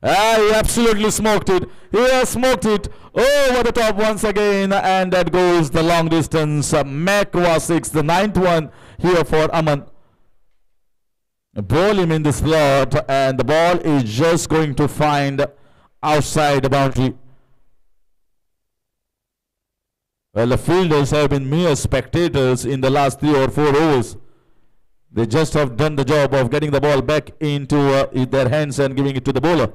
He absolutely smoked it. He has smoked it over the top once again, and that goes the long distance. MACQUA 6, the 9th one here for Aman. Ball him in the slot, and the ball is just going to find outside the boundary. Well, the fielders have been mere spectators in the last 3 or 4 overs. They just have done the job of getting the ball back into their hands and giving it to the bowler.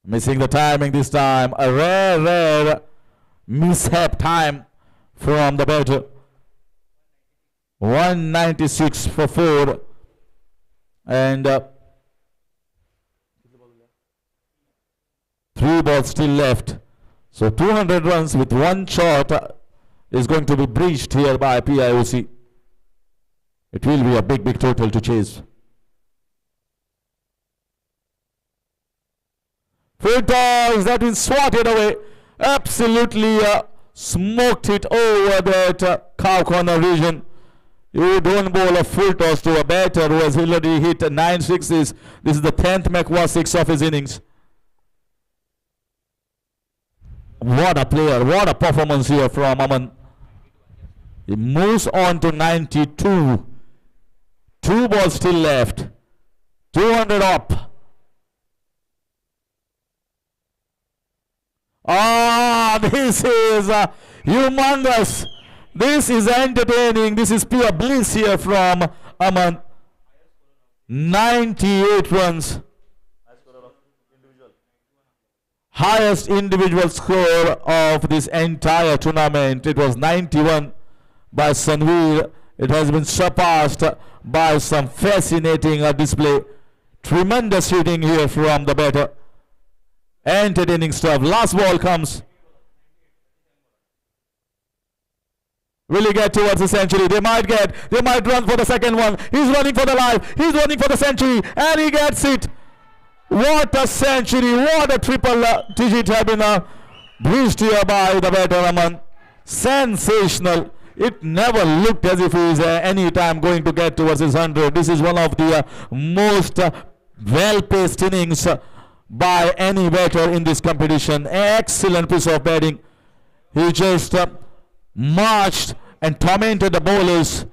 Missing the timing this time. A rare mishap time from the batter. 196 for 4. And 3 balls still left. So 200 runs with 1 shot is going to be breached here by PIOC. It will be a big total to chase. Full toss, that is swatted away. Absolutely smoked it over that cow corner region. You don't bowl a full toss to a batter who has already hit 9 sixes. This is the 10th MACQUA 6 of his innings. What a player, what a performance here from Aman. He moves on to 92. 2 balls still left. 200 up. This is humongous. This is entertaining. This is pure bliss here from Aman. 98 runs. Highest individual score of this entire tournament. It was 91 by Sanveer. It has been surpassed by some fascinating display. Tremendous hitting here from the batter. Entertaining stuff. Last ball comes. Will he get towards the century? They might run for the second one. He's running for the life. He's running for the century, and he gets it. What a century. What a triple digit have been breached here by the batter Aman. Sensational. It never looked as if he is any time going to get towards his 100. This is one of the most well-paced innings by any batter in this competition. Excellent piece of batting. He just marched and tormented the bowlers.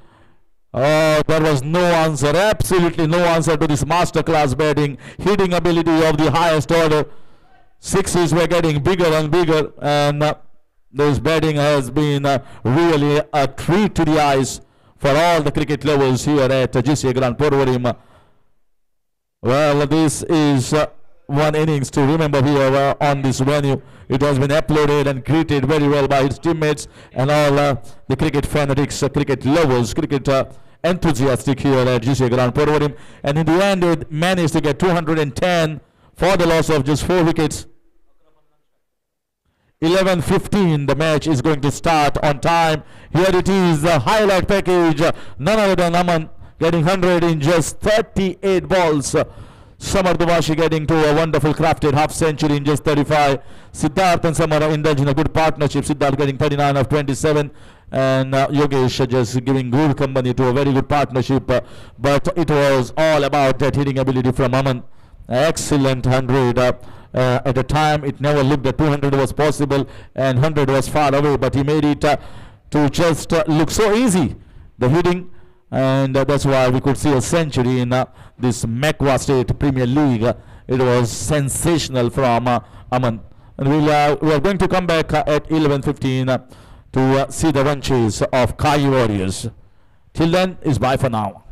There was no answer, absolutely no answer to this masterclass batting, hitting ability of the highest order. Sixes were getting bigger and bigger, and this batting has been really a treat to the eyes for all the cricket lovers here at GCA Grand Porvorim. Well, this is one innings to remember here on this venue. It has been uploaded and greeted very well by his teammates and all the cricket fanatics, cricket lovers, cricket enthusiastic here at GCA Ground Porvorim. And in the end, it managed to get 210 for the loss of just 4 wickets. 11:15, the match is going to start on time. Here it is, the highlight package. None other than Aman getting 100 in just 38 balls. Samar Duvashi getting to a wonderful crafted half century in just 35. Siddharth and Samar indulge in a good partnership. Siddharth getting 39 of 27. And Yogesh just giving good company to a very good partnership. But it was all about that hitting ability from Aman. Excellent 100. At the time, it never looked that 200 was possible and 100 was far away. But he made it to just look so easy, the hitting. And that's why we could see a century in this MACQUA State Premier League. It was sensational from Aman. And we are going to come back at 11:15 to see the run chase of QAYI Warriors. Till then, is bye for now.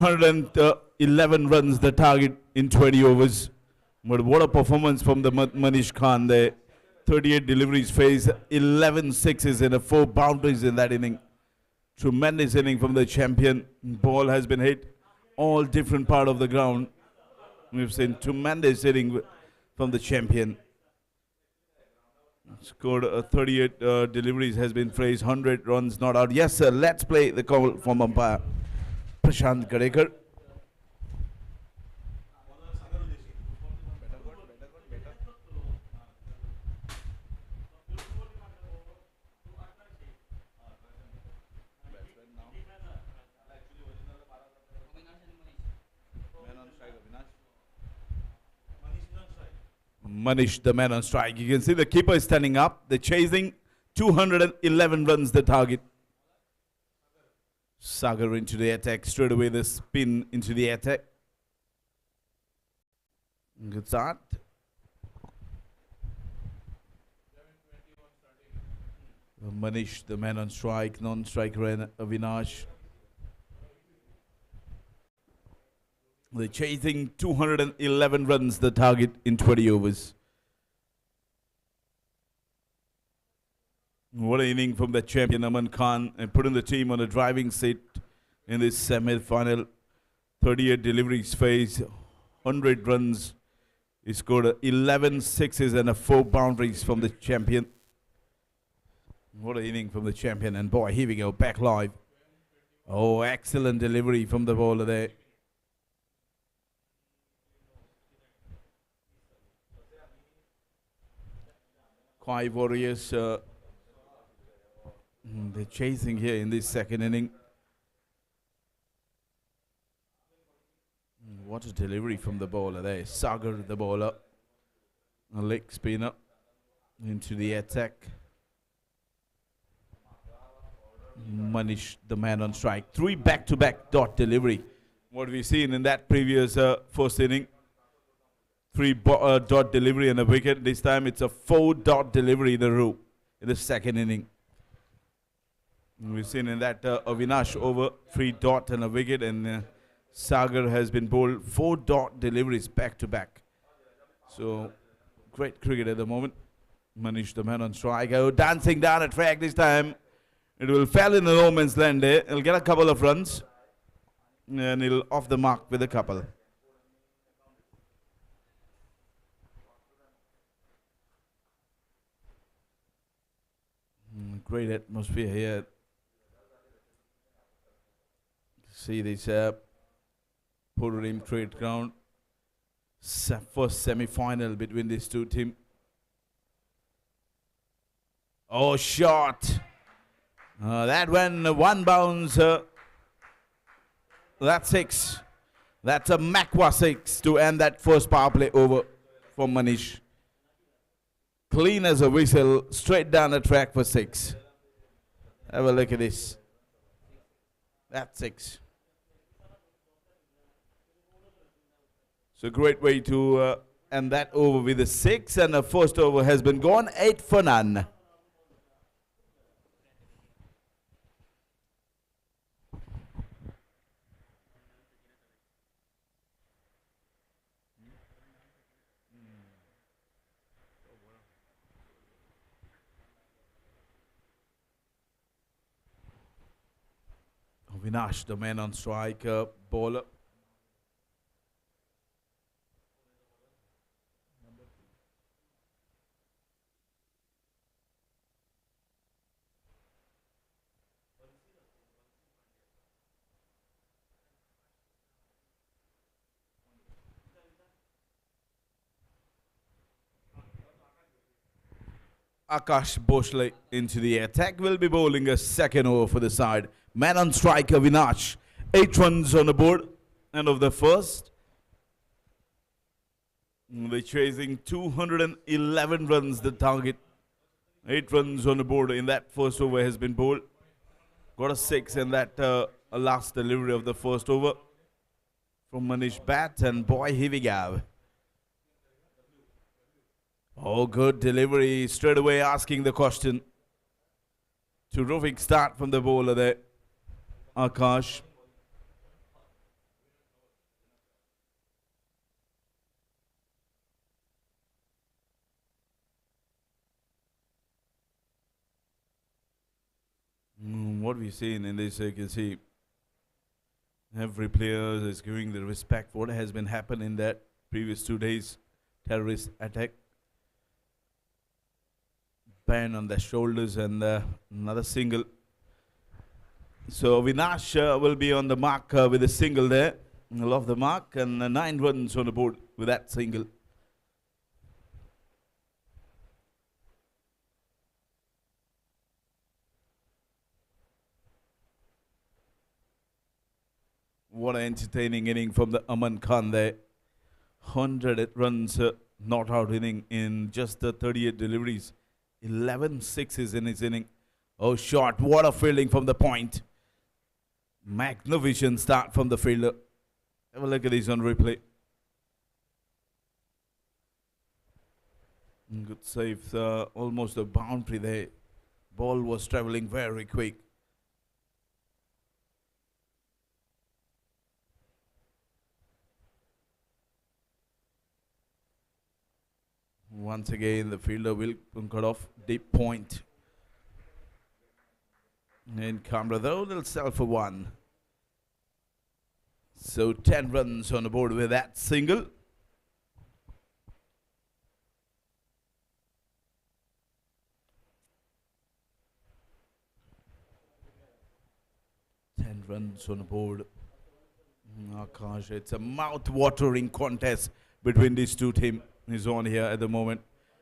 111 runs the target in 20 overs. But what a performance from the Manish Khan there. 38 deliveries faced, 11 sixes and 4 boundaries in that inning. Tremendous inning from the champion. Ball has been hit all different part of the ground. We've seen tremendous inning from the champion. Scored 38 deliveries, has been faced, 100 runs not out. Yes, sir. Let's play the call from umpire Prashant Kadekar. Manish, the man on strike. You can see the keeper is standing up. They're chasing 211 runs the target. Sagar into the attack. Straight away the spin into the attack. Good start. Manish, the man on strike. Non-striker and Avinash. They're chasing 211 runs the target in 20 overs. What an inning from the champion Aman Khan, and putting the team on a driving seat in this semi-final. 38 deliveries faced, 100 runs. He scored 11 sixes and 4 boundaries from the champion. What an inning from the champion, and boy, here we go, back live. Oh, excellent delivery from the bowler there. QAYI Warriors, they're chasing here in this second inning. What a delivery from the bowler there. Sagar, the bowler. A leg spinner into the attack. Manish, the man on strike. 3 back-to-back dot delivery. What we've seen in that previous first inning. 3 dot delivery and a wicket. This time it's a 4 dot delivery in a row in the second inning. We've seen in that Avinash over 3 dot and a wicket, and Sagar has been bowled 4 dot deliveries back to back. So great cricket at the moment. Manish, the man on strike. Oh, dancing down a track this time. It will fall in the no man's land there. He'll get a couple of runs and he'll off the mark with a couple. Great atmosphere here. See this Purim Trade Ground. First semi-final between these two teams. Oh, shot. That went 1 bounce. That's 6. That's a MACQUA 6 to end that first power play over for Manish. Clean as a whistle, straight down the track for 6. Have a look at this. That's 6. So great way to end that over with a 6, and the first over has been gone 8 for none. Avinash, the man on strike, bowler. Akash Bhosle into the attack, will be bowling a second over for the side. Man on strike, Avinash. 8 runs on the board. End of the first. They're chasing 211 runs, the target. 8 runs on the board in that first over has been bowled. Got a 6 in that last delivery of the first over from Manish bat, and boy, here we go. Oh, good delivery. Straight away asking the question. Terrific start from the bowler there, Akash. what we've seen in this, you can see every player is giving the respect for what has been happening in that previous 2 days terrorist attack. Band on the shoulders and another single. So Vinash will be on the mark with a single there. Off the mark, and 9 runs on the board with that single. What an entertaining inning from the Aman Khan there. 100 runs not out inning in just 38 deliveries. 11 sixes in his inning. Oh, shot. What a fielding from the point. Magnificent start from the fielder. Have a look at this on replay. Good save. Almost a boundary there. Ball was travelling very quick. Once again, the fielder will cut off deep point. And Kamra though, they'll sell for 1. So 10 runs on the board with that single. Runs on the board. Akash, it's a mouth-watering contest between these two teams. Is on here at the moment.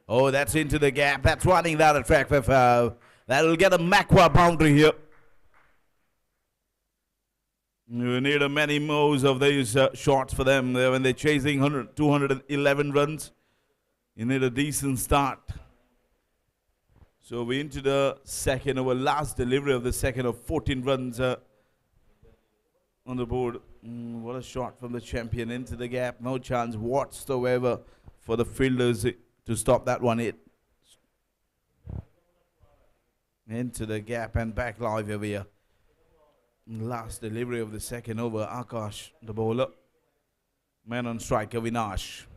Oh, that's into the gap. That's running down the track for foul. That'll get a MACQUA boundary here. You need many more of these shots for them when they're chasing 211 runs. You need a decent start. So we're into the second over, last delivery of the second of 14 runs on the board. What a shot from the champion into the gap. No chance whatsoever for the fielders to stop that one hit. Into the gap and back live over here. Last delivery of the second over. Akash, the bowler. Man on strike, Avinash.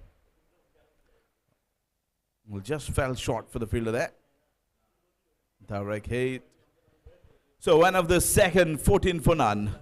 Well, just fell short for the fielder there. Direct hit. So one of the second, 14 for none.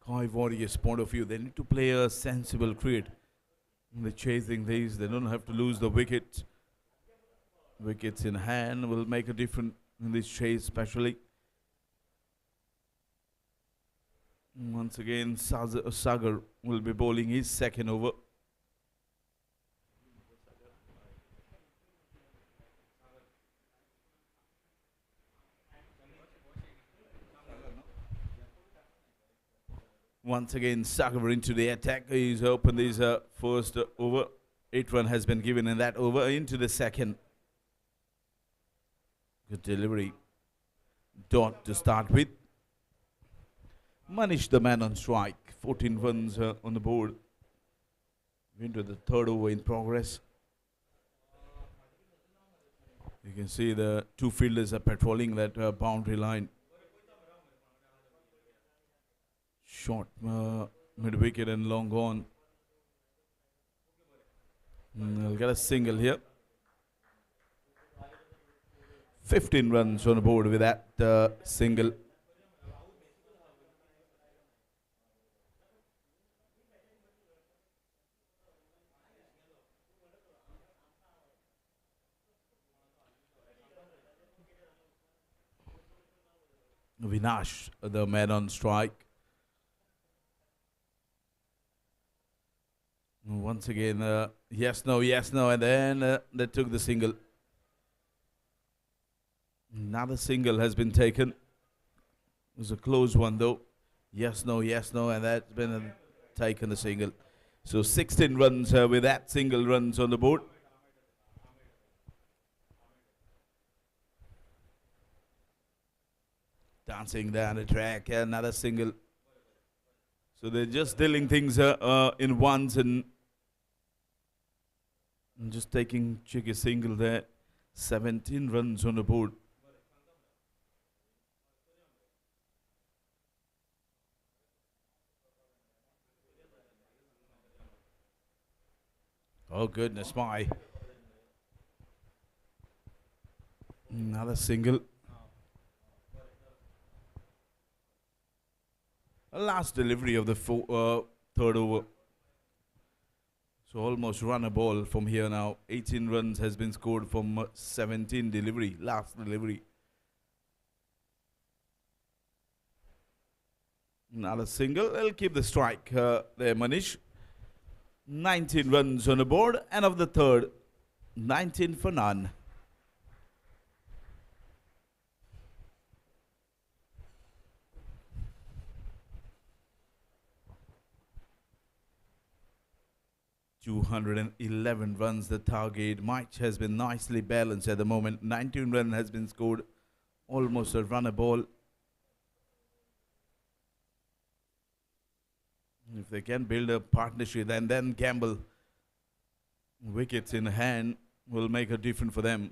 QAYI Warriors' point of view, they need to play a sensible cricket. They're chasing these, they don't have to lose the wicket. Wickets in hand will make a difference in this chase especially. Once again, Sagar will be bowling his second over. Once again, Sagar into the attack. He's opened his first over. 8 run has been given in that over. Into the second. Good delivery. Dot to start with. Manish, the man on strike. 14 runs on the board. Into the third over in progress. You can see the two fielders are patrolling that boundary line. Short mid-wicket and long gone. They'll get a single here. 15 runs on the board with that single. Vinash, the man on strike. Once again, yes, no, and then they took the single. Another single has been taken. It was a close one though. Yes, no, and that's been taken, the single. So 16 runs with that single runs on the board. Dancing down the track, another single. So they're just dealing things in ones and And just taking cheeky single there. 17 runs on the board. Oh goodness my. Another single. A last delivery of the third over. So almost run a ball from here now. 18 runs has been scored from 17 delivery. Last delivery. Another single. They'll keep the strike there, Manish. 19 runs on the board. End of the third. 19 for none. (211 runs the target. Match has been nicely balanced at the moment. 19 runs has been scored. Almost a run a ball. If they can build a partnership and then gamble, wickets in hand will make a difference for them.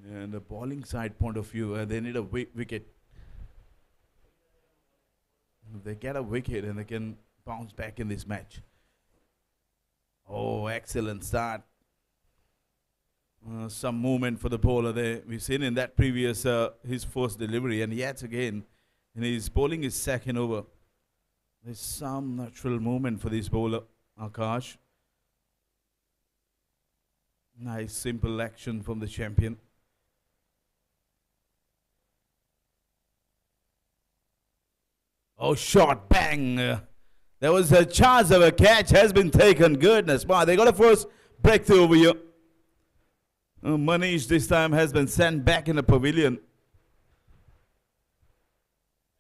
And the bowling side point of view, they need a wicket. If they get a wicket and they can bounce back in this match. Oh, excellent start. Some movement for the bowler there. We've seen in that previous, his first delivery, and yet again, and he's bowling his second over. There's some natural movement for this bowler, Arkas. Nice, simple action from the champion. Oh, shot, bang. There was a chance of a catch, has been taken. Goodness, wow, they got a first breakthrough over here. Manish this time has been sent back in the pavilion.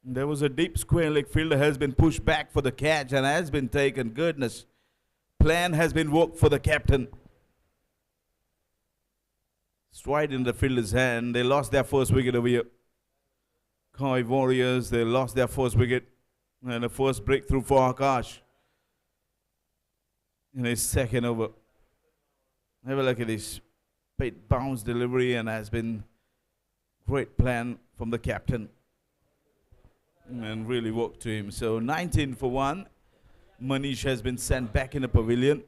There was a deep square leg fielder has been pushed back for the catch and has been taken. Goodness. Plan has been worked for the captain. Straight in the fielder's hand. They lost their first wicket over here. QAYI Warriors, they lost their first wicket. And the first breakthrough for Arkas in his second over. Have a look at this. Bait bounce delivery and has been great plan from the captain. And really worked to him. So 19 for 1. Manish has been sent back in the pavilion.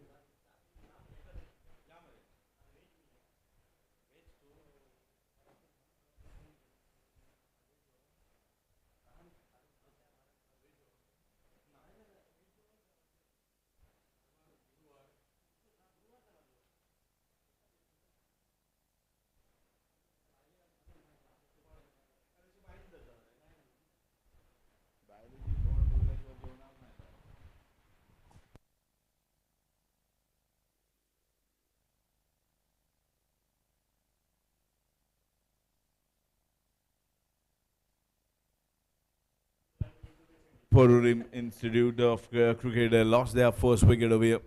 Purulim Institute of Cricket lost their first wicket over here.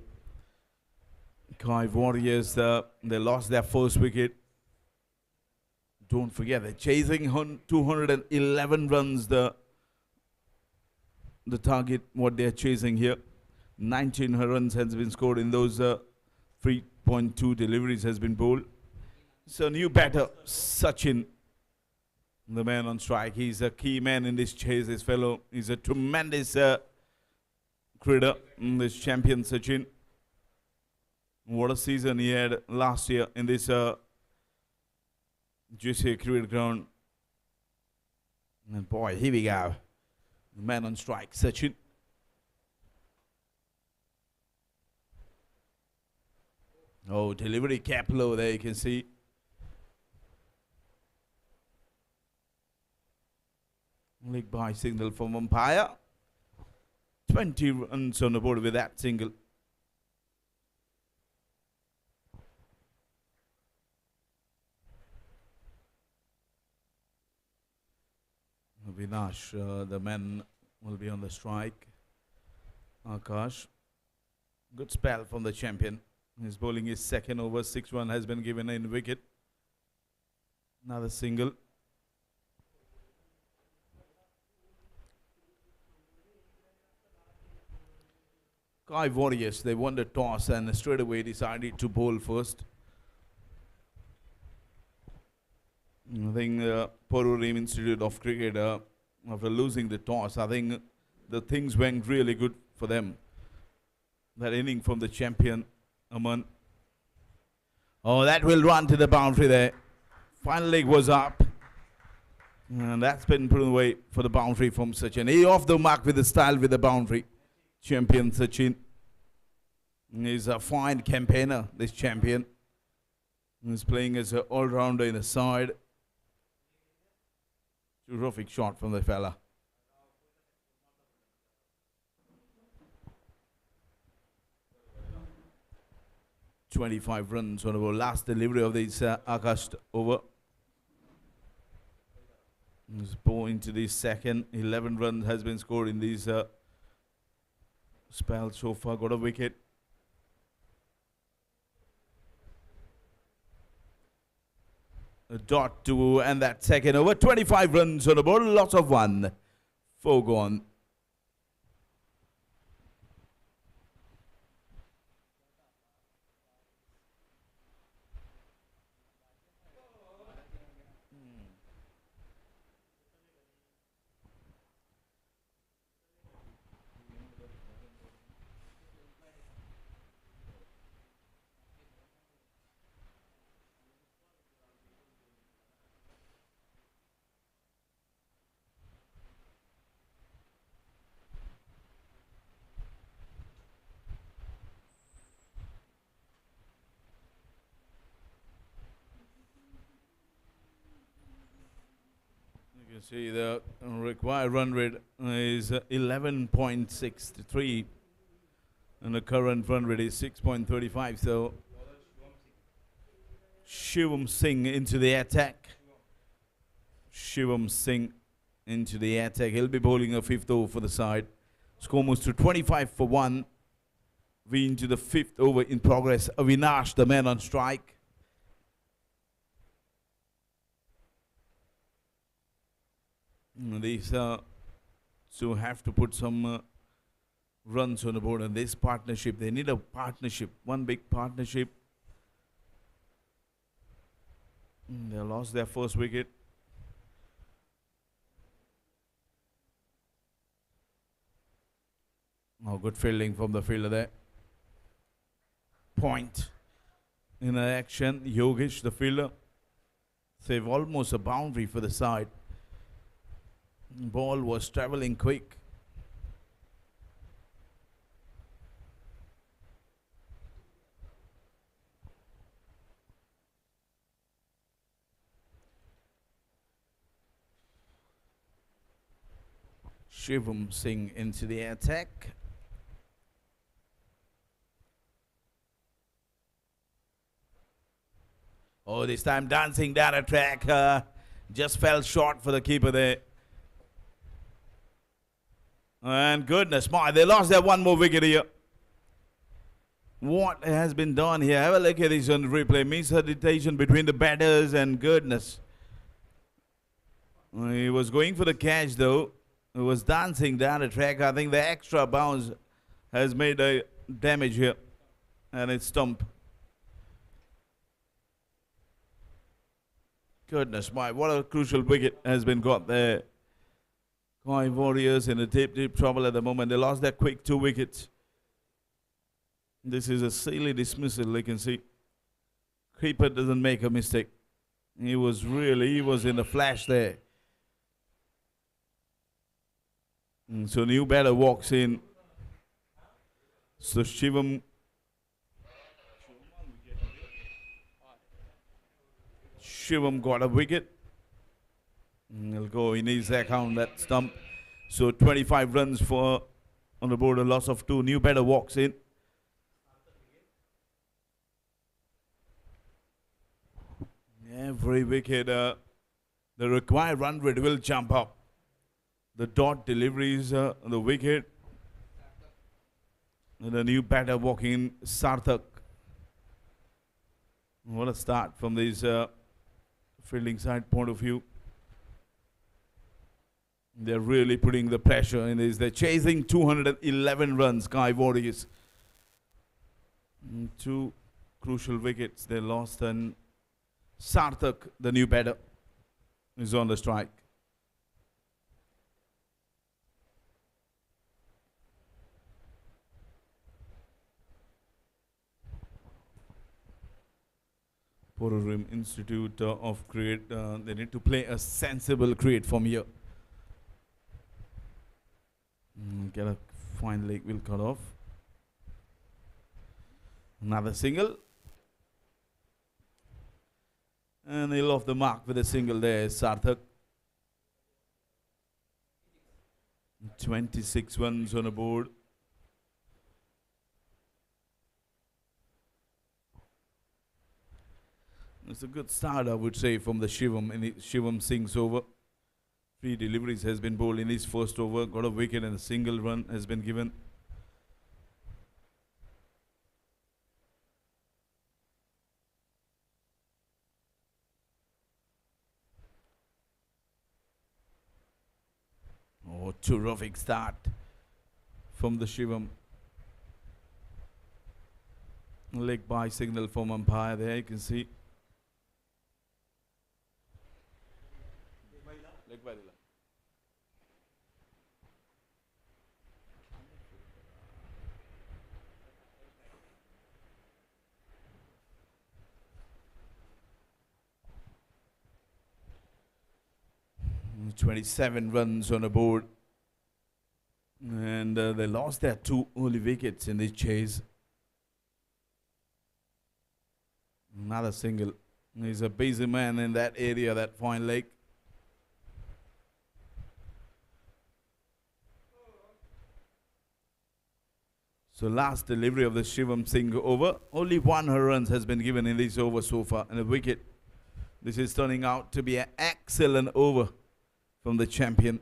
QAYI Warriors, they lost their first wicket. Don't forget, they're chasing 211 runs, the target, what they're chasing here. 19 runs has been scored in those 3.2 deliveries has been bowled. So new batter, Sachin, the man on strike. He's a key man in this chase, this fellow. He's a tremendous cricketer, this champion Sachin. What a season he had last year in this GCA cricket ground. And boy, here we go. The man on strike, Sachin. Oh, delivery cap low there, you can see. Leg by signal from umpire. 20 runs on the board with that single. Vinash, the man will be on the strike. Arkas. Good spell from the champion. He's bowling his second over. 6-1 has been given in wicket. Another single. QAYI Warriors, they won the toss and straight away decided to bowl first. I think Porur Institute of Cricket, after losing the toss, I think the things went really good for them. That inning from the champion, Aman. Oh, that will run to the boundary there. Final leg was up. And that's been put away for the boundary from Sachin. He off the mark with the style with the boundary. Champion Sachin. He's a fine campaigner, this champion. He's playing as an all-rounder in the side. Terrific shot from the fella. "25 runs on our last delivery of this Arkas over. He's ball into the second. 11 runs has been scored in these spells so far. Got a wicket. A dot to and that second over. 25 runs on the board. Lots of one. 4 gone. You see the required run rate is 11.63 and the current run rate is 6.35. So Shivam Singh into the attack. Shivam Singh into the attack. He'll be bowling a 5th over for the side. Score moves to 25 for 1. We into the 5th over in progress. Avinash, the man on strike. These so have to put some runs on the board, and this partnership, they need a partnership, one big partnership. They lost their first wicket. Oh, good fielding from the fielder there. Point in action. Yogesh, the fielder, save almost a boundary for the side. Ball was travelling quick. Shivam Singh into the attack. Oh, this time dancing down a track. Just fell short for the keeper there. And goodness my, they lost their one more wicket here. What has been done here? Have a look at this on the replay. Miscommunication between the batters and goodness. He was going for the catch though. He was dancing down the track. I think the extra bounce has made a damage here. And it's stump. Goodness my, what a crucial wicket has been got there. QAYI Warriors in a deep trouble at the moment. They lost their quick 2 wickets. This is a silly dismissal, you can see. Keeper doesn't make a mistake. He was in the flash there. So new batter walks in. So Shivam got a wicket. He'll go in his account, that stump. So 25 runs for on the board, a loss of 2. New batter walks in. Every wicket, the required run rate will jump up. The dot deliveries the wicket. And the new batter walking in, Sarthak. What a start from this fielding side point of view. They're really putting the pressure in this. They're chasing 211 runs, QAYI Warriors. Two crucial wickets they lost, and Sarthak, the new batter, is on the strike. Pururim Institute of Cricket, they need to play a sensible cricket from here. Get a fine leg will cut off. Another single. And he'll off the mark with a single there, Sarthak. 26 runs on the board. It's a good start, I would say, from the Shivam. Shivam Singh's over. 3 deliveries has been bowled in his first over. Got a wicket and a single run has been given. Oh, terrific start from the Shivam. Leg by signal from umpire there, you can see. Leg by 27 runs on the board. And they lost their 2 early wickets in this chase. Another single. He's a busy man in that area, that fine leg. So last delivery of the Shivam Singh over. Only 1 runs has been given in this over so far, and a wicket. This is turning out to be an excellent over from the champion.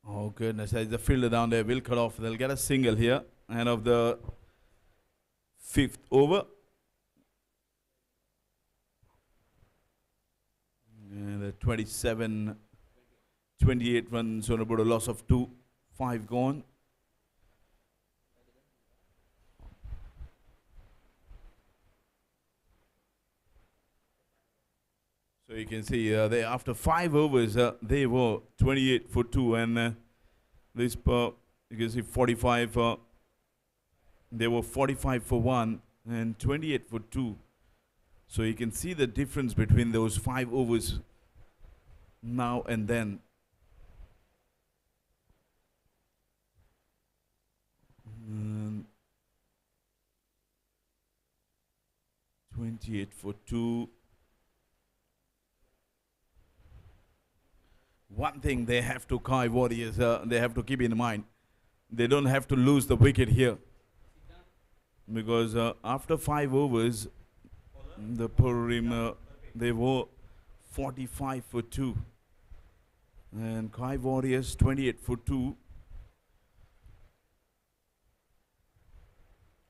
Oh goodness, there's the fielder down there, will cut off. They'll get a single here, and of the 5th over. And the 28 runs on about a loss of 2, 5 gone. So you can see they after 5 overs they were 28 for 2, and this you can see 45. They were 45 for 1 and 28 for 2. So you can see the difference between those 5 overs now and then. And 28 for 2. One thing they have to, QAYI Warriors, they have to keep in mind, they don't have to lose the wicket here. Because after 5 overs, the Purim, they were 45 for 2. And QAYI Warriors 28 for 2.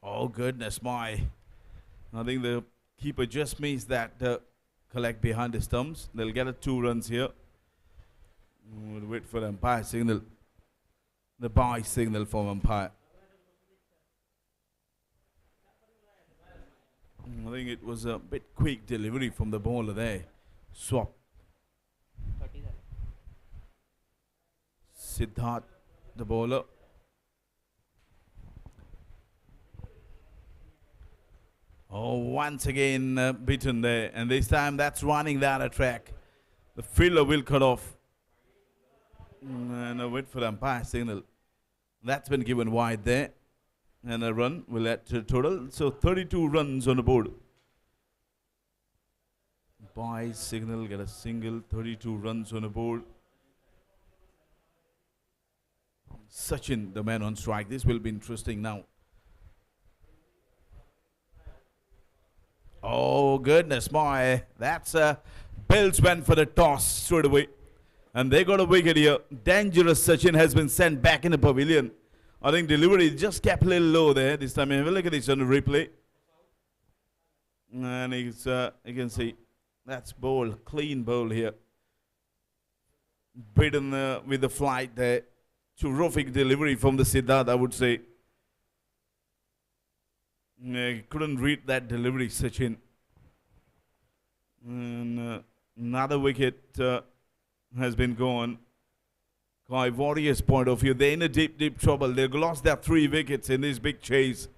Oh goodness my. I think the keeper just missed that collect behind the stumps. They'll get a 2 runs here. We'll wait for the umpire signal. The bye signal from umpire. I think it was a bit quick delivery from the bowler there. Swap. Siddharth, the bowler. Oh, once again beaten there. And this time that's running down a track. The fielder will cut off. And a wait for the umpire signal. That's been given wide there. And a run will add to total. So 32 runs on the board. Bye signal, get a single. 32 runs on the board. Sachin, the man on strike. This will be interesting now. Oh goodness my. That's Bills went for the toss straight away. And they got a wicket here. Dangerous Sachin has been sent back in the pavilion. I think delivery just kept a little low there. This time, have a look at this on the replay. And it's, you can see that's bowl, clean bowl here. Beaten with the flight there. Terrific delivery from the Siddharth, I would say. Couldn't read that delivery, Sachin. And another wicket has been gone. QAYI Warriors' point of view, they're in a deep, deep trouble. They've lost their 3 wickets in this big chase.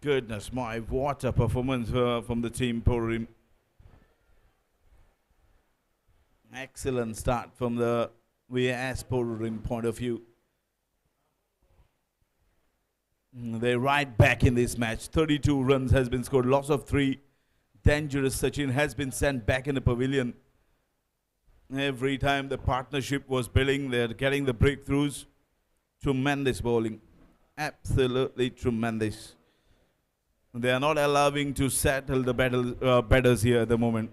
Goodness my, what a performance from the team, Purim. Excellent start from the VAS Purim point of view. They're right back in this match. 32 runs has been scored, loss of 3. Dangerous Sachin has been sent back in the pavilion. Every time the partnership was building, they're getting the breakthroughs. Tremendous bowling. Absolutely tremendous. They are not allowing to settle the batters here at the moment.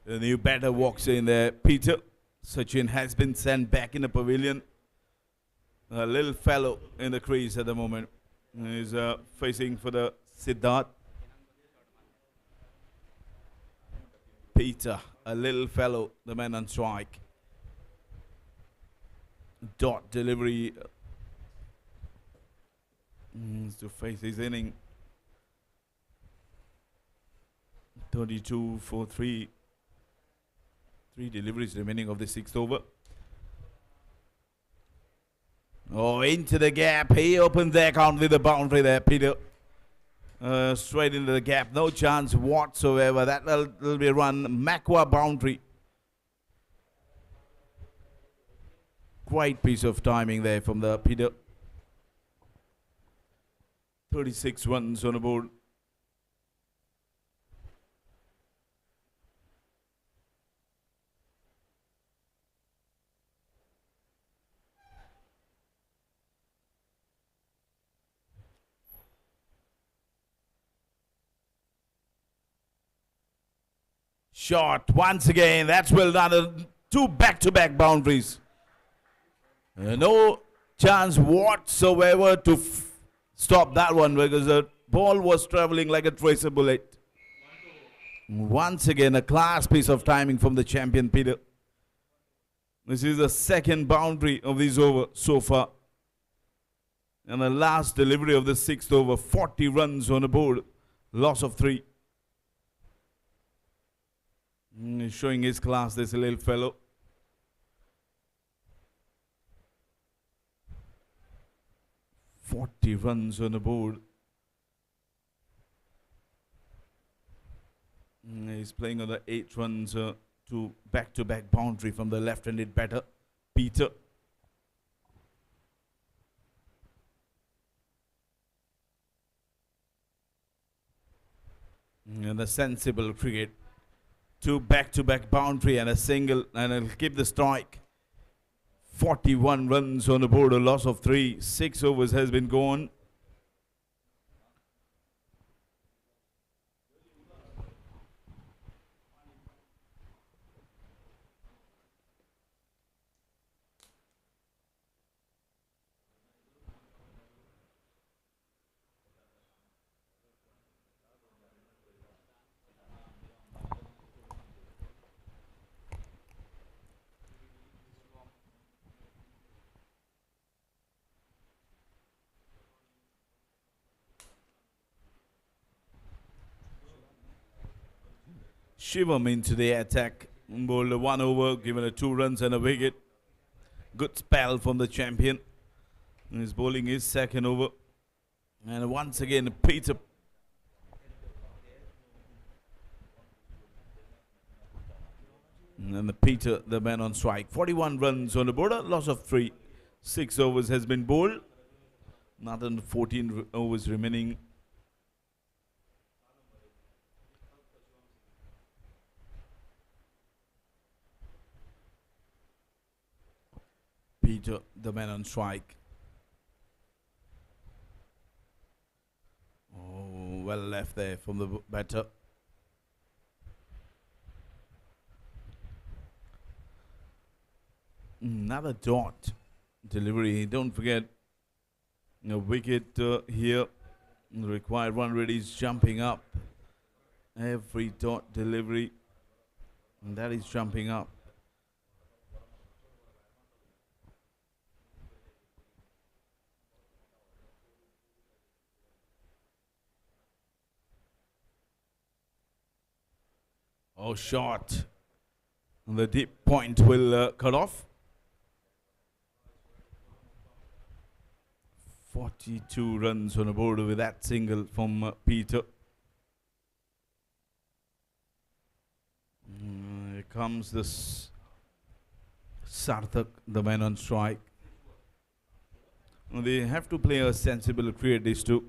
The new batter walks in there. Peter. Sachin has been sent back in the pavilion. A little fellow in the crease at the moment. He's facing for the Siddharth. Peter, a little fellow, the man on strike. Dot delivery to face his inning. 32 for 3. 3 deliveries remaining of the 6th over. Oh, into the gap. He opens the account with the boundary there, Peter. Straight into the gap. No chance whatsoever. That will be run. MACQUA boundary. Great piece of timing there from the Peter. 36 runs on the board. Shot once again. That's well done. 2 back-to-back boundaries. No chance whatsoever to stop that one because the ball was traveling like a tracer bullet. Once again, a class piece of timing from the champion, Peter. This is the 2nd boundary of this over so far. And the last delivery of the 6th over. 40 runs on the board. Loss of 3. He's showing his class, this little fellow. "40 runs on the board. He's playing on the 8 runs to back-to-back boundary from the left-handed batter, Peter. And the sensible cricket. 2 back-to-back boundary and a single, and it'll keep the strike. 41 runs on the board, a loss of 3. 6 overs has been gone. Shivam into the attack. Bowled a 1 over, given a 2 runs and a wicket. Good spell from the champion. He's bowling his 2nd over. And once again, Peter. And the Peter, the man on strike. 41 runs on the board, a loss of 3. 6 overs has been bowled. Another 14 overs remaining. Peter, the man on strike. Oh, well left there from the batter. Another dot delivery. Don't forget, a wicket here. Required run rate is jumping up. Every dot delivery, and that is jumping up. Oh, shot. And the deep point will cut off. 42 runs on the board with that single from Peter. Here comes this Sarthak, the man on strike. They have to play a sensible cricket, these two.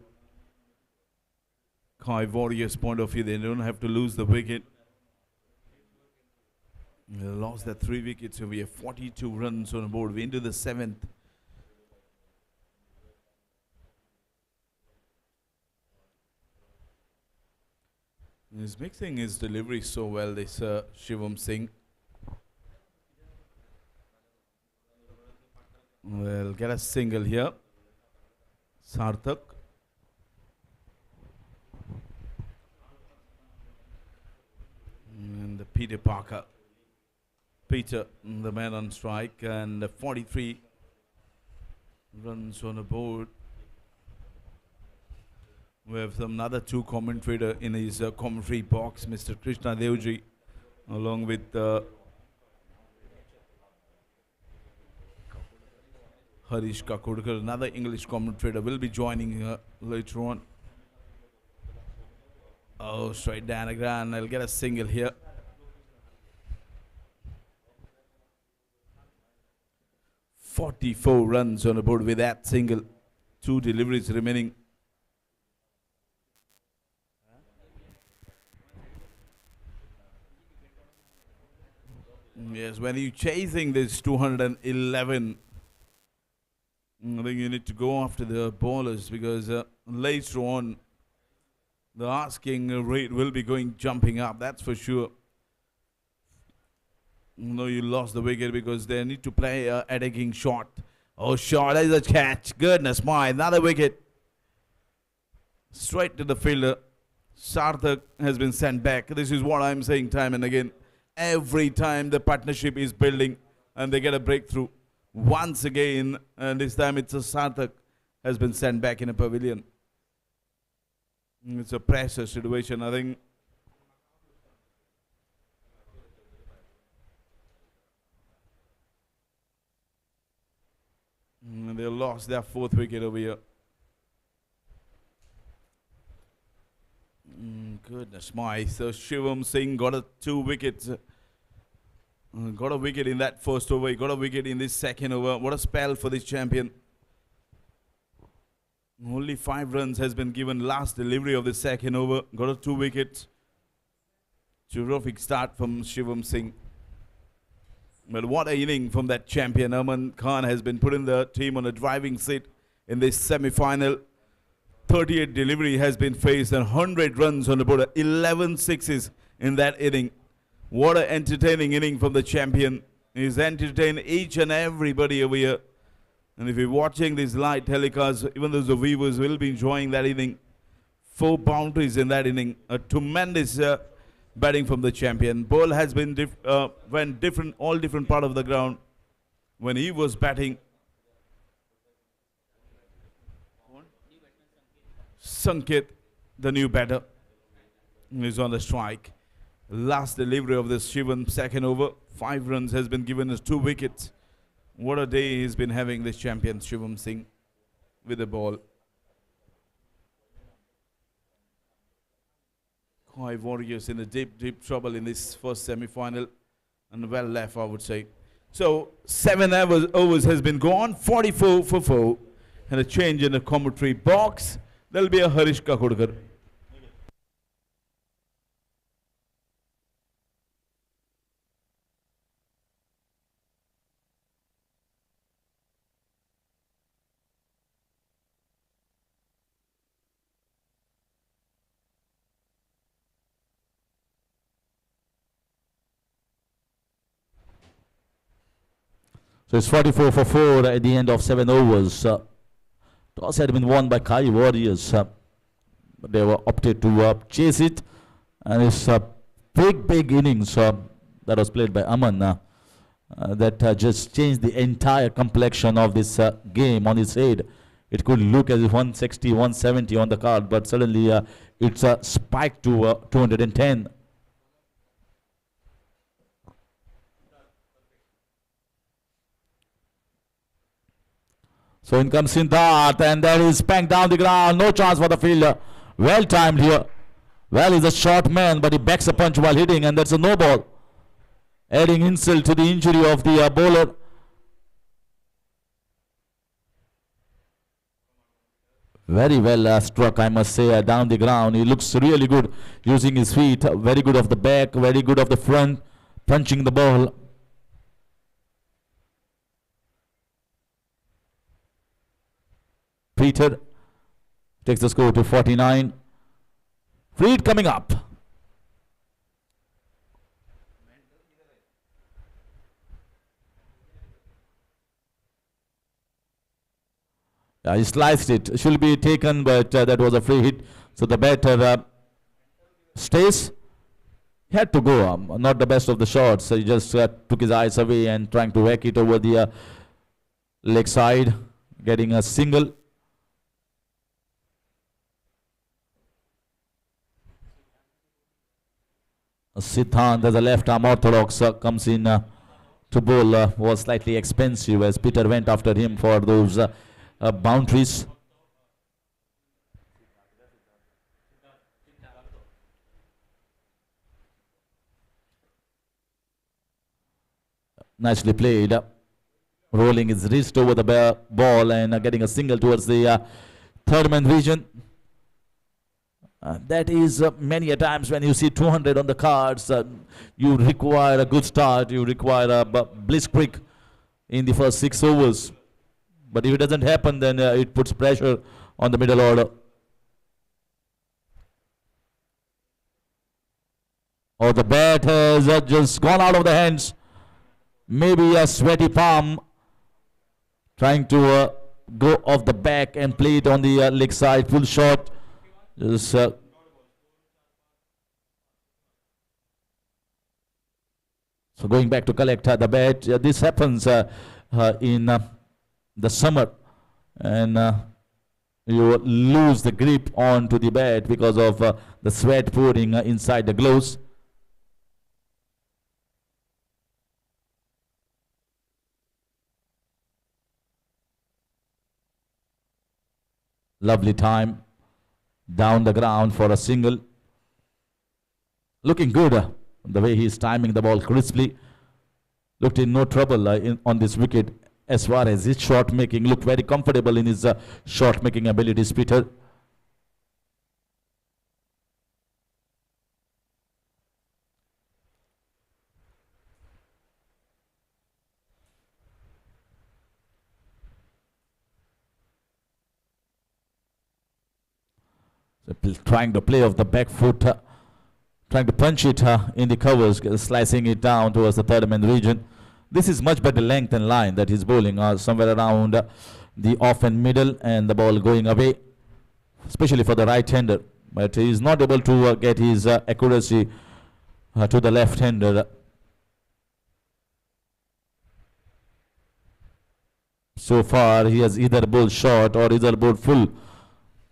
QAYI Warriors' point of view, they don't have to lose the wicket. They lost their 3 wickets, so we have 42 runs on the board. We're into the 7th. He's mixing his delivery so well, this Shivam Singh. We'll get a single here. Sarthak. And the Peter Parker. Peter, the man on strike, and 43 runs on the board. We have another 2 commentator in his commentary box, Mr. Krishna Devji, along with Harish Kakodkar, another English commentator, will be joining later on. Oh, straight down the ground. I'll get a single here. "44 runs on the board with that single. 2 deliveries remaining. Yes, when you're chasing this 211, I think you need to go after the bowlers, because later on the asking rate will be jumping up, that's for sure. No, you lost the wicket because they need to play a attacking shot. Oh, shot, there's a catch. Goodness my, another wicket. Straight to the fielder. Sarthak has been sent back. This is what I'm saying time and again. Every time the partnership is building and they get a breakthrough. Once again, and this time it's a Sarthak has been sent back in a pavilion. It's a pressure situation, I think. And they lost their 4th wicket over here. Goodness my. So Shivam Singh got 2 wickets. Got a wicket in that first over. He got a wicket in this second over. What a spell for this champion. Only 5 runs has been given last delivery of the second over. Got 2 wickets. Terrific start from Shivam Singh. But what a inning from that champion. Aman Khan has been putting the team on a driving seat in this semi-final. 38 delivery has been faced and 100 runs on the board. 11 sixes in that inning. What an entertaining inning from the champion. He's entertained each and everybody over here. And if you're watching this live telecast, even those viewers will be enjoying that inning. 4 boundaries in that inning. A tremendous batting from the champion. Ball has been went different, all different part of the ground when he was batting. Sanket, the new batter, is on the strike. Last delivery of this Shivam second over. 5 runs has been given as 2 wickets. What a day he's been having, this champion Shivam Singh with the ball. QAYI Warriors in a deep trouble in this first semi-final, and well left, I would say. So 7 overs has been gone, 44 for 4, and a change in the commentary box. There'll be a Harish Kakodkar. So it's 44 for 4 at the end of 7 overs. Toss had been won by QAYI Warriors, but they were opted to chase it, and it's a big innings that was played by Aman that just changed the entire complexion of this game on its head. It could look as if 160, 170 on the card, but suddenly it's spiked to 210. So in comes Siddharth, and there is spanked down the ground. No chance for the fielder. Well timed here. Well, he's a short man, but he backs a punch while hitting, and that's a no ball. Adding insult to the injury of the bowler. Very well struck, I must say, down the ground. He looks really good using his feet. Very good off the back, very good off the front, punching the ball. Peter takes the score to 49. Freed coming up. He sliced it. Should be taken, but that was a free hit. So the batter stays. He had to go. Not the best of the shots. So he just took his eyes away and trying to whack it over the leg side, getting a single. Siddhant as a left arm orthodox comes in to bowl. Was slightly expensive as Peter went after him for those boundaries. Nicely played. Rolling his wrist over the ball and getting a single towards the third man region. That is many a times when you see 200 on the cards, you require a good start, you require a blitzkrieg in the first 6 overs. But if it doesn't happen, then it puts pressure on the middle order. Oh, the bat has just gone out of the hands. Maybe a sweaty palm trying to go off the back and play it on the leg side, full shot. Just so going back to collect the bat. This happens in the summer, and you lose the grip onto the bat because of the sweat pouring inside the gloves. Lovely time down the ground for a single. Looking good the way he's timing the ball crisply. Looked in no trouble on this wicket as far as his shot making. Looked very comfortable in his shot making abilities, Peter. Trying to play off the back foot, trying to punch it in the covers, slicing it down towards the third man region. This is much better length and line that he's bowling, somewhere around the off and middle, and the ball going away, especially for the right-hander. But he's not able to get his accuracy to the left-hander. So far, he has either bowled short or either bowled full,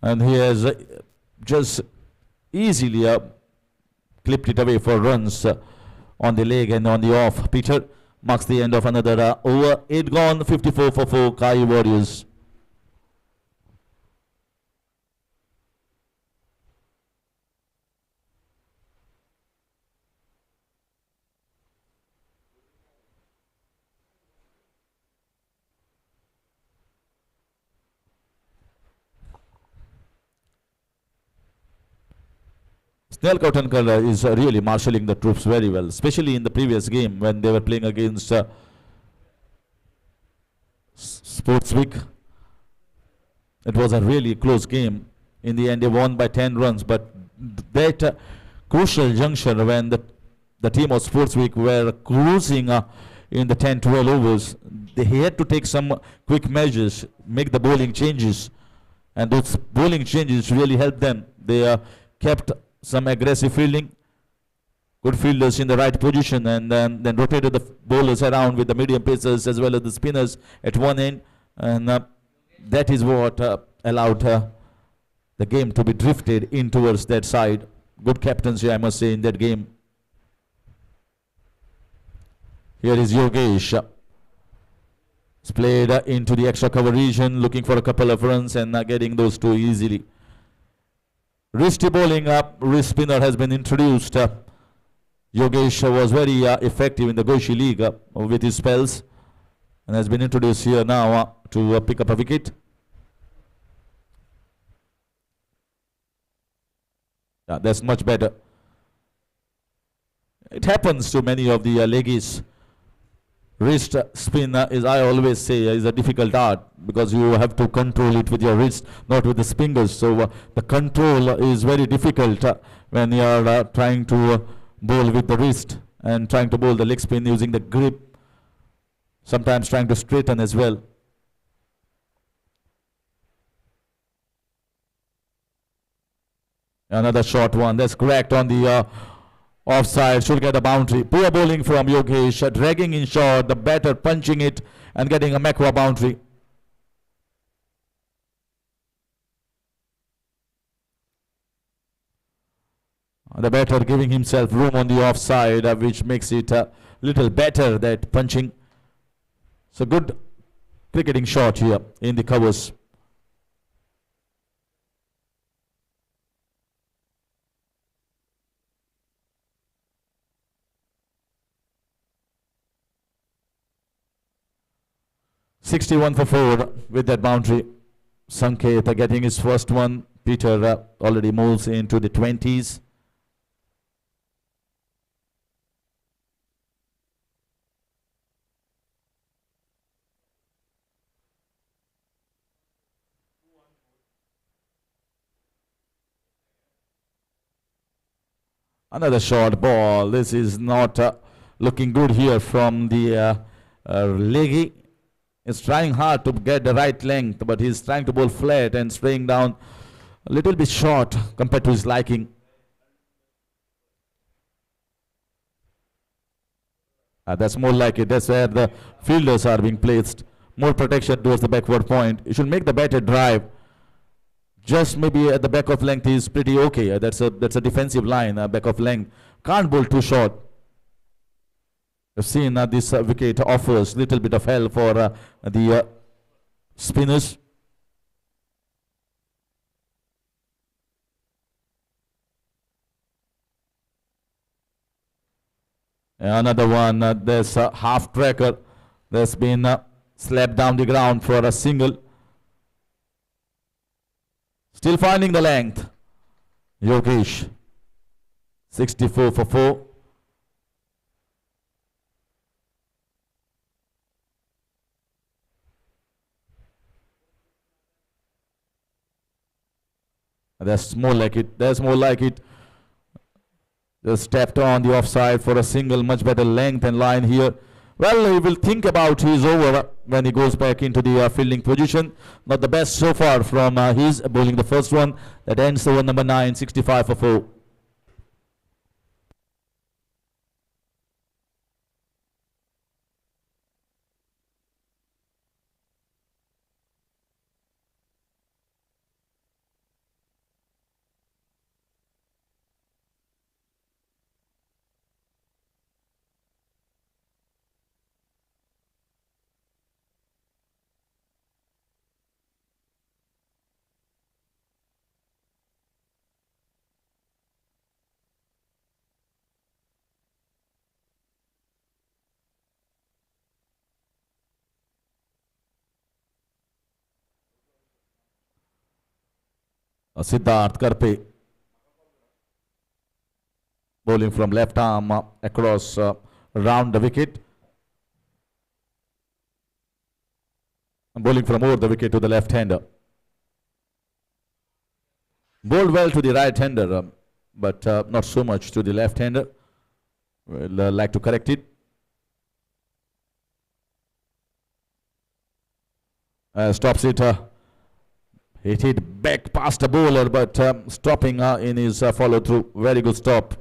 and he has just easily clipped it away for runs on the leg and on the off. Peter marks the end of another over. 8 gone, 54 for 4, QAYI Warriors. Snell Kautankar is really marshalling the troops very well, especially in the previous game when they were playing against Sportsweek. It was a really close game. In the end, they won by 10 runs, but crucial juncture when the team of Sportsweek were cruising in the 10-12 overs. He had to take some quick measures, make the bowling changes, and those bowling changes really helped them. They kept some aggressive fielding, good fielders in the right position, and then rotated the bowlers around with the medium pacers as well as the spinners at one end, and that is what allowed the game to be drifted in towards that side. Good captaincy, I must say, in that game. Here is Yogesh. It's played into the extra cover region, looking for a couple of runs and getting those two easily. Wristy bowling up, wrist spinner has been introduced. Yogesh was very effective in the Goshi League with his spells and has been introduced here now to pick up a wicket. Yeah, that's much better. It happens to many of the leggies. Wrist spin is, I always say, is a difficult art because you have to control it with your wrist, not with the fingers. So the control is very difficult when you are trying to bowl with the wrist and trying to bowl the leg spin using the grip. Sometimes trying to straighten as well. Another short one. That's correct on the offside. Should get a boundary. Poor bowling from Yogesh. Dragging in short. The batter punching it and getting a MACQUA boundary. The batter giving himself room on the offside, which makes it a little better, that punching. So good cricketing shot here in the covers. (61 for 4) with that boundary. Sanket getting his first one. Peter already moves into the 20s. Another short ball. This is not looking good here from the leggy. He's trying hard to get the right length, but he's trying to bowl flat and spraying down a little bit short compared to his liking. That's more like it. That's where the fielders are being placed. More protection towards the backward point. You should make the batter drive. Just maybe at the back of length is pretty okay. That's a defensive line, back of length. Can't bowl too short. You've seen this wicket offers little bit of help for the spinners. Another one, there's a half tracker that's been slapped down the ground for a single. Still finding the length. Yogesh, 64 for 4. That's more like it. That's more like it. Just tapped on the offside for a single. Much better length and line here. Well, he will think about his over when he goes back into the fielding position. Not the best so far from his bowling the first one. That ends over number 9, 65 for 4. Siddharth Karpe bowling from left arm across around the wicket. And bowling from over the wicket to the left-hander. Bowled well to the right-hander, but not so much to the left-hander. We'll like to correct it. Stops it. It hit back past the bowler, but stopping in his follow through. Very good stop.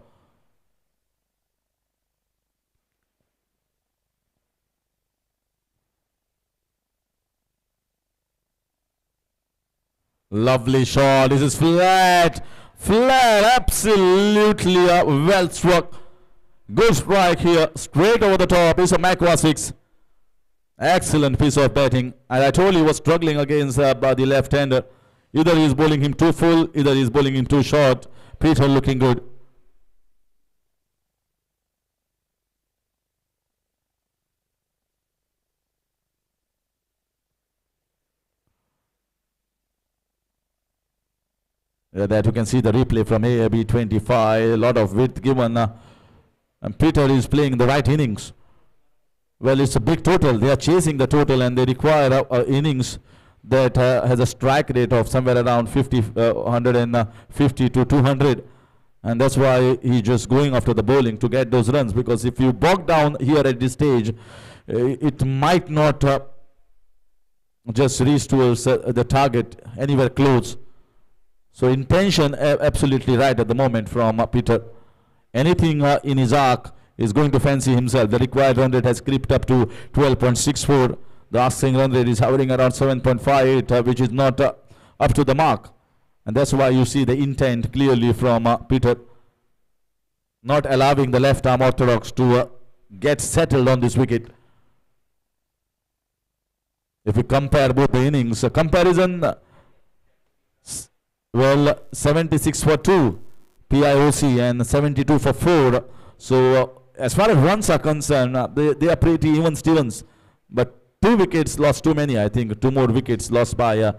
Lovely shot. This is flat. Flat. Absolutely well struck. Good strike here. Straight over the top. It's a MACQUA 6. Excellent piece of batting. And I told you he was struggling against the left-hander. Either he's bowling him too full, either he's bowling him too short. Peter looking good. That you can see the replay from AAB 25. A lot of width given. And Peter is playing the right innings. Well, it's a big total. They are chasing the total and they require innings that has a strike rate of somewhere around 150 to 200. And that's why he's just going after the bowling to get those runs. Because if you bog down here at this stage, it might not just reach towards the target anywhere close. So intention absolutely right at the moment from Peter. Anything in his arc is going to fancy himself. The required run rate has creeped up to 12.64. The asking run rate is hovering around 7.58, which is not up to the mark. And that's why you see the intent clearly from Peter. Not allowing the left arm orthodox to get settled on this wicket. If we compare both the innings, comparison, well, 76 for 2, PIOC, and 72 for 4. So as far as runs are concerned, they are pretty even Stevens. But 2 wickets lost too many, I think. 2 more wickets lost by the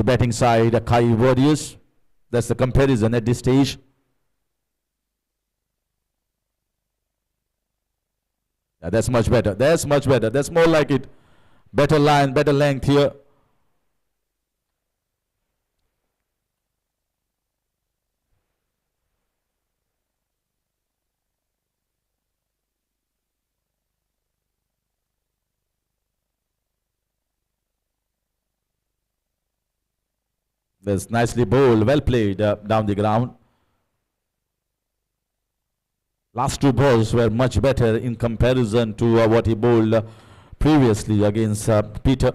batting side, QAYI Warriors. That's the comparison at this stage. Yeah, that's much better. That's much better. That's more like it. Better line, better length here. That's nicely bowled, well played down the ground. Last 2 balls were much better in comparison to what he bowled previously against Peter.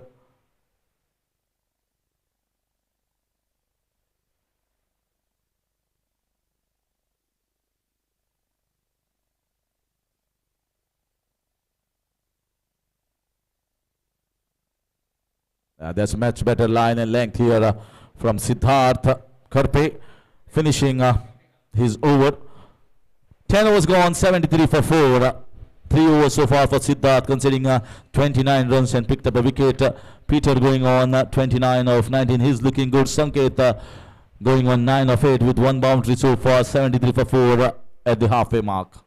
That's much better line and length here from Siddharth Karpe, finishing his over. 10 overs gone, 73 for 4. 3 overs so far for Siddharth, conceding 29 runs and picked up a wicket. Peter going on 29 of 19. He's looking good. Sanket going on 9 of 8 with 1 boundary so far, 73 for 4 at the halfway mark.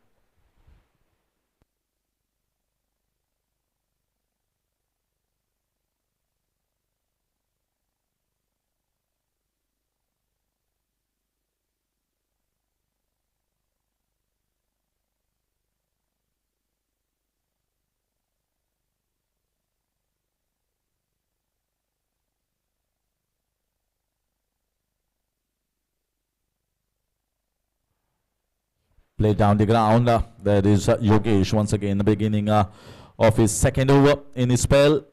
Play down the ground. There is Yogesh once again, the beginning of his second over in his spell.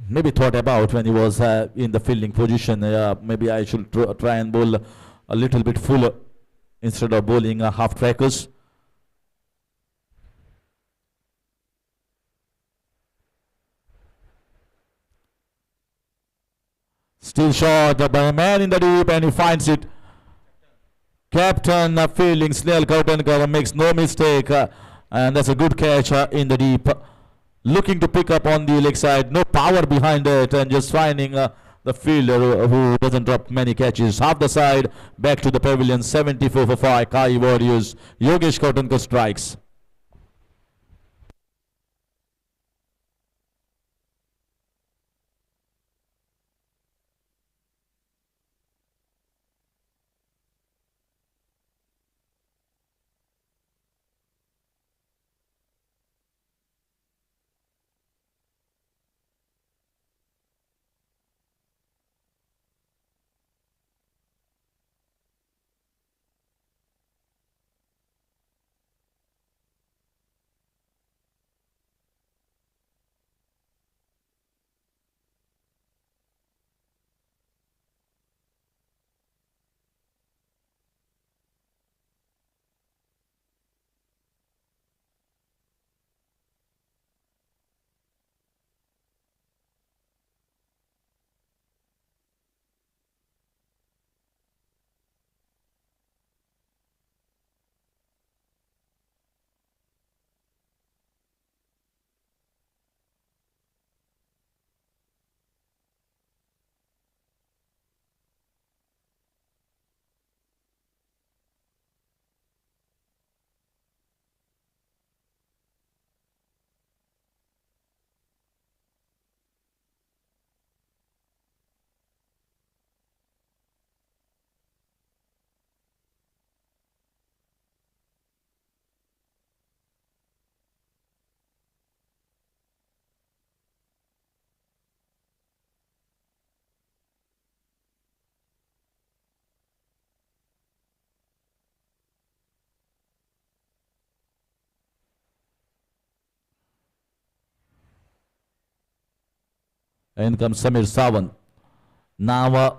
Maybe thought about when he was in the fielding position. Maybe I should try and bowl a little bit fuller instead of bowling half trackers. Still shot by a man in the deep, and he finds it. Captain fielding Snell Kautenkar makes no mistake, and that's a good catch in the deep. Looking to pick up on the leg side, no power behind it, and just finding the fielder who doesn't drop many catches. Half the side, back to the pavilion, 74 for 5, QAYI Warriors. Yogesh Kautenkar strikes. In comes Samir Sawant. Now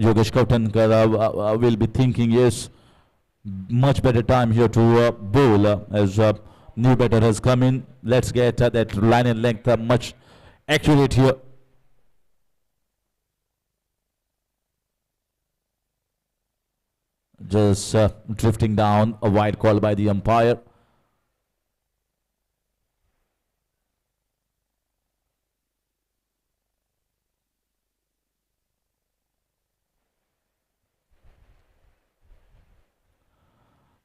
Yogesh Kautankar will be thinking, yes, much better time here to bowl as new batter has come in. Let's get that line and length much accurate here. Just drifting down, a wide call by the umpire.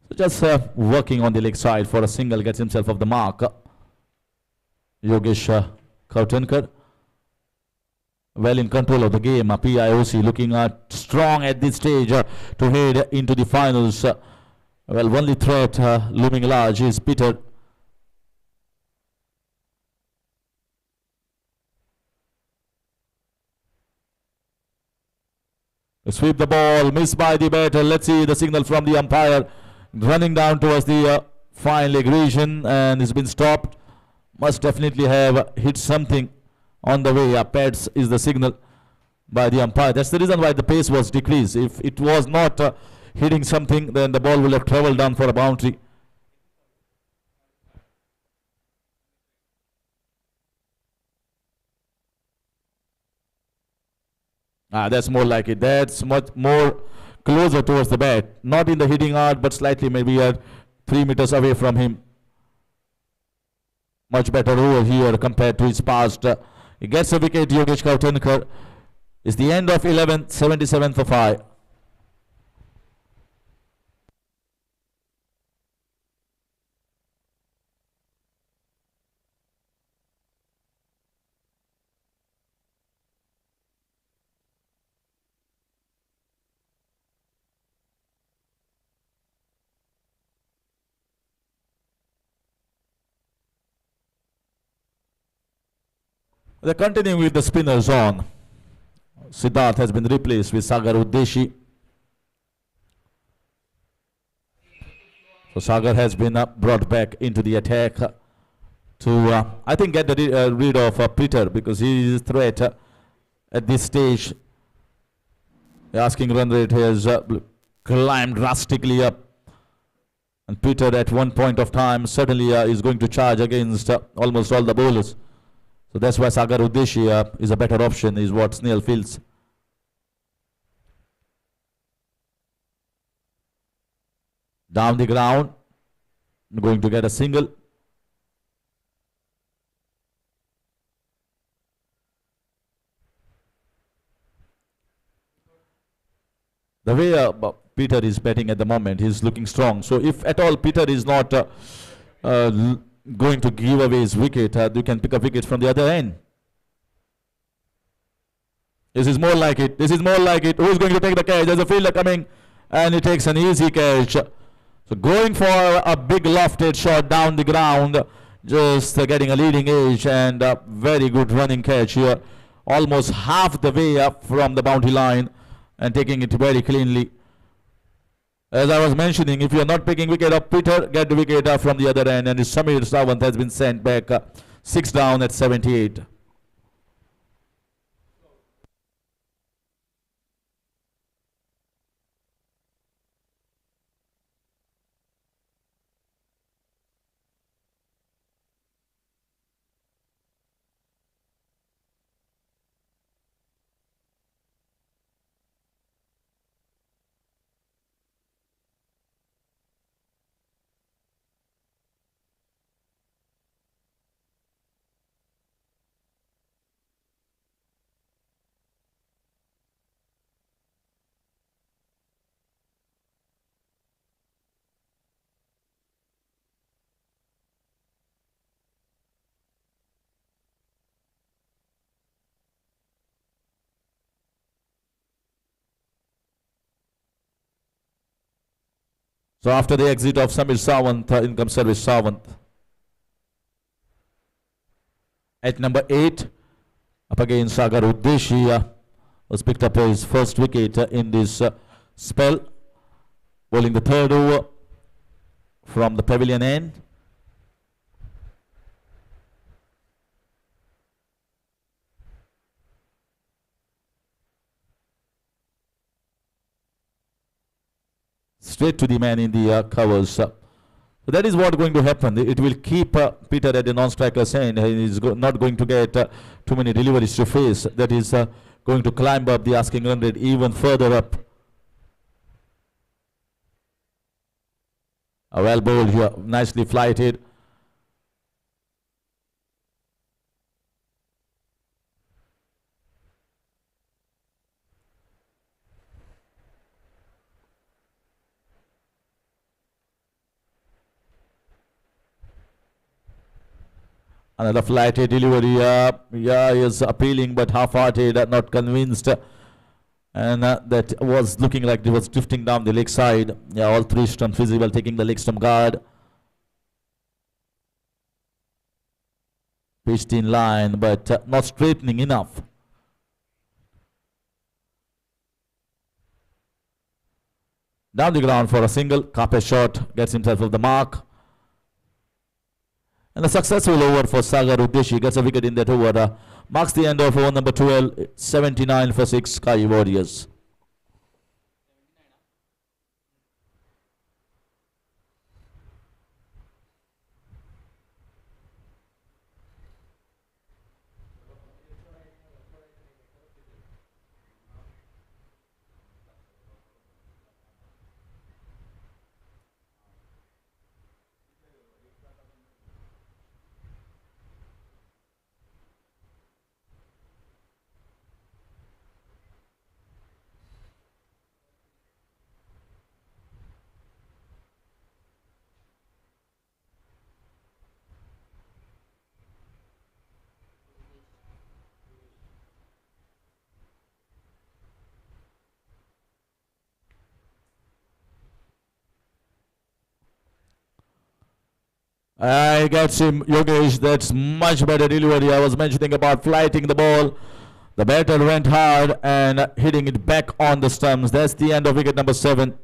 So just working on the leg side for a single, gets himself off the mark. Yogesh Kautankar well in control of the game. PIOC looking strong at this stage to head into the finals. Well, only threat looming large is Peter. Sweep the ball, missed by the batter. Let's see the signal from the umpire. Running down towards the fine leg region, and it's been stopped. Must definitely have hit something on the way. Pads is the signal by the umpire. That's the reason why the pace was decreased. If it was not hitting something, then the ball will have traveled down for a boundary. That's more like it. That's much more closer towards the bat. Not in the hitting arc, but slightly maybe 3 meters away from him. Much better over here compared to his past. He gets a wicket, Yogesh Kautankar. It's the end of 11, 77 for 5. They're continuing with the spinners on. Siddharth has been replaced with Sagar Uddeshi. So Sagar has been brought back into the attack to, I think, get rid of Peter, because he is a threat at this stage. The asking run rate has climbed drastically up. And Peter at one point of time certainly is going to charge against almost all the bowlers. So that's why Sagar Uddeshi is a better option, is what Snail feels. Down the ground, going to get a single. The way Peter is batting at the moment, he's looking strong. So if at all Peter is not going to give away his wicket, you can pick a wicket from the other end. This is more like it. This is more like it. Who's going to take the catch? There's a fielder coming, and he takes an easy catch. So going for a big lofted shot down the ground, just getting a leading edge, and a very good running catch here. Almost half the way up from the boundary line and taking it very cleanly. As I was mentioning, if you are not picking wicket up Peter, get the wicket up from the other end, and Samir Sawant has been sent back 6 down at 78. So after the exit of Samir Sawant, in comes Service Sawant. At number 8, up against Sagar Uddeshi, was picked up his first wicket in this spell, bowling the third over from the pavilion end. straight to the man in the covers. So that is what going to happen. It will keep Peter at the non-striker's end. He is not going to get too many deliveries to face. That is going to climb up the asking run rate even further up. A well bowled here, nicely flighted. Another flighted delivery. Yeah, is appealing but half-hearted, not convinced. And that was looking like it was drifting down the leg side. Yeah, all three stumps visible, taking the leg stump guard. Pitched in line, but not straightening enough. Down the ground for a single. Carpet shot, gets himself off the mark. And a successful over for Sagar Udeshi, gets a wicket in that over. Marks the end of over number 12, 79 for 6 QAYI Warriors. I gets him, Yogesh. That's much better delivery. I was mentioning about flighting the ball. The batter went hard and hitting it back on the stumps. That's the end of wicket number 7.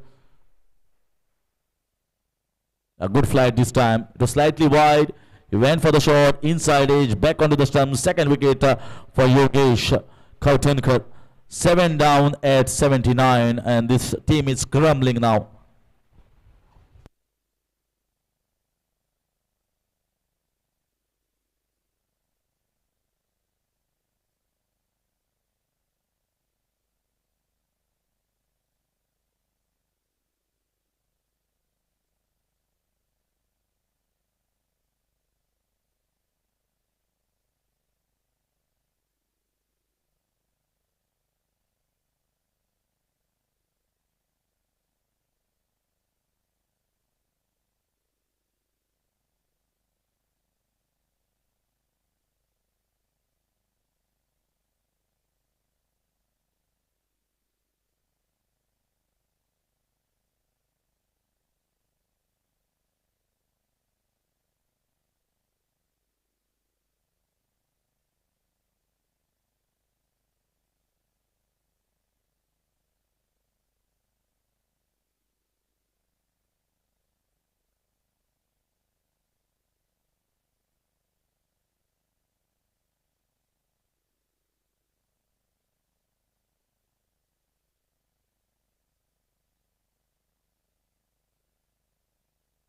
A good flight this time. It was slightly wide. He went for the shot, inside edge, back onto the stumps. Second wicket for Yogesh Kautankar. 7 down at 79, and this team is crumbling now.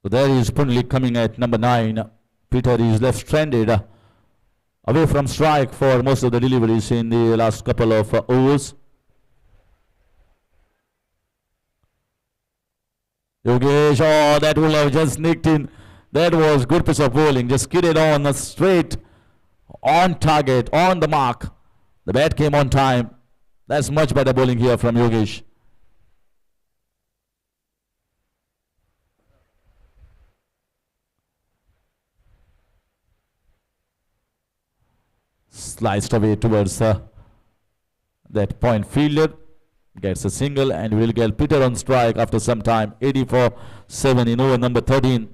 So there is Punlik coming at number 9. Peter is left stranded away from strike for most of the deliveries in the last couple of overs. Yogesh, oh, that would have just nicked in. That was good piece of bowling. Just skidded on straight, on target, on the mark. The bat came on time. That's much better bowling here from Yogesh. Sliced away towards that point fielder. Gets a single and will get Peter on strike after some time. 84-7 in over number 13.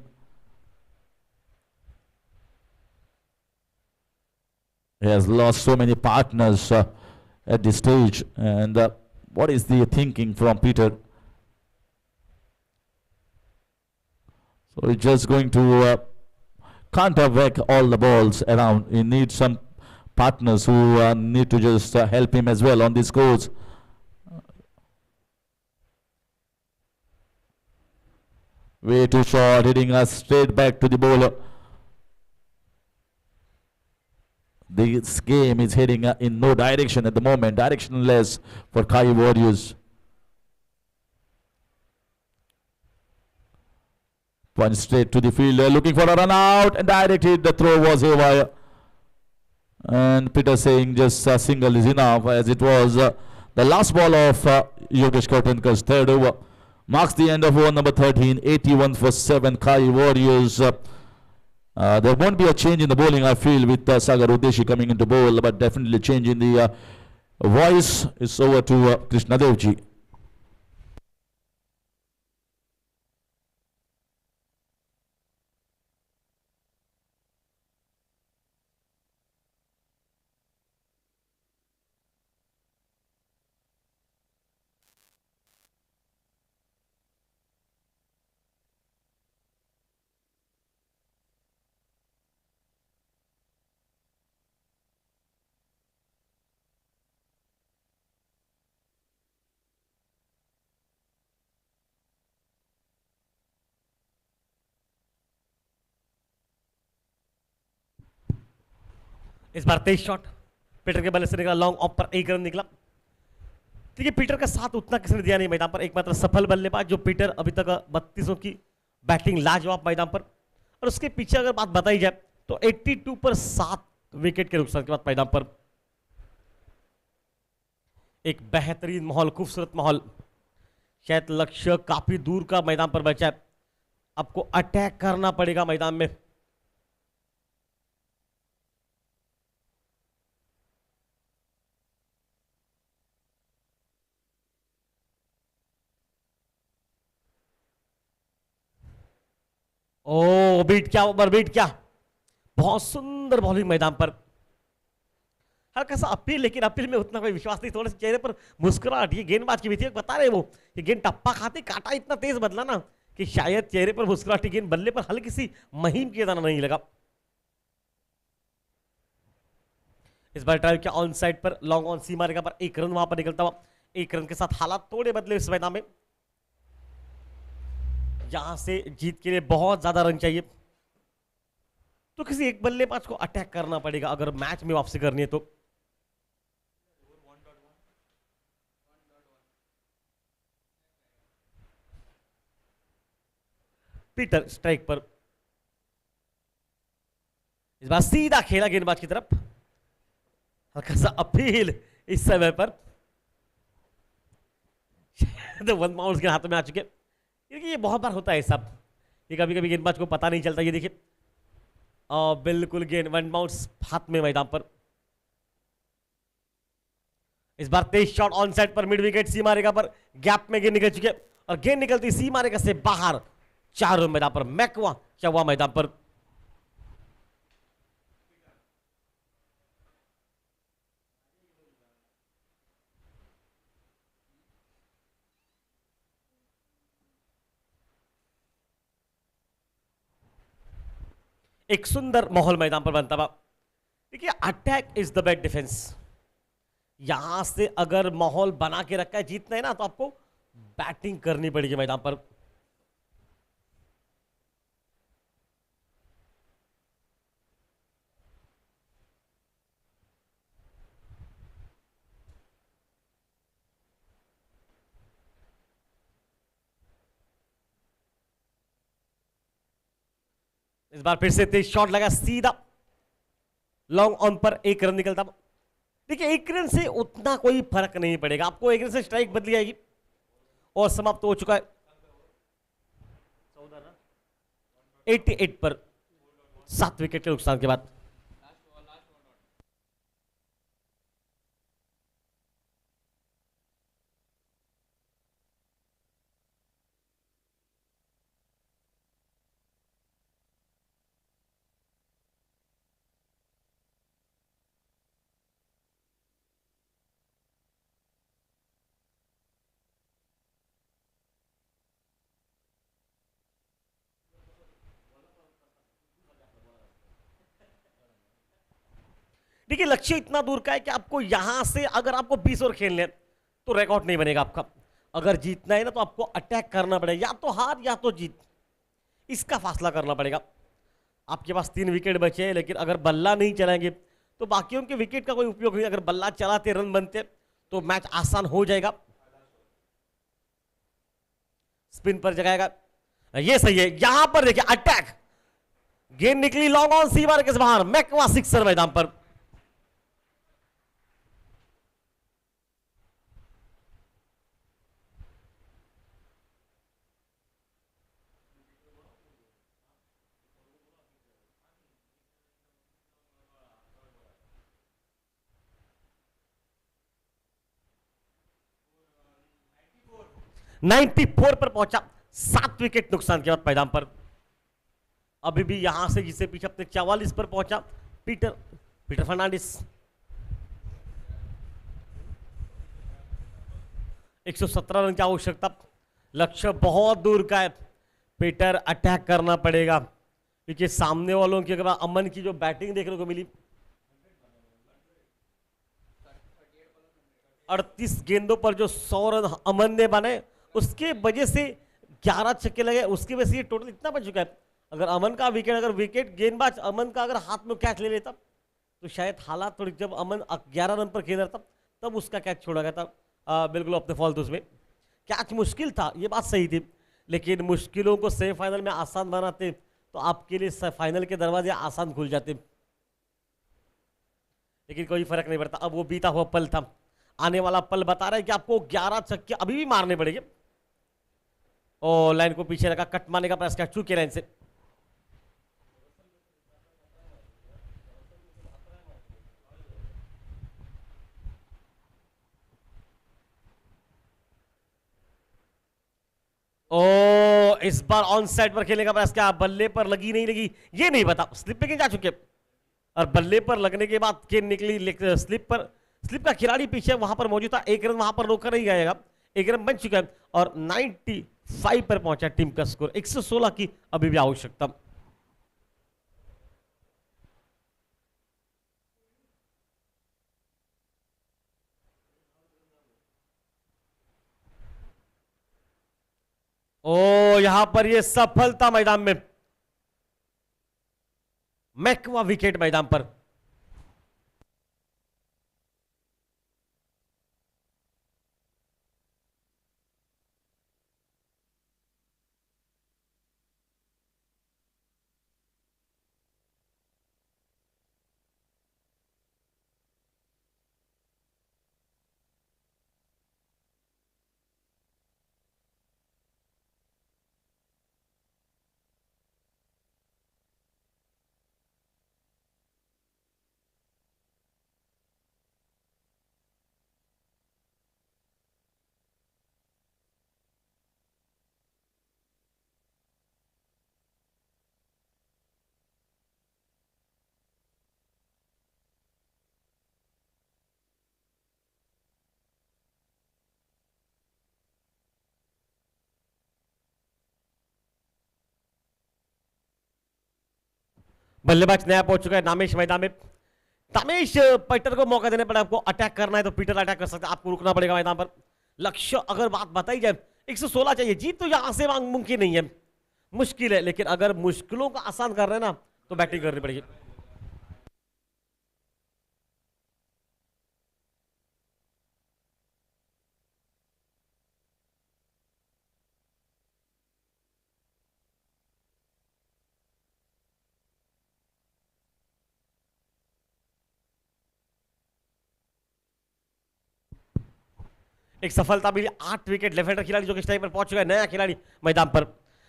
He has lost so many partners at this stage. And what is the thinking from Peter? So he's just going to counter-whack all the balls around. He needs some partners who need to just help him as well on this course. Way too short, hitting us straight back to the bowler. This game is heading in no direction at the moment, directionless for QAYI Warriors. Punch straight to the fielder, looking for a run out, and directed. The throw was haywire. And Peter saying just a single is enough, as it was the last ball of Yogesh Kautankar's third over. Marks the end of over number 13, 81 for 7 QAYI Warriors. There won't be a change in the bowling, I feel, with Sagar Udeshi coming into bowl, but definitely change in the voice. It's over to Krishna Devji. इस बार तेज shot Peter के बल्ले से निकला, long off पर एक run निकला। देखिए Peter का साथ उतना किसी ने दिया नहीं मैदान पर, एकमात्र सफल बल्लेबाज जो पीटर, अभी तक 32 की बैटिंग लाजवाब मैदान पर। और उसके पीछे अगर बात बताई जाए तो 82 पर 7 विकेट के नुकसान के बाद मैदान पर एक बेहतरीन माहौल, खूबसूरत माहौल। शायद लक्ष्य काफी दूर का मैदान पर बचा है, आपको अटैक करना पड़ेगा मैदान में। ओ बीट क्या, ओवर बीट क्या, बहुत सुंदर बॉलिंग मैदान पर। हल्का सा अपील, लेकिन अपील में उतना कोई विश्वास नहीं, थोड़े से चेहरे पर मुस्कुराहट। ये गेंदबाज की भी थी, बता रहे वो कि गेंद टप्पा खाते काटा इतना तेज बदला ना कि शायद चेहरे पर मुस्कुराहट, गेंद बल्ले पर हल्की सी महीन किया जाना नहीं लगा। इस बार ड्राइव किया ऑन साइड पर, लॉन्ग ऑन सीमा रेखा पर एक रन वहां पर निकलता हुआ। एक रन के साथ हालात थोड़े बदले इस मैदान में। यहां से जीत के लिए बहुत ज्यादा रन चाहिए, तो किसी एक बल्लेबाज को अटैक करना पड़ेगा अगर मैच में वापसी करनी है तो। पीटर स्ट्राइक पर, इस बार सीधा खेला गेंदबाज की तरफ। हल्का सा अपील इस समय पर, तो वन बाउंस के हाथों में आ चुके। ये बहुत बार होता है सब, ये कभी कभी गेंदबाज को पता नहीं चलता। ये देखिए बिल्कुल गेंद वन बाउंस हाथ में मैदान पर। इस बार तेज शॉट ऑन साइड पर, मिड विकेट सीमा रेखा पर, गैप में गेंद निकल चुके और गेंद निकलती सीमा रेखा से बाहर। 4 रन मैदान पर, मैकवा क्या हुआ मैदान पर। एक सुंदर माहौल मैदान पर बनता हुआ। देखिए attack is the best defence. यहां से अगर माहौल बना के रखा है, जीतना है ना, तो आपको बैटिंग करनी पड़ेगी मैदान पर। इस बार फिर से तेज शॉट लगा, सीधा लॉन्ग ऑन पर एक रन निकलता। देखिए एक रन से उतना कोई फर्क नहीं पड़ेगा, आपको एक रन से स्ट्राइक बदली जाएगी और समाप्त हो चुका है। 88 पर 7 विकेट के नुकसान के बाद। देखिए लक्ष्य इतना दूर का है कि आपको यहां से अगर आपको 20 ओवर खेलने तो रिकॉर्ड नहीं बनेगा आपका। अगर जीतना है ना तो आपको अटैक करना पड़ेगा, या तो हार या तो जीत। इसका फासला करना पड़ेगा। आपके पास 3 विकेट बचे हैं, लेकिन अगर बल्ला नहीं चलाएंगे तो बाकियों के विकेट का कोई उपयोग नहीं। अगर बल्ला चलाते रन बनते तो मैच आसान हो जाएगा। स्पिन पर जगाएगा, ये सही है। यहां पर देखिए अटैक, गेंद निकली लॉन्ग ऑन सीमा के बाहर, मैक्वा सिक्सर मैदान पर। नाइन्टी 94 पर पहुंचा, 7 विकेट नुकसान के बाद मैदान पर। अभी भी यहां से जिसे पीछे अपने 44 पर पहुंचा पीटर फर्नांडिस। 117 रन की आवश्यकता, लक्ष्य बहुत दूर का है। पीटर अटैक करना पड़ेगा, क्योंकि सामने वालों की अगर अमन की जो बैटिंग देखने को मिली, 38 गेंदों पर जो 100 रन अमन ने बने, उसके वजह से 11 छक्के लगे, उसकी वजह से ये टोटल इतना बन चुका है। अगर अमन का विकेट, अगर विकेट गेंदबाज अमन का अगर हाथ में कैच ले लेता तो शायद हालात थोड़ी, जब अमन 11 रन पर खेल रहा था तब उसका कैच छोड़ा गया था। बिल्कुल अपने फॉल्ट, उसमें कैच मुश्किल था, ये बात सही थी, लेकिन मुश्किलों को सेमीफाइनल में आसान बनाते तो आपके लिए फाइनल के दरवाजे आसान खुल जाते। लेकिन कोई फर्क नहीं पड़ता, अब वो बीता हुआ पल था। आने वाला पल बता रहा है कि आपको 11 छक्के अभी भी मारने पड़ेंगे। और लाइन को पीछे रखा, कट मारने का प्रयास किया चूके लाइन से। ओ इस बार ऑन साइड पर खेलने का प्रयास किया, बल्ले पर लगी नहीं लगी ये नहीं पता, स्लिप पे गेंद जा चुके और बल्ले पर लगने के बाद गेंद निकली स्लिप पर। स्लिप का खिलाड़ी पीछे वहां पर मौजूद था, 1 रन वहां पर रोका नहीं जाएगा, 1 रन बन चुका है और 95 पर पहुंचा टीम का स्कोर। 116 की अभी भी आवश्यकता। ओ यहां पर ये सफलता मैदान में, मैक्वा विकेट मैदान पर। बल्लेबाज नया पहुंच चुका है नामेश मैदान में। नामेश, पीटर को मौका देने पड़ेगा, आपको अटैक करना है तो पीटर अटैक कर सकते हैं, आपको रुकना पड़ेगा मैदान पर। लक्ष्य अगर बात बताई जाए 116 चाहिए, जीत तो यहां से मुमकिन नहीं है, मुश्किल है, लेकिन अगर मुश्किलों का आसान कर रहे हैं ना तो बैटिंग करनी पड़ेगी। एक सफलता मिली, 8 विकेट। लेफ्ट हैंडर खिलाड़ी जो कि टाइम पर पहुंच चुका है, नया खिलाड़ी मैदान पर।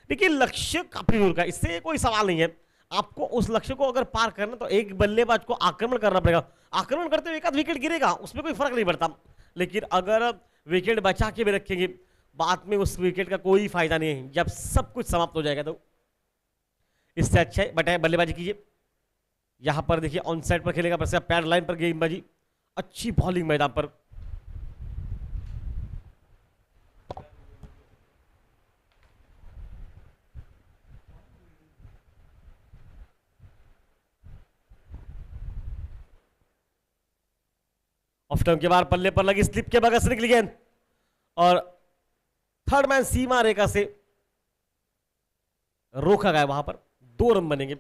देखिए लक्ष्य काफी दूर का, इससे कोई सवाल नहीं है। आपको उस लक्ष्य को अगर पार करना तो एक बल्लेबाज को आक्रमण करना पड़ेगा, आक्रमण करते हुए एक आध विकेट गिरेगा उसमें कोई फर्क नहीं पड़ता, लेकिन अगर विकेट बचा के भी रखेंगे बाद में उस विकेट का कोई फायदा नहीं है जब सब कुछ समाप्त हो जाएगा। तो इससे अच्छा है बताए बल्लेबाजी कीजिए। यहां पर देखिए ऑन साइड पर खेलेगा, पैड लाइन पर गेंदबाजी, अच्छी बॉलिंग मैदान पर। ऑफ टर्न के बाहर पल्ले पर लगी, स्लिप के बगल से निकली गेंद और थर्ड मैन सीमा रेखा से रोका गया, वहां पर 2 रन बनेंगे।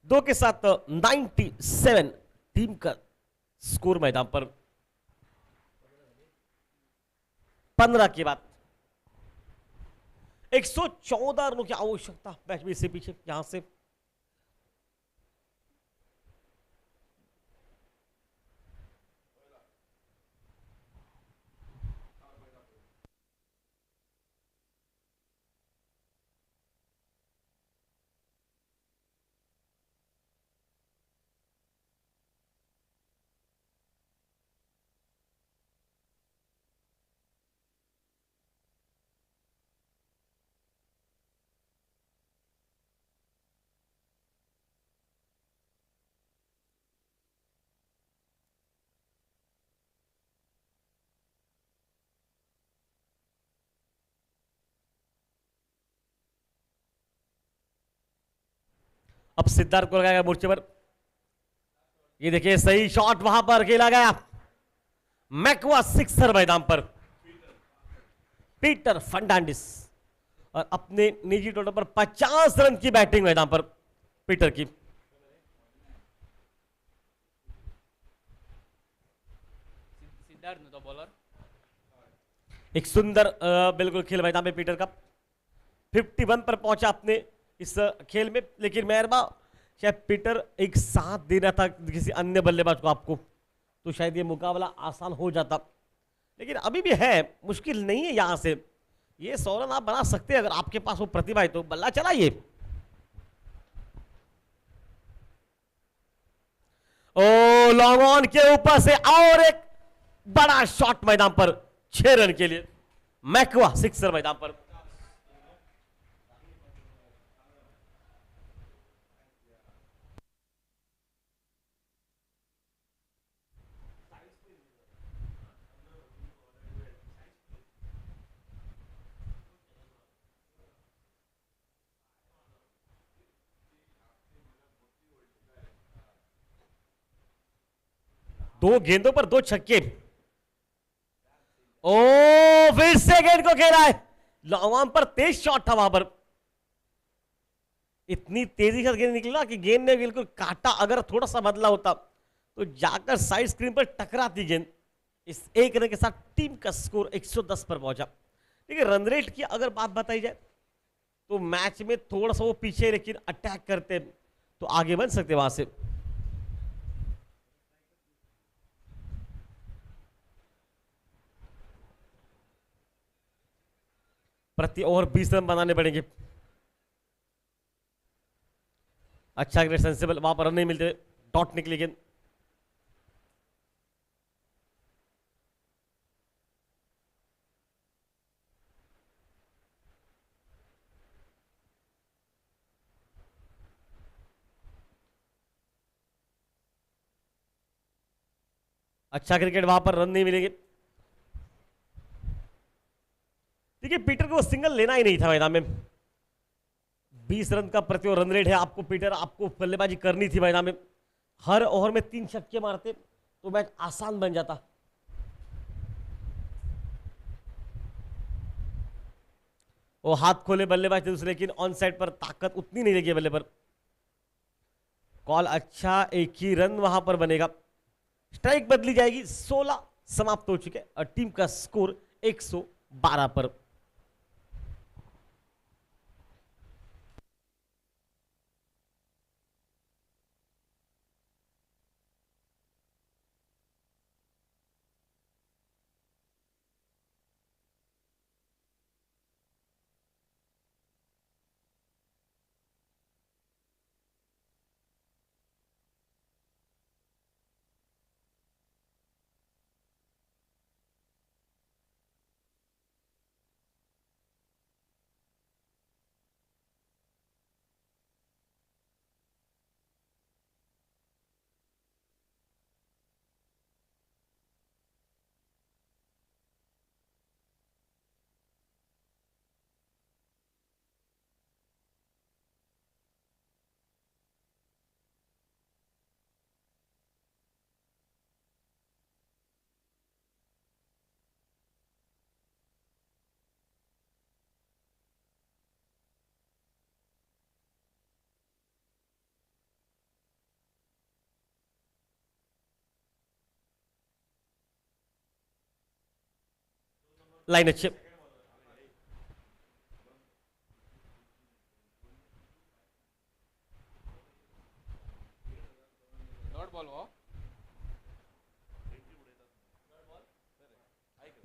दो के साथ 97 टीम का स्कोर मैदान पर। 15 के बाद 114 रनों की आवश्यकता मैच में, इससे पीछे यहां से अब सिद्धार्थ को लगाया मोर्चे पर। ये देखिए सही शॉट वहां पर खेला गया, मैक्वा सिक्सर मैदान पर। पीटर फर्नांडिस और अपने निजी टोटल पर 50 रन की बैटिंग मैदान पर पीटर की। सिद्धार्थ बॉलर। एक सुंदर बिल्कुल खेल मैदान में पीटर का। 51 पर पहुंचा अपने इस खेल में, लेकिन मेहरबा शायद पीटर एक साथ देना था किसी अन्य बल्लेबाज को आपको, तो शायद ये मुकाबला आसान हो जाता, लेकिन अभी भी है, मुश्किल नहीं है। यहां से ये 100 रन आप बना सकते हैं अगर आपके पास वो प्रतिभा है तो। बल्ला चलाइए, ओ लॉन्ग ऑन के ऊपर से और एक बड़ा शॉट मैदान पर 6 रन के लिए, मैक्वा सिक्सर मैदान पर। दो गेंदों पर 2 छक्के। ओ फिर से गेंद को खेला है, लॉन्ग ऑन पर तेज शॉट था वहां पर। इतनी तेजी से गेंद निकला कि गेंद ने बिल्कुल काटा, अगर थोड़ा सा बदला होता तो जाकर साइड स्क्रीन पर टकराती गेंद। इस 1 रन के साथ टीम का स्कोर 110 पर पहुंचा। देखिए रन रेट की अगर बात बताई जाए तो मैच में थोड़ा सा वो पीछे, लेकिन अटैक करते तो आगे बन सकते वहां से। प्रति ओवर 20 रन बनाने पड़ेंगे। अच्छा ग्रेट सेंसिबल, वहां पर रन नहीं मिलते, डॉट निकली गेंद। अच्छा क्रिकेट, वहां पर रन नहीं मिलेंगे। देखिए पीटर को सिंगल लेना ही नहीं था मैदान में। 20 रन का प्रति ओवर रन रेट है, आपको पीटर आपको बल्लेबाजी करनी थी मैदान में। हर ओवर में 3 छक्के मारते तो मैच आसान बन जाता। वो हाथ खोले बल्लेबाज थे दूसरे, लेकिन ऑन साइड पर ताकत उतनी नहीं लगी बल्ले पर। कॉल अच्छा, 1 ही रन वहां पर बनेगा। स्ट्राइक बदली जाएगी। 16 समाप्त हो चुके और टीम का स्कोर 112 पर। लाइन अच्छे।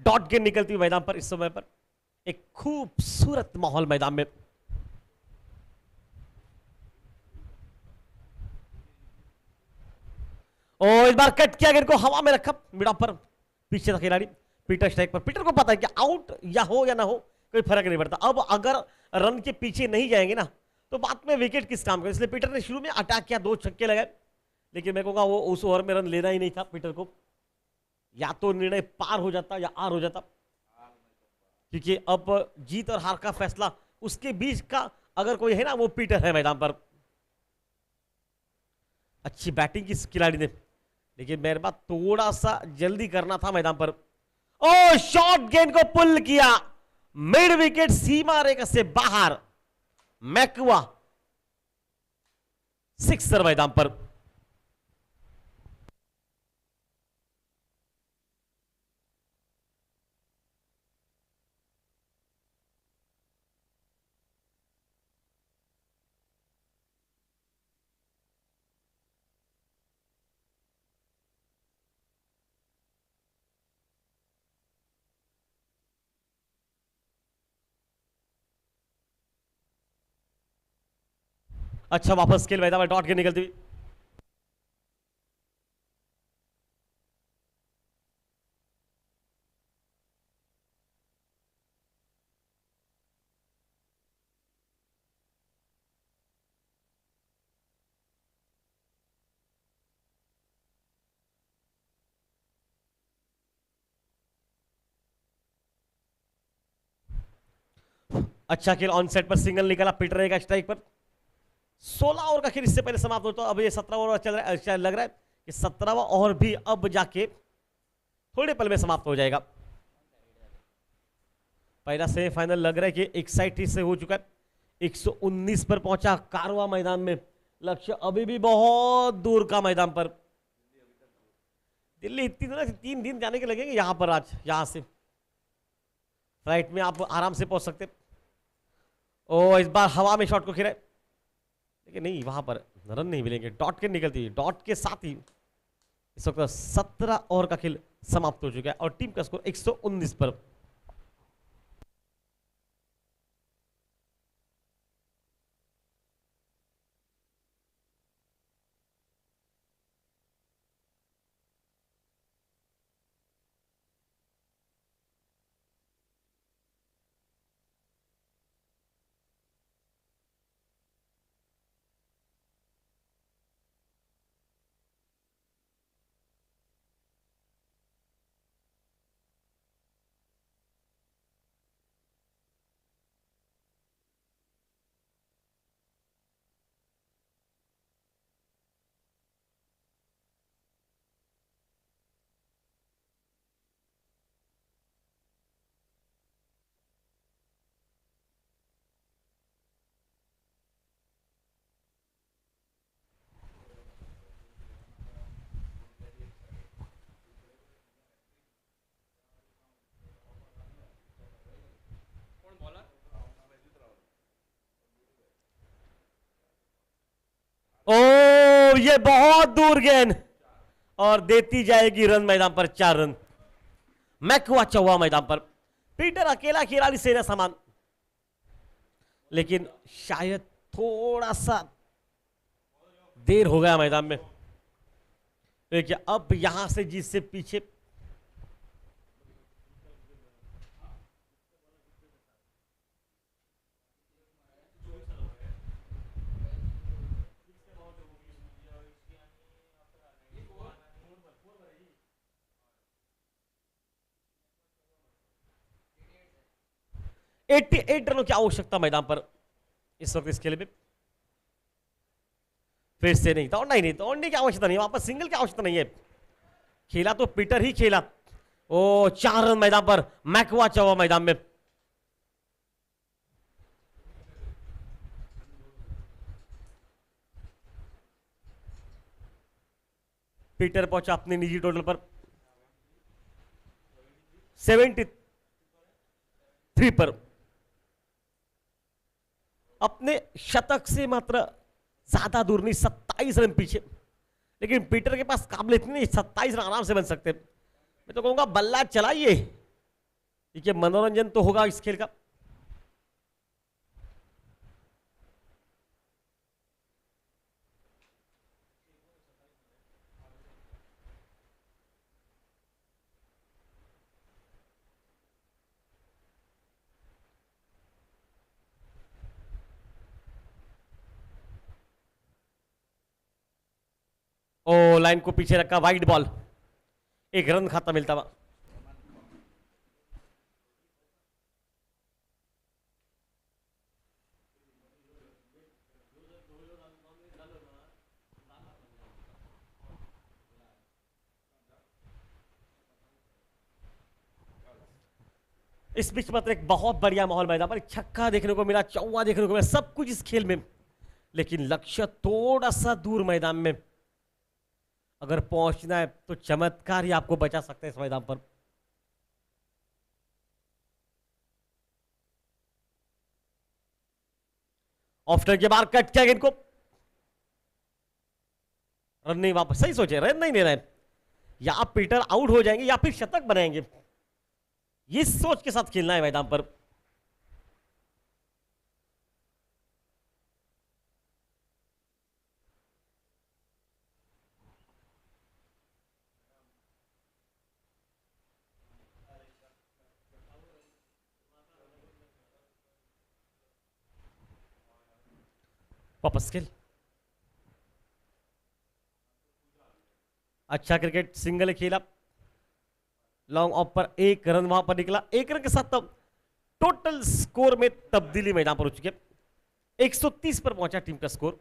डॉट गेंद निकलती हुई मैदान पर इस समय पर एक खूबसूरत माहौल मैदान में। और इस बार कट किया, गेंद को हवा में रखा मिड ऑफ पर, पीछे था खिलाड़ी पीटर स्ट्राइक पर। पीटर को पता है कि आउट या हो या ना हो कोई फर्क नहीं पड़ता। अब अगर रन के पीछे नहीं जाएंगे ना तो बाद में विकेट किस काम का, इसलिए पीटर ने शुरू में अटैक किया, 2 छक्के लगाए, लेकिन मैं कहूंगा वो उस ओवर में रन लेना ही नहीं था पीटर को। या तो निर्णय पार हो जाता या आर हो जाता, क्योंकि अब जीत और हार का फैसला उसके बीच का अगर कोई है ना वो पीटर है मैदान पर। अच्छी बैटिंग की खिलाड़ी ने, लेकिन मेरे पास थोड़ा सा जल्दी करना था मैदान पर। ओ शॉर्ट गेंद को पुल किया, मिड विकेट सीमा रेखा से बाहर, मैक्वा सिक्सर मैदान पर। अच्छा वापस खेल मैदान में, डॉट गेंद निकलती हुई। अच्छा खेल, ऑन सेट पर सिंगल निकला, पीटर रहेगा स्ट्राइक पर। 16 ओवर का खेल इससे पहले समाप्त होता, अब ये 17 ओवर चल रहा है, लग रहा है कि 17वां ओवर भी अब जाके थोड़े पल में समाप्त हो जाएगा। पहला सेमीफाइनल लग रहा है कि एक्साइटेड से हो चुका है, 119 पर पहुंचा कारवा मैदान में, लक्ष्य अभी भी बहुत दूर का मैदान पर। दिल्ली इतनी दूर, 3 दिन जाने के लगेंगे यहां पर, आज यहां से फ्लाइट में आप आराम से पहुंच सकते। ओ इस बार हवा में शॉट को खेला, लेकिन नहीं, वहां पर रन नहीं मिलेंगे, डॉट के निकलती है, डॉट के साथ ही इस वक्त 17 ओवर का खेल समाप्त हो चुका है और टीम का स्कोर 119 पर। ओ ये बहुत दूर गेंद और देती जाएगी रन मैदान पर, 4 रन। मैक्वा चौवा मैदान पर, पीटर अकेला खिलाड़ी सेना समान, लेकिन शायद थोड़ा सा देर हो गया मैदान में, देखिए अब यहां से जिससे पीछे एट रनों की आवश्यकता मैदान पर इस वक्त इस खेल में। फिर से नहीं, दौड़ना ही नहीं, दौड़ने की आवश्यकता नहीं, वापस सिंगल की आवश्यकता नहीं है, खेला तो पीटर ही खेला। ओ 4 रन मैदान पर, मैक्वा चौवा मैदान में। पीटर पहुंचा अपने निजी टोटल पर 70। 3 पर। अपने शतक से मात्र ज्यादा दूर नहीं, 27 रन पीछे, लेकिन पीटर के पास काबिलियत नहीं, 27 रन आराम से बन सकते। मैं तो कहूंगा बल्ला चलाइए, ठीक है, मनोरंजन तो होगा इस खेल का। ओ लाइन को पीछे रखा, वाइड बॉल, 1 रन खाता मिलता हुआ। इस बीच मात्र एक बहुत बढ़िया माहौल मैदान पर, छक्का देखने को मिला, चौवा देखने को मिला, सब कुछ इस खेल में, लेकिन लक्ष्य थोड़ा सा दूर मैदान में। अगर पहुंचना है तो चमत्कार ही आपको बचा सकते हैं इस मैदान पर। ऑफ टर्न के बाहर कट किया गेंद को, रन नहीं, वापस सही सोचे, रन नहीं लेना है, या पीटर आउट हो जाएंगे या फिर शतक बनाएंगे, ये सोच के साथ खेलना है मैदान पर। वापस खेल, अच्छा क्रिकेट, सिंगल खेला, लॉन्ग ऑफ पर 1 रन वहां पर निकला, 1 रन के साथ तब टोटल स्कोर में तब्दीली मैदान पर हो चुकी है। 130 पर पहुंचा टीम का स्कोर।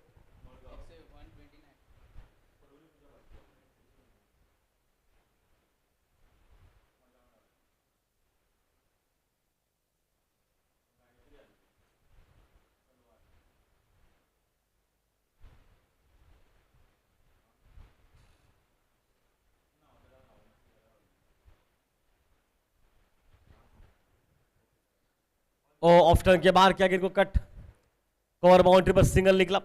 ऑफ टर्न के बाहर क्या गेंद को कट, कवर बाउंड्री पर सिंगल निकला।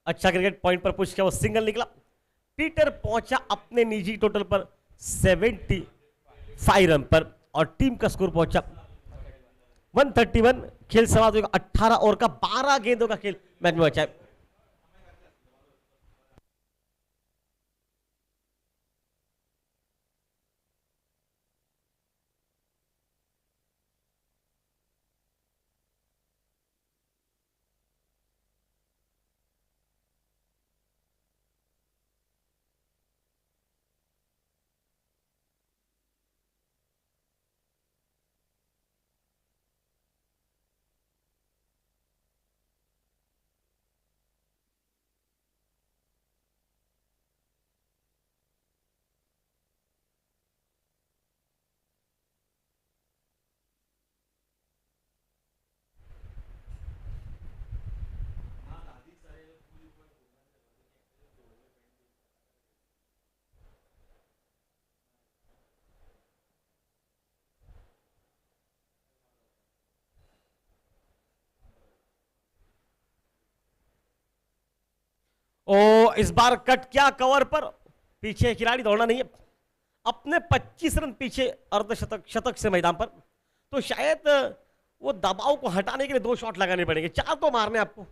अच्छा क्रिकेट, पॉइंट पर पुश किया, वो सिंगल निकला। पीटर पहुंचा अपने निजी टोटल पर 75 रन पर, और टीम का स्कोर पहुंचा 131। खेल समाप्त होगा, 18 ओवर का 12 गेंदों का खेल मैच में बचा है। ओ इस बार कट क्या कवर पर, पीछे खिलाड़ी दौड़ना नहीं है, अपने 25 रन पीछे अर्धशतक शतक से मैदान पर, तो शायद वो दबाव को हटाने के लिए 2 शॉट लगाने पड़ेंगे, 4 तो मारने आपको,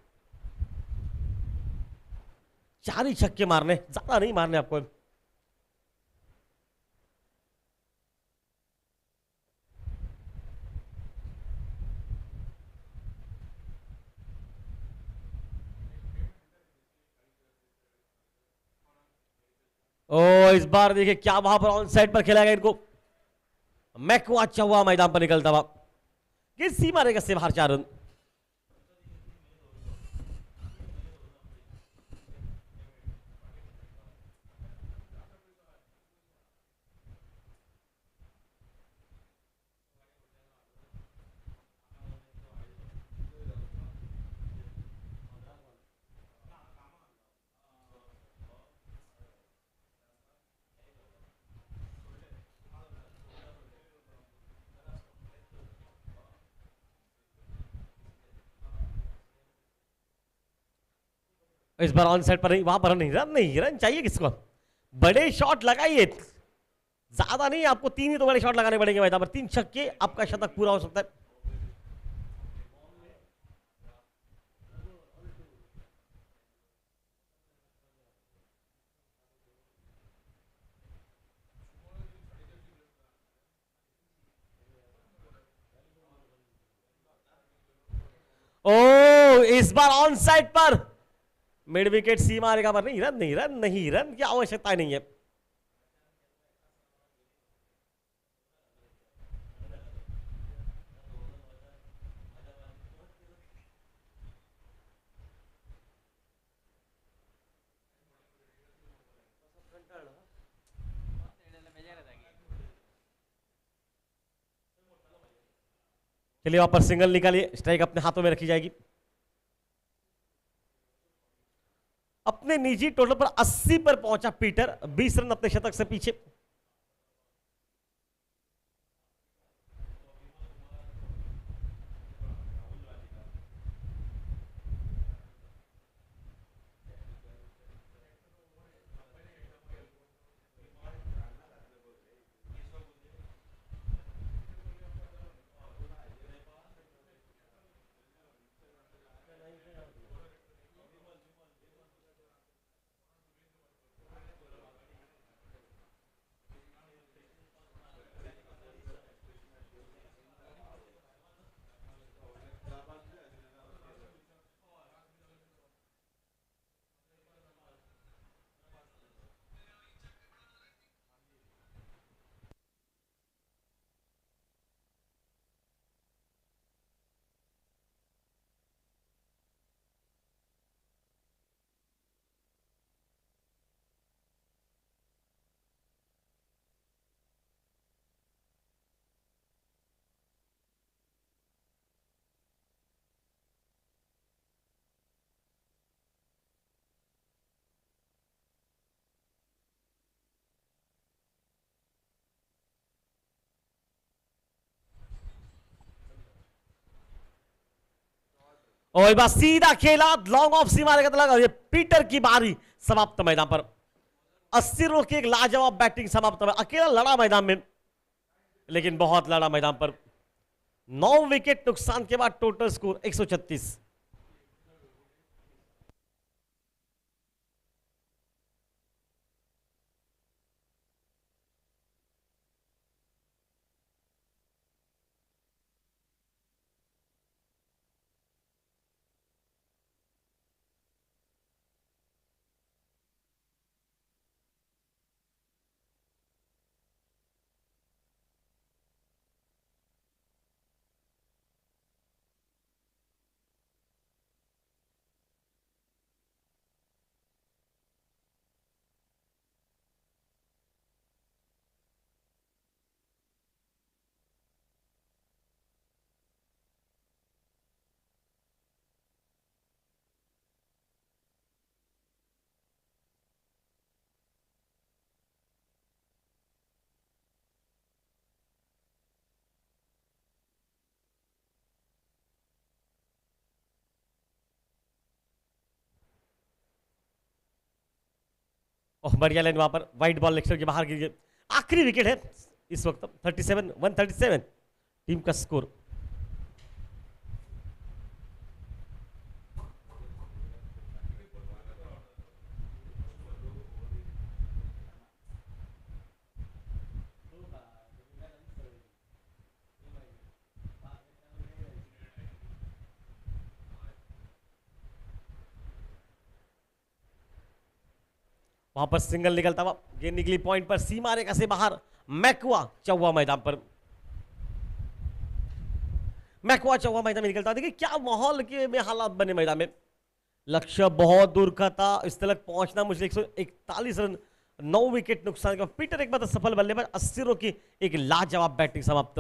4 ही छक्के मारने, ज्यादा नहीं मारने आपको। ओ इस बार देखिए क्या वहां पर ऑन साइड पर खेला गया इनको, मैक्वा अच्छा हुआ मैदान पर निकलता हुआ, गेंद सीमा रेखा से बाहर 4 रन। इस बार ऑन साइड पर नहीं, वहां पर नहीं, रन चाहिए किसको? बड़े शॉट लगाइए, ज्यादा नहीं, आपको 3 ही तो बड़े शॉट लगाने पड़ेंगे मैदान पर। 3 छक्के, आपका शतक पूरा हो सकता है। ओ इस बार ऑन साइड पर मिड विकेट सीमा रेखा पर नहीं, रन की आवश्यकता नहीं है। चलिए वहां पर सिंगल निकालिए, स्ट्राइक अपने हाथों में रखी जाएगी। अपने निजी टोटल पर 80 पर पहुंचा पीटर, 20 रन अपने शतक से पीछे। और एक बार सीधा खेला, लॉन्ग ऑफ सीमा रेखा लगा, ये पीटर की बारी समाप्त मैदान पर। 80 रनों की एक लाजवाब बैटिंग समाप्त, अकेला लड़ा मैदान में, लेकिन बहुत लड़ा मैदान पर। 9 विकेट नुकसान के बाद टोटल स्कोर 136। ओह बढ़िया लाइन, वहां पर वाइट बॉल लेग के बाहर गिर गए। आखिरी विकेट है इस वक्त, 137 टीम का स्कोर। वहां पर सिंगल निकलता हुआ, गेंद निकली पॉइंट पर, सीमा रेखा से बाहर। मैक्वा चौवा मैदान पर। मैक्वा चौवा मैदान में निकलता। देखिए क्या माहौल के में हालात बने मैदान में, लक्ष्य बहुत दूर का था, इस तक पहुंचना मुझे 141 रन 9 विकेट नुकसान का। पीटर एक बार सफल बल्लेबाज, 80 रनों की एक लाजवाब बैटिंग समाप्त।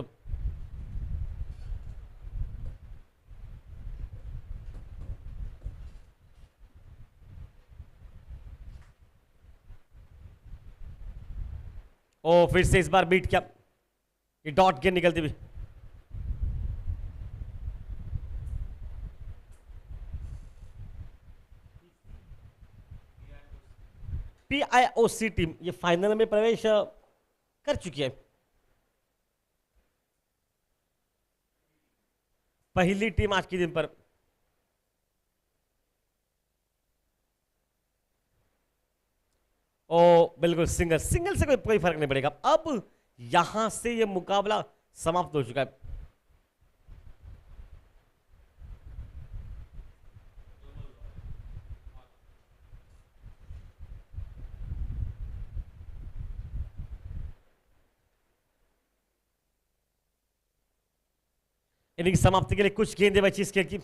ओ फिर से इस बार बीट किया, ये डॉट गेंद निकलती हुई। PIOC टीम ये फाइनल में प्रवेश कर चुकी है। पहली टीम आज के दिन पर। ओ बिल्कुल सिंगल से कोई फर्क नहीं पड़ेगा। अब यहां से ये मुकाबला समाप्त हो चुका है। इनिंग समाप्ति के लिए कुछ गेंदें बची इस खेल की।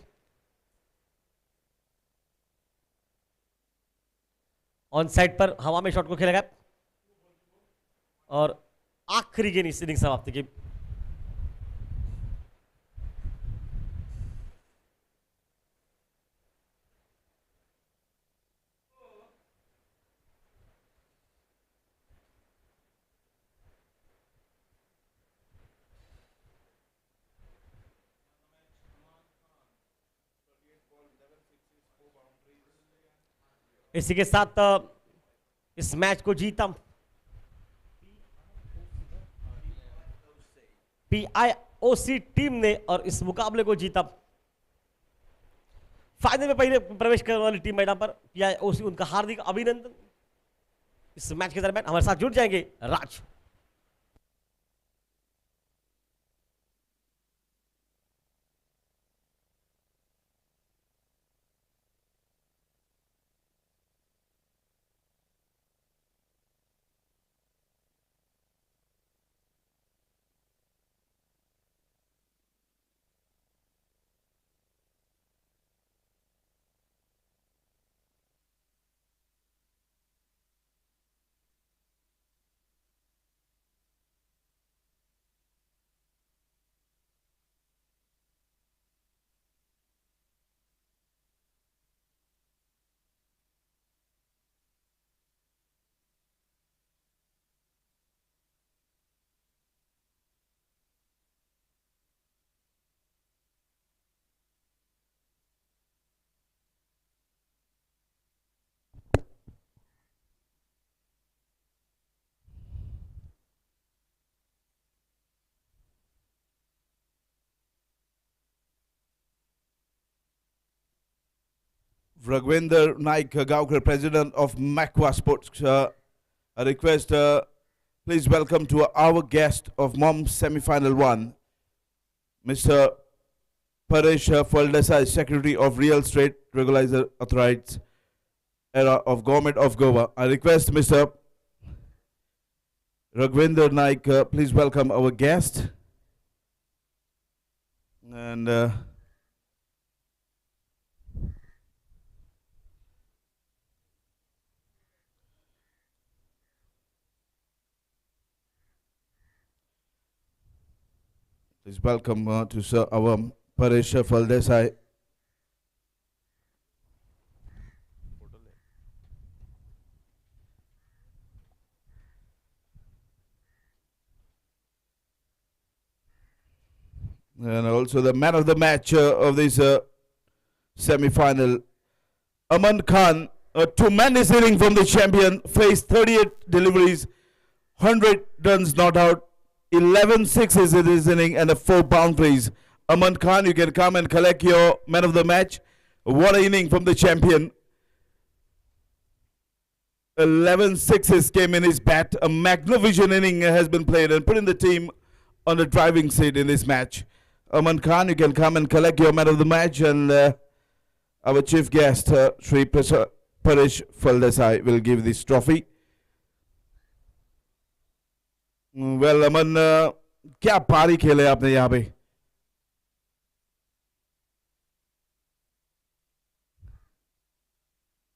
ऑन साइड पर हवा में शॉट को खेला गया और आखिरी गेंद इस इनिंग समाप्ति की। इसी के साथ इस मैच को जीता PIOC टीम ने और इस मुकाबले को जीता। फाइनल में पहले प्रवेश करने वाली टीम मैदान पर PIOC, उनका हार्दिक अभिनंदन। इस मैच के दरमियान हमारे साथ जुड़ जाएंगे राज। Ragwinder Naik Gaukar, President of MACQUA Sports, a request, please welcome to our guest of MOM Semi-Final 1, Mr. Paresh Faldesai, Secretary of Real Estate Regulatory Authorities of Government of Goa. I request Mr. Ragwinder Naik, please welcome our guest. And please welcome to Sir our Paresh Faldesai. And also the man of the match of this semi-final, Aman Khan, a tremendous inning from the champion, faced 38 deliveries, 100 runs not out, 11 sixes in this inning and 4 boundaries. Aman Khan, you can come and collect your man of the match. What an inning from the champion. 11 sixes came in his bat. A magnificent inning has been played and putting the team on the driving seat in this match. Aman Khan, you can come and collect your man of the match, and our chief guest, Shri Paresh Faldesai, will give this trophy. Well, Aman, क्या पारी खेले आपने यहाँ पे?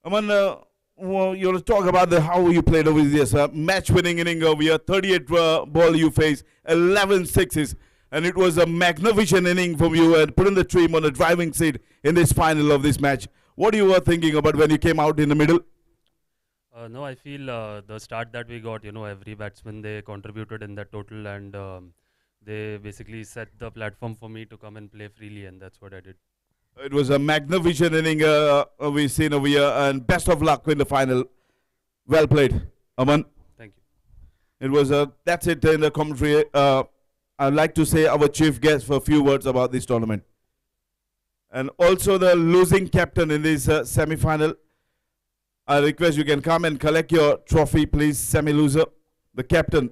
Aman, you want to talk about how you played over this match-winning inning over here. 38 ball you faced, 11 sixes, and it was a magnificent inning from you and putting the team on the driving seat in this final of this match. What you were thinking about when you came out in the middle? No, I feel the start that we got, every batsman, they contributed in that total, and they basically set the platform for me to come and play freely, and that's what I did. It was a magnificent inning we've seen over here, and best of luck in the final. Well played, Aman. Thank you. It was that's it in the commentary. I'd like to say our chief guest for a few words about this tournament, and also the losing captain in this semi-final. I request you can come and collect your trophy, please, semi-loser, the captain.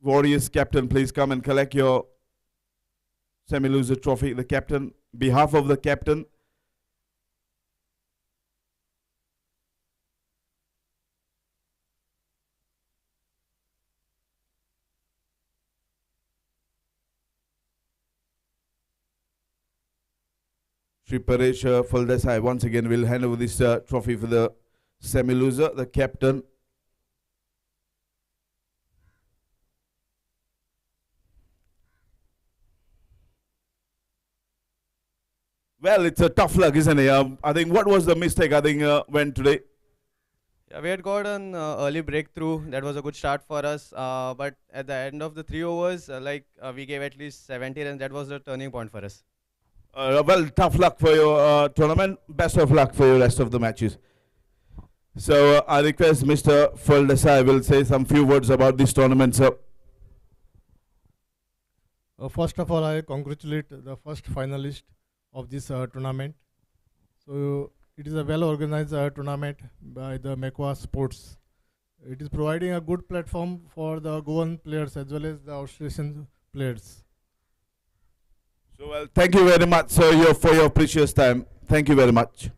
Warriors captain, please come and collect your semi-loser trophy. The captain, behalf of the captain. Shri Paresh Fuldesai once again will hand over this trophy for the semi-loser, the captain. Well, it's a tough luck, isn't it? I think what was the mistake went today? Yeah, we had got an early breakthrough. That was a good start for us. But at the end of the 3 overs, we gave at least 70 runs. That was the turning point for us. Well, tough luck for your tournament. Best of luck for your rest of the matches. So I request Mr. Fuldesai will say some few words about this tournament, sir. First of all, I congratulate the first finalist of this tournament. So it is a well-organized tournament by the MACQUA Sports. It is providing a good platform for the Goan players as well as the Australian players. So well, thank you very much, sir, for your precious time. Thank you very much.